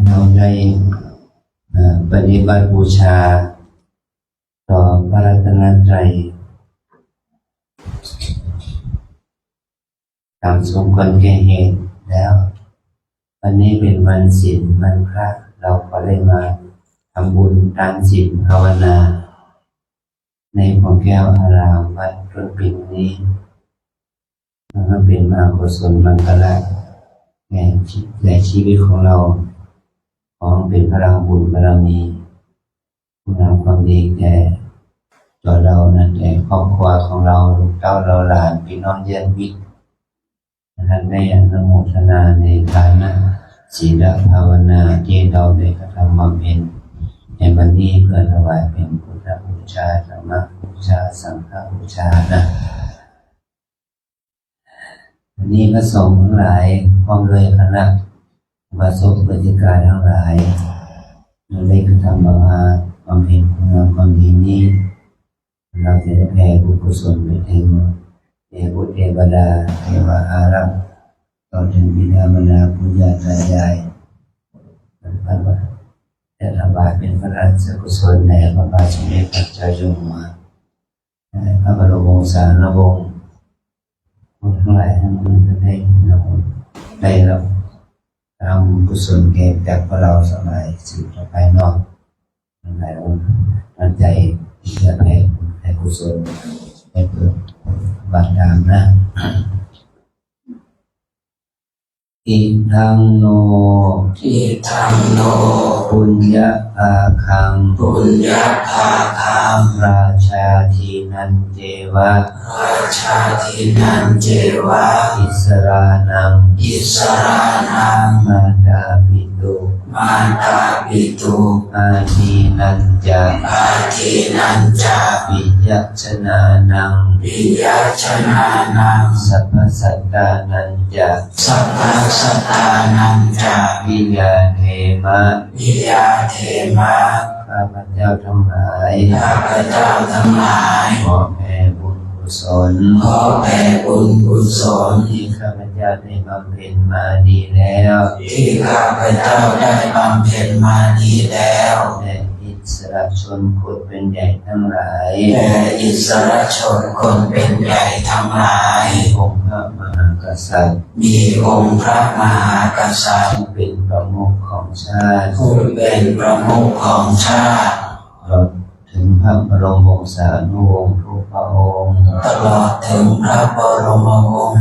เราได้ปฏิบัติบูชาต่อพระรัตนตรัยตามสมควรแก่เหตุแล้ววันนี้เป็นวันศีลวันพระเราก็เลยมาทำบุญทานศีลภาวนาในของแก้วอารามวัดต้นปิ่นนี้มันเป็นมหากุศลมังคละแก่ชีวิตของเราของเป็นพลังบุญบารมีคุณงามความดีแก่ตัวเรานั่นแก่ครอบครัวของเราลูกเต้าเราหลานพี่น้องญาติมิตรท่านได้อนุโมทนาในฐานะศีลภาวนาที่เราได้กระทำบำเพ็ญในวันนี้เพื่อถวายเป็นพุทธบูชาธรรมบูชาสังฆบูชานะวันนี้พระสงฆ์ทั้งหลายพร้อมด้วยคณะบาสกบริการทั้งหลายเราได้กระทำบำเพ็ญคุณงามความดีนี้เราจะได้แผ่บุญกุศลไปถึงเทพเทวดาเทวอารักษ์ต่อถึงบิดามารดาปู่ย่าตายายพระบาทและถวายเป็นพระราชกุศลแด่พระบาทสมเด็จพระเจ้าอยู่หัวพระบรมวงศานุวงศ์ทั้งหลายทั้งมวลได้รับทำกุศลแก่พวกเราสมัยสืบต่อไปเนาะ ทั้งหลายองค์ตั้งใจที่จะให้กุศลให้เกิดบานดามนะอิทังโนอิทังโนปุญญาภาคังปุญญาภาคังราชาทีนันเจวะราชาทีนันเจวะอิสรานังอิสรานังมาตาปิตุมาตาปิตุอาทีนันจาอาทีนันจาปิยัชนานังปิยัชนานังสัพพสัตตานันจาสัพพสัตตานันจาวิยาเทมะวิยาเทมะข้าพเจ้าทั้งหลายข้าพเจ้าทั้งหลายขอแผ่บุญกุศลขอแผ่บุญกุศลที่ข้าพเจ้าได้บำเพ็ญมาดีแล้วที่ข้าพเจ้าได้บำเพ็ญมาดีแล้วแต่อิสระชนคนเป็นใหญ่ทั้งหลายแต่อิสระชนคนเป็นใหญ่ทั้งหลายองค์พระมหากษัตริย์มีองค์พระมหากษัตริย์เป็นประมุขของชาติผู้เป็นประมุขของชาติถึงพระบรมวงศานุวงศ์ทุกพระองค์ตลอดถึงพระบรมวงศ์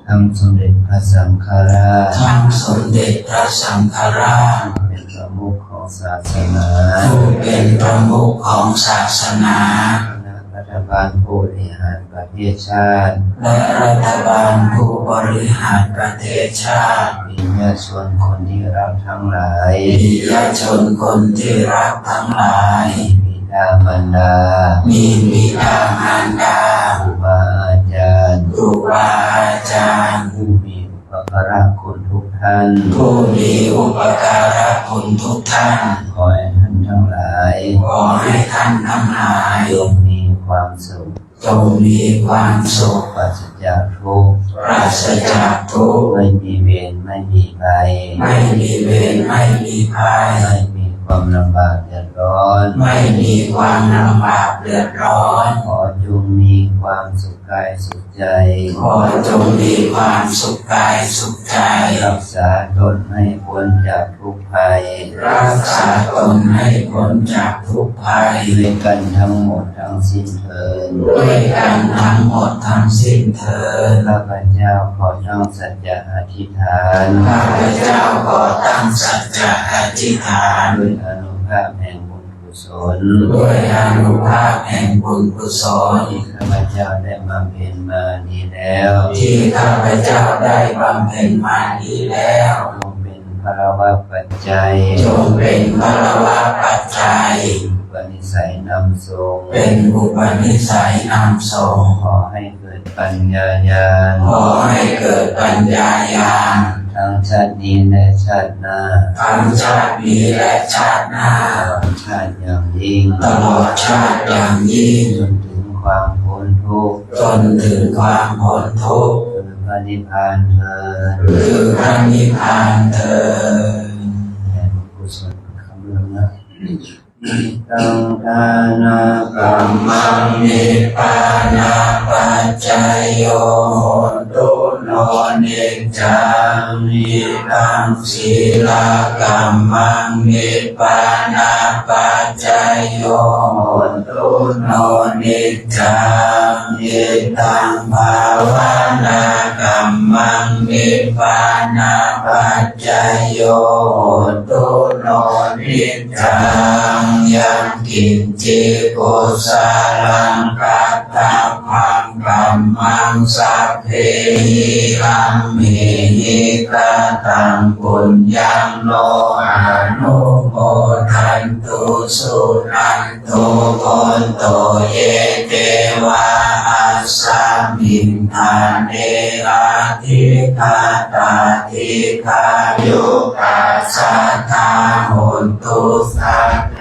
ทั้งสมเด็จพระสังฆราชทั้งสมเด็จพระสังฆราชเป็นประมุขของศาสนาผู้เป็นประมุขของศาสนารัฐบาลผู้บริหารประเทศชาติและรัฐบาลผู้บริหารประเทศชาติมีญาติชนคนที่รักทั้งหลายมีญาติชนคนที่รักทั้งหลายบิดามารดามีบิดามารดาครูบาอาจารย์ครูบาอาจารย์ผู้มีอุปการะคุณทุกท่านผู้มีอุปการะคุณทุกท่านขอให้ท่านทั้งหลายขอให้ท่านทั้งหลายจงมีความสุขจงมีความสุขปราศจากทุกข์ปราศจากทุกข์ไม่มีเวรไม่มีภัยไม่มีเวรไม่มีภัยไม่มีความลำบากเดือดร้อนไม่มีความลำบากเดือดร้อนขอจงมีความสุขกายสุขใจขอจงมีความสุขกายสุขใจรักษาตนให้พ้นจากทุกภัยรักษาตนให้พ้นจากทุกภัยด้วยกันทั้งหมดทั้งสิ้นเถิดด้วยกันทั้งหมดทั้งสิ้นเถิดข้าพเจ้าขอตั้งสัจจะอธิษฐานข้าพเจ้าขอตั้งสัจจะอธิษฐานด้วยอนุภาพแห่งบุญกุศลด้วยอนุภาพแห่งบุญกุศลที่ข้าพเจ้าได้บำเพ็ญมาดีแล้วที่ข้าพเจ้าได้บำเพ็ญมาดีแล้วจงเป็นภรวะปัจจัยจงเป็นภรวะปัจจัยอุปนิสัยนำส่งเป็นอุปนิสัยนำส่งขอให้เกิดปัญญาญาณขอให้เกิดปัญญาญาณทั้งชาตินี้และชาติหน้าทั้งชาตินี้และชาติหน้าตลอดชาติอย่างยิ่งตลอดชาติอย่างยิ่งจนถึงความพ้นทุกข์จนถึงความพ้นทุกข์คือพระนิพพานเถิดคือพระนิพพานเถิดแห่งกุศลคำเรื่องนะตังทานากัมมังนิพพานาปัจจายโยตุโนนิจจังนิตังศีลกัมมังนิพพานาปัจจายโยตุโนนิจจังนิตังภาวนากัมมังนิพพานาปัจจายโยตุโนนิจจังยังกินจิกุสาลังกัตถะพังกัมมังสัพเพหิรัมเมหิกตังปุญญังโนอนุโมทันตุสุนันตุโกนโตเยเตวะอัสสมินทานเนอาทิคาตาทิคายุปัสสัทธาหุนตุสัพเพ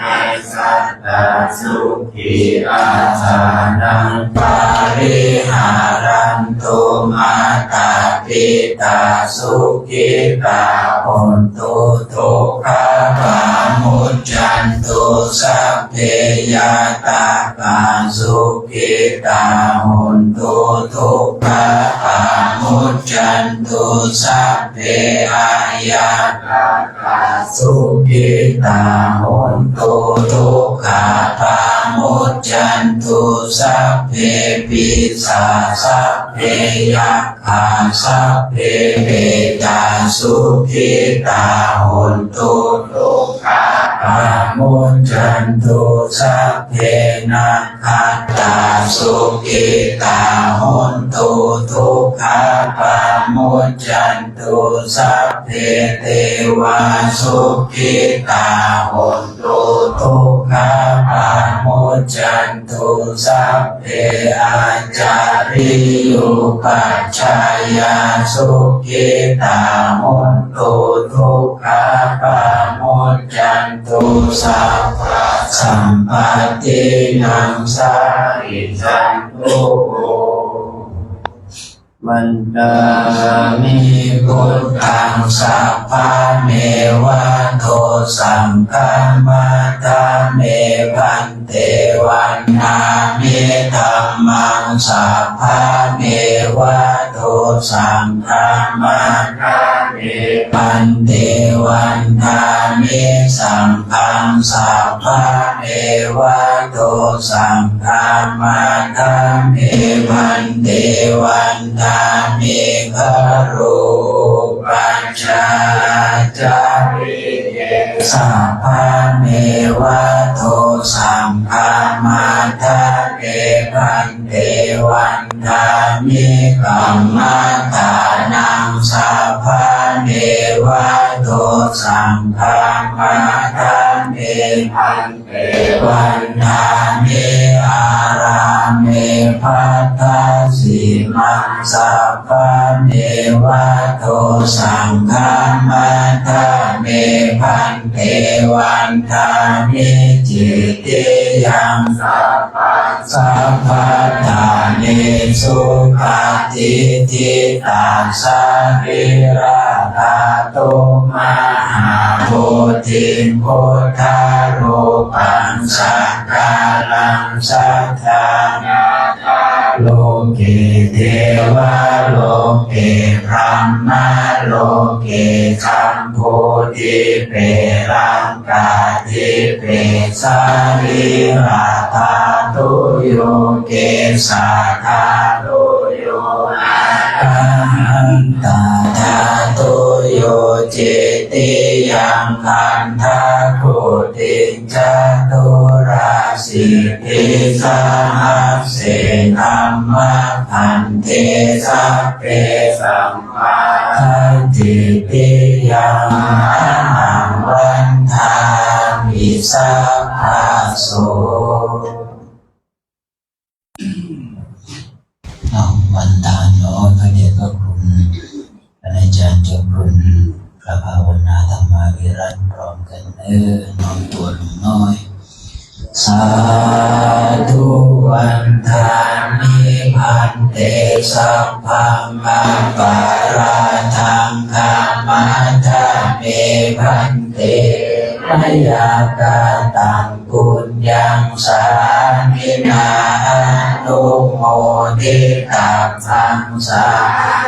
สัตตาสุขีอาสานังปาริหารันตุมาตาปิตาสุขิตาหุนตุทุกขปามุจจันตุสัพเพยาตากาสุขิตาหุนตุทุกขปามุ จจันตุสัพเพอาญาสุขิตาโหนตุทุกขาปาโมจจันตุสัพเพปิสาสัพเพยัคขาสัพเพเปตาสุขิตาโหนตุทุกขาปาโมจจันตุสัพเพนาคาตาสุขิตาโหนตุทุกขาปาโมจจันตุสัพเพเทวาสุขิตาโหนตุทุกขาปาโมจจันตุสัพเพอาจาริยุปัจจายาสุขิตาโหนตุทุกขาปาโมจจันตุสัพพะสัมปตินังสาริจันตุมันตามิพุทธังสัพพะเมวะโทสังฆมัตตาเมพันเตวันนามิธัมมังสัพพะเมวะโทสังฆมัตตาเมพันเตวันนามิสังฆังสัพพะเมวะโทสังฆมัตตาเมพันเตวันนามิคารุปัจจาจาริเยสัพพะเมวะโทสังฆมัตตาเมพันเตวันนามิกัมมัตตานังสัพพะเมวะโทสังฆมัตตาเมพันเตวันนามิอาราเมภัตตาสีมังสัพพะเมวะโทสังฆมัตตาเมพันเตวันทามิจิตติยังสัพพะสัพพะทานิสุขติทิตาสาริราธาตุมหาโพธิโพธารูปังสักกาลังสัทธาโลเกเทวะโลเกพรหมโลเกสัมโพธิเปรังกาธิเปสาริราธาตุโยเกสาธาตุโยอาหันตาธาตุโยเจติยังคันธาคุติจตุราสิทิสหัสเสธัมมะพันเทสัพเพสัมมาทัฏฐิติยังหังวันทามิสัพพะโสวันทานน้อมพระเดชพระคุณอาจารย์เจ้าคุณพระภาวนาธรรมาวิรัตพร้อมกันน้อมตัวลงน้อยสาธุวันทามิพันเตสัพพังมังปาราทังคามัตถาเมพันเตมยากาตังปุญญังสามินานุโมทิตังสังสา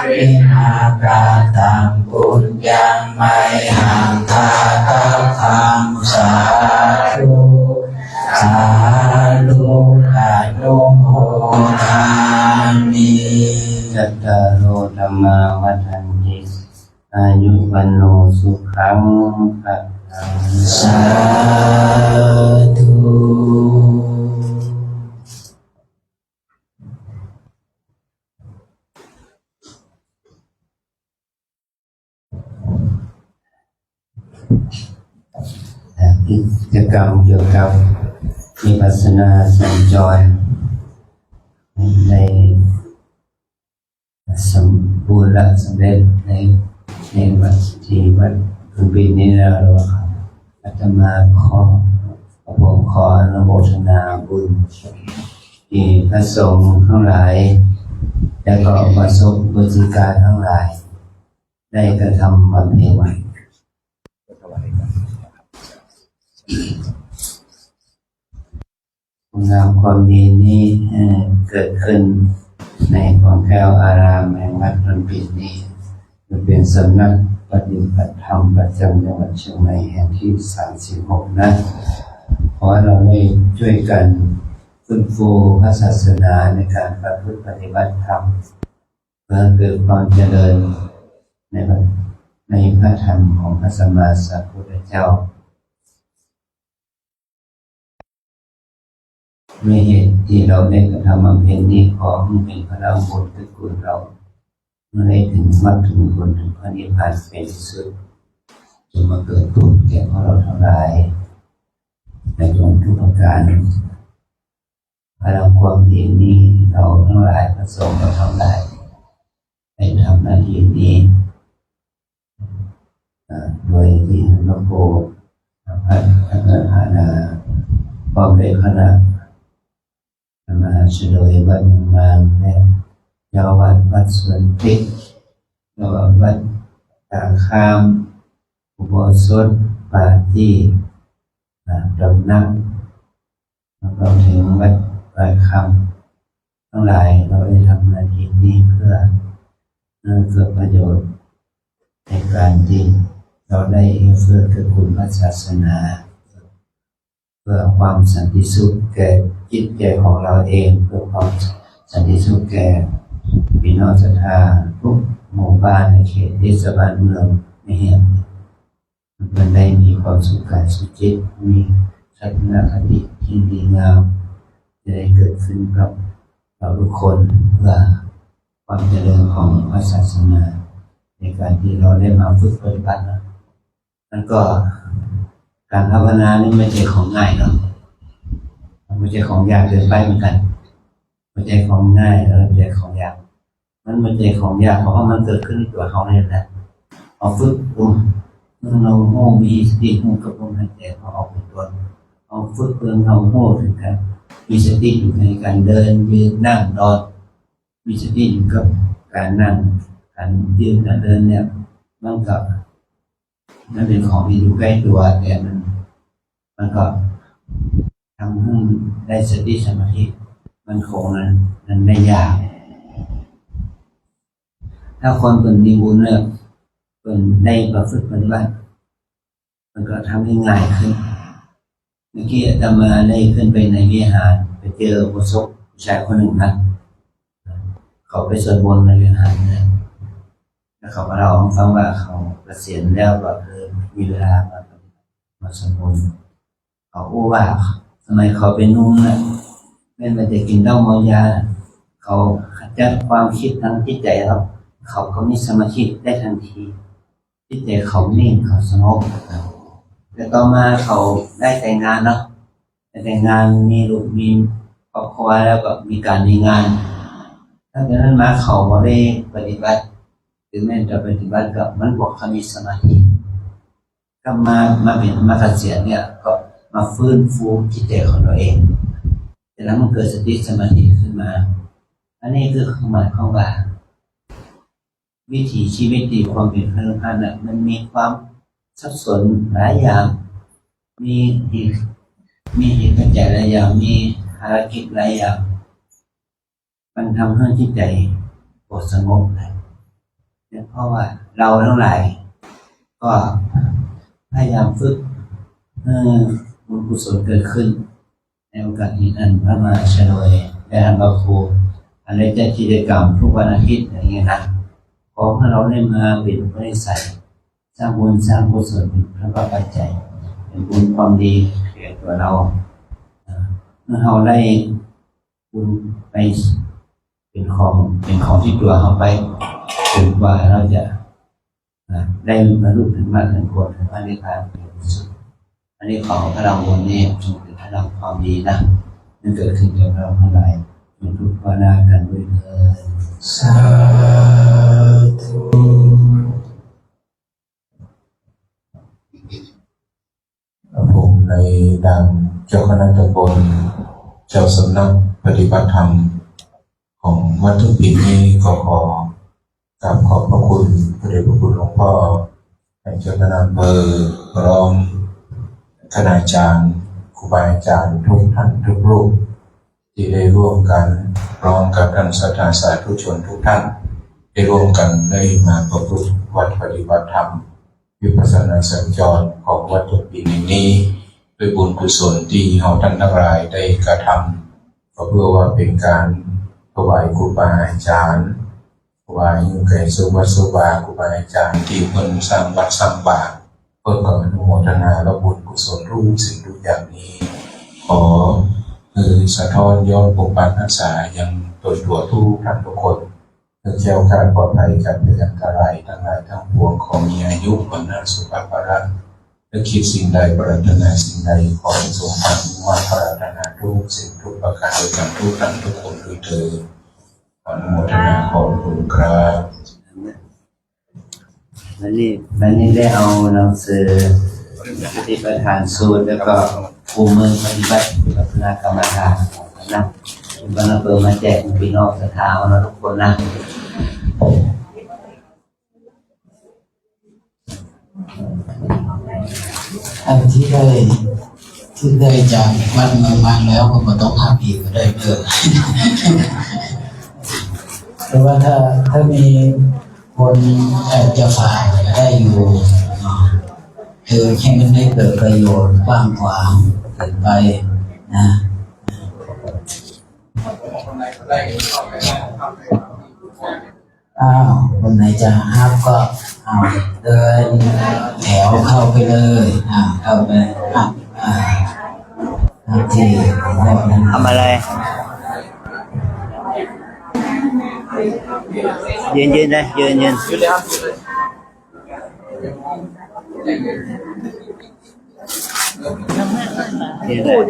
รินากาตังปุญญังไมหังทาตัคังสาธุสาธุอนุโมทามิสัตตโรธรรมาวัฏันติอายุวันโนสุขังภะลังสาธุกิจกรรมเกี่ยวกับวิปัสสนาสัญจรในสมบูรณ์สำเร็จในวัดที่วัดคุณบินนี่เราอาตมาผมขออนุโมทนาบุญที่พระสงฆ์ทั้งหลายและก็ประสบบุญการทั้งหลายได้กระทำความเพียรงามความดีนี้เกิดขึ้น ในของแก้วอารามแห่งวัดพันปิ่นนี้จะเป็นสำนักปฏิบัติธรรมประจำจังหวัดเชียงใหม่แห่งที่36นะขอเราได้ช่วยกันฟื้นฟูพระศาสนาในการประพฤติปฏิบัติธรรมเพื่อเกิดความเจริญในพระธรรมของพระสัมมาสัมพุทธเจ้าด้วยเหตุที่เราได้กระทำบำเพ็ญนี้ขอให้เป็นพระบุญตระกูลเราเมื่อได้ถึงมรรคถึงผลถึงพระนิพพานเป็นที่สุดจงมาเกิดผลแก่พวกเราทั้งหลายในจงทุกประการพลังความดีนี้เราทั้งหลายพระสงฆ์เราทั้งหลายได้ทำหน้าที่นี้โดยที่หลวงปู่พระอาณาพร้อมด้วยคณะมหาชนวยวัดมางและเจ้าวัดวัดสวนพริกเจ้าวัดตาคามอุโบสถปาจีดำนักรวมถึงวัดปลายคำทั้งหลายเราได้ทำหน้าที่นี้เพื่อเกิดประโยชน์ในการที่เราได้เพื่อเกิดคุณพระศาสนาเพื่อความสันติสุขแก่จิตใจของเราเองเพื่อความสันติสุขแก่พี่น้องศรัทธาทุกหมู่บ้านในเขตเทศบาลเมืองในแห่งมันได้มีความสุขกายสุขจิตมีทัศนคติที่ดีงามจะได้เกิดขึ้นกับเราทุกคนเพื่อความเจริญของพระศาสนาในการที่เราได้มาฝึกปฏิบัตินะนั่นก็การภาวนานี่ไม่ใช่ของง่ายเนาะไม่ใช่ของยากเกินไปเหมือนกันไม่ใช่ของง่ายแล้วไม่ใช่ของยากมันไม่ใช่ของยากเพราะว่ามันเกิดขึ้นในตัวเขาเนี่ยแหละเอาฝึกเราโง่มีสติหูกับลมหายใจเขาออกเป็นตัวเอาฝึกเพื่อเราโง่ถึงกันมีสติอยู่ในการเดินยืนนั่งนอนมีสติอยู่กับการนั่งการยืนการเดินเนี่ยมันก็นั่นเป็นของที่อยู่ใกล้ตัวแต่มันก็ทำให้ได้สติสมาธิมันคงนั้นไม่ยากถ้าคนเป็นมีบุญเนี่ยเป็นได้ประพฤติปฏิบัติมันก็ทำให้ง่ายขึ้นเมื่อกี้อาตมาได้ขึ้นไปในวิหารไปเจอผู้ชายคนหนึ่งนะเขาไปสวดมนต์ในวิหารนะแล้วเขามาเล่าให้ฟังว่าเขาเกษียณแล้วก็มีเวลามาสวดมนต์เขาอู้ว่าทำไมเขาเป็นนุ่มนะแม้แต่จะกินเหล้าเมายาเขาขจัดความคิดทางจิตใจเขาก็มีสมาธิได้ทันทีจิตใจเขานิ่งเขาสงบแต่ต่อมาเขาได้แต่งงานเนาะแต่งงานมีลูกมีครอบครัวแล้วก็มีการมีงานถ้าจากนั้นมาเขาไม่ได้ปฏิบัติหรือแม้จะปฏิบัติก็มันบอกเขามีสมาธิก็มาเป็นมาเกษียณเนี่ยก็มาฟื้นฟูจิตใจของตัวเองแต่แล้วมันเกิดสติสมาธิขึ้นมาอันนี้คือความหมายของว่าวิถีชีวิตที่ความเป็นพระนิพพานน่ะมันมีความสับสนหลายอย่างมีเหตุปัจจัยหลายอย่างมีภารกิจหลายอย่างมันทำให้จิตใจปวดสงบเลยเนี่ยเพราะว่าเราทั้งหลายก็พยายามฝึกบุญกุศลเกิดขึ้นในโอกาสนี้อันพระมหาชนวยได้ทำบาครูอะไรจะกิจกรรมทุกวันอาทิตย์อย่างเงี้ยนะขอให้เราได้มาเป็นผู้ได้ใส่สร้างบุญสร้างกุศลเป็นพระปัจจัยเป็นบุญความดีแก่ตัวเราเมื่อเราได้บุญไปเป็นของที่ตัวเราไปจนกว่าเราจะได้บรรลุถึงมรรคถึงผลถึงพระนิพพานอันนี้ของพระเราบุญนี้จงเป็นพระเราความดีนะมันเกิดขึ้นกับเราทั้งหลายเป็นทุกข์ภาวนากันด้วยเถิดสาธุผมในดังเจ้าคณะตำบลเจ้าสำนักปฏิบัติธรรมของวัดทุกปีนี้ก็ขอบพระคุณพระเดชพระคุณหลวงพ่อแห่งเจ้าคณะอำเภอพร้อมคณาจารย์ครูบาอาจารย์ทุกท่านทุกรูป ที่ได้ร่วมกันพร้อมกับท่านศรัทธาสาธุชนทุกท่านได้ร่วมกันได้มาประพฤติวัดปฏิบัติธรรมวิปัสสนาสัญจรของวัดตุปีนี้ด้วยบุญกุศลที่เราท่านทั้งหลายได้กระทำก็เพื่อว่าเป็นการถวายครูบาอาจารย์ถวายแก่สุวัสสุบาครูบาอาจารย์ที่เพิ่นสร้างวัดสร้างบาทเพิ่นก็อนุโมทนาและบุญกุศลรู้สิ่งทุกอย่างนี้ขอสะท้อนย้อนปกปักรักษายังตัวทุกท่านทุกคนเพื่อแก้วการปลอดภัยจากพยันตรายทั้งหลายทั้งปวงของมีอายุวันนาสุขภาระและคิดสิ่งใดปรารถนาสิ่งใดขอให้สมหวังว่าปรารถนาทุกสิ่งทุกประการโดยการทุกท่านทุกคนด้วยเถิดอนุโมทนาขอบคุณครับ วันนี้ได้เอาหนังสือปฏิปทานสูตรแล้วก็คู่มือปฏิบัติวิปัสสนากรรมฐานนะบรรณเปิดมาแจกพี่น้องศรัทธาเอานะทุกคนนะ อันที่ได้จากวัดเมืองมาแล้วก็บ่ต้องทำอีกก็ได้เด้อ เพราะว่าถ้ามีคนจะฝากก็ได้อยู่เนาะคือให้มันได้เกิดประโยชน์กว้างขวางเกินไปนะคนไหนจะห้ามก็เดินแถวเข้าไปเลยเข้าไปที่ทำอะไรยืนนะยืน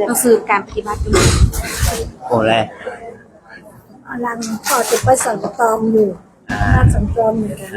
ก็คือการปฏิบัติตัว โอ้ไร อลังพอจะไปสังตอมอยู่น่าสังตอมอยู่กัน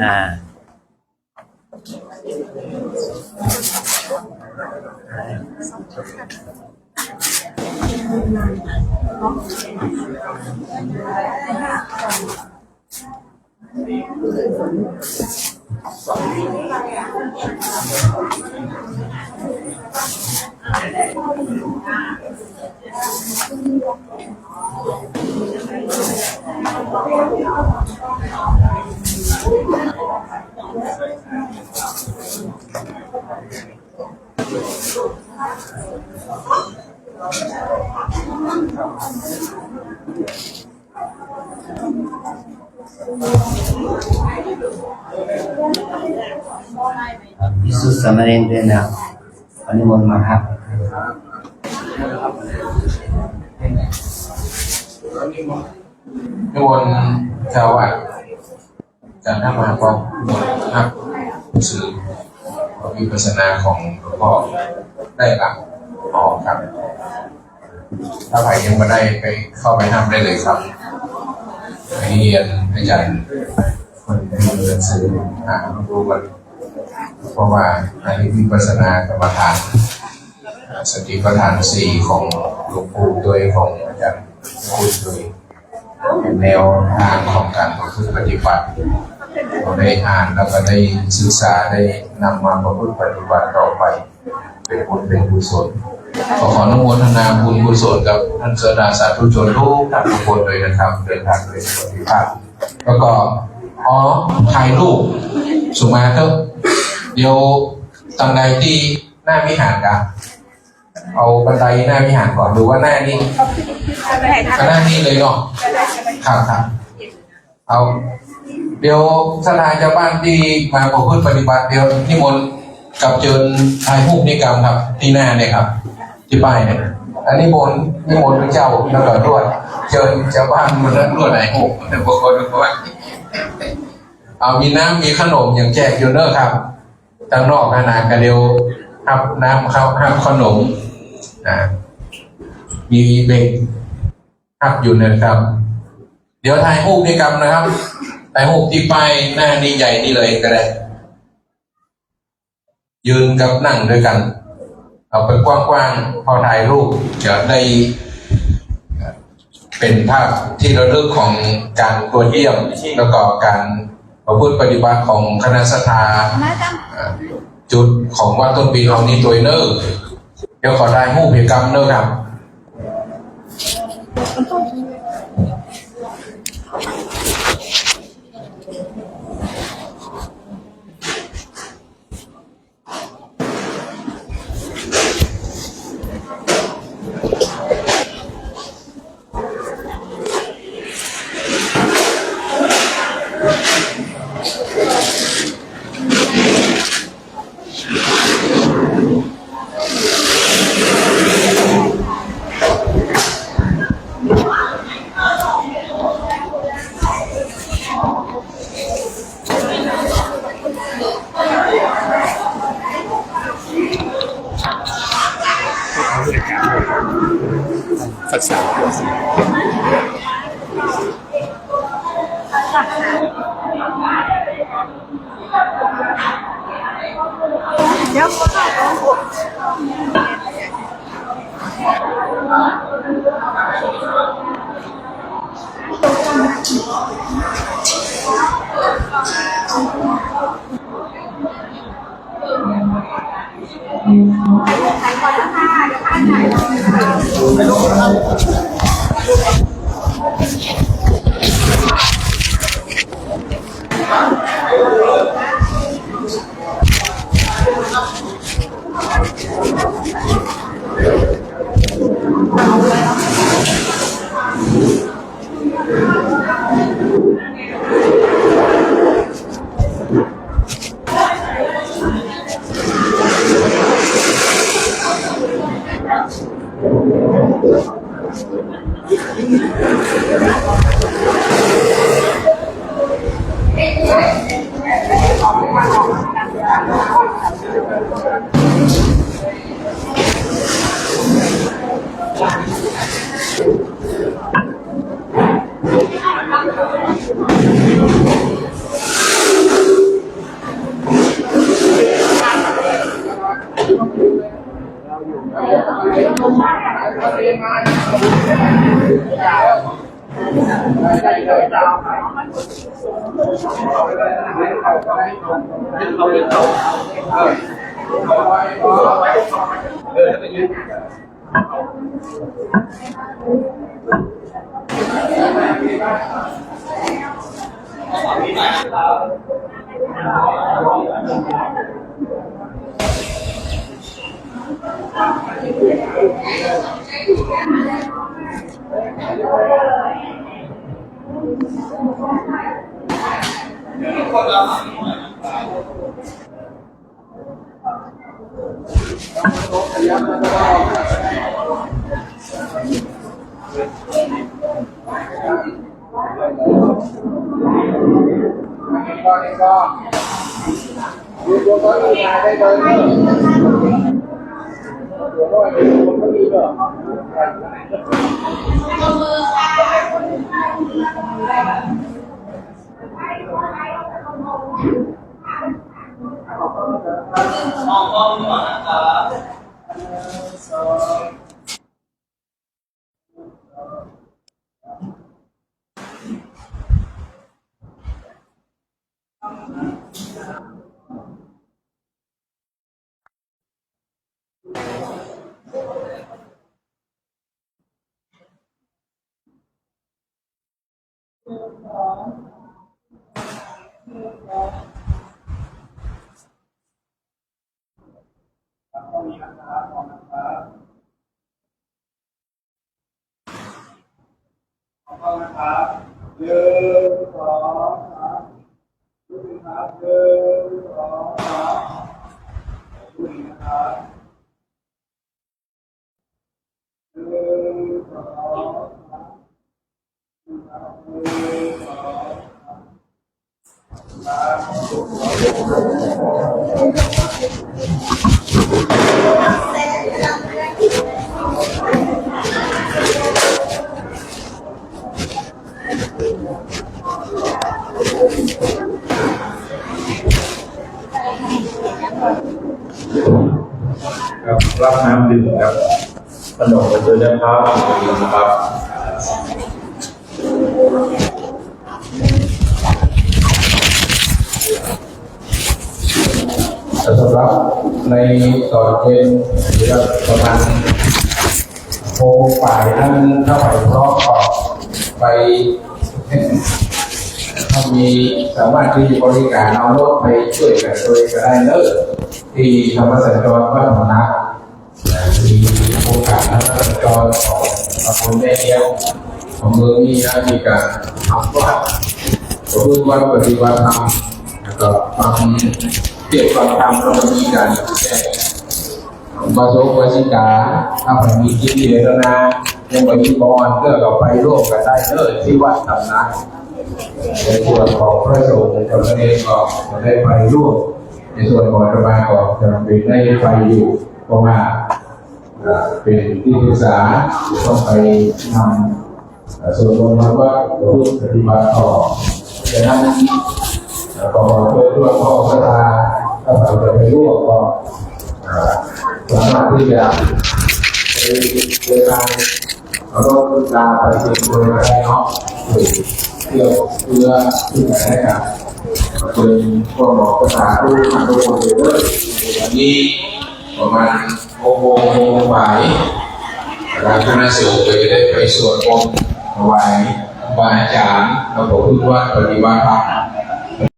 พิสุทธิ์สามเณรด้วยนะวันนี้มนต์มาครับนิมนต์เจ้าวัดจากท่านมหาปองครับสื่อวิปัสสนาของหลวงพ่อได้หลักครับถ้าใครยังไม่ได้ไปเข้าไปทำได้เลยครับให้เรียนอาจารย์คนที่เรียนสื่อดูกันเพราะว่าในวิปัสสนากรรมฐานสติปัฏฐาน4ของหลวงปู่ด้วยของอาจารย์คุณด้วยแนวทางของการประพฤติปฏิบัติเราได้อ่านแล้วก็ได้ศึกษาได้นำมาประพฤติปฏิบัติต่อไปเป็นบุญเป็นกุศลขออนุโมทนาบุญกุศลกับท่านศรัทธาสาธุชนทุกท่านทุกคนเลยนะครับเดินทางโดยสวัสดิภาพแล้วก็ถ่ายรูปสุมาเถอะเดี๋ยวตรงไหนที่หน้าวิหารกันเอาบันไดหน้าวิหารก่อนดูว่าหน้านี้ก็หน้านี้เลยเนาะครับเอาเดี๋ยวสลายชาวบ้านที่มาประพฤติปฏิบัติเดี๋ยวนิมนต์กับเจิญถ่ายรูปนิกรรมครับที่หน้าเนี่ยครับที่ป้ายเนี่ยอันนี้นิมนต์พระเจ้าแล้วก็รวดเจิญชาวบ้านมันรวดไหนโอ้แต่บางคนก็ว่าเอามีน้ำมีขนมอย่างแจกอยู่เนอะครับทางนอกขนาดกันเดียวหับน้ำเขาหับขนมมีเบกหับอยู่นะครับเดี๋ยวถ่ายรูปนิกรรมนะครับถ่ายรูปที่ป้ายหน้านี้ใหญ่นี่เลยก็ได้ยืนกับนั่งด้วยกันเอาไปกว้างๆพอถ่ายรูปจะได้เป็นภาพที่ระลึกของการตรวจเยี่ยมแล้วก็การประพฤติปฏิบัติของคณะศรัทธาจุดของวัดต้นปีเรานี้ตัวเนอร์เดี๋ยวขอได้รูปกิจกรรมเนอร์ครับ สัก3 ขวดครับรับน้ำดื่มครับขนมไปด้วยนะครับครับสำหรับในตอนเย็นหรือประมาณ6 ฝ่ายนั้นถ้าไปพร้อมก็ไปถ้ามีสามารถที่บริการเอารถไปช่วยกันโดยก็ได้เลยที่ธรรมสัญจรวัฒนะมีโอกาสและสัญจรของตำบลแม่เดียวของเมืองนี้นะมีการทำวัดประพฤติวัดปฏิบัติธรรมแล้วก็ฟังเกี่ยวกับธรรมแล้วก็มีการแก้บาโซบาสิกาถ้ามันมีกิเลสนะยังไม่มีบอลเพื่อเราไปร่วมกันได้เลยที่วัดตำนักในส่วนของพระสงฆ์จำเป็นก็จะได้ไปร่วมในส่วนของธรรมะก็จะเป็นได้ไปอยู่เพราะว่า เป็นที่ปรึกษาต้องไปนำส่วนรวมแล้วว่าเราปฏิบัติต่อดังนั้นก็เพื่อร่วมพ่อสภาถ้าเราจะไปร่วมก็สามารถที่จะไปเดินทางแล้วก็ลาไปเป็นคนละได้เนาะเที่ยวเพื่อที่จะได้กับเป็นพวกหมอภาษาทุกคนทุกคนเลยวันนี้ประมาณ6 โมงบ่ายการคณะสงฆ์ก็จะได้ไปสวดมนต์ถวายครูบาอาจารย์แล้วก็พูดว่าปฏิบัติธรรม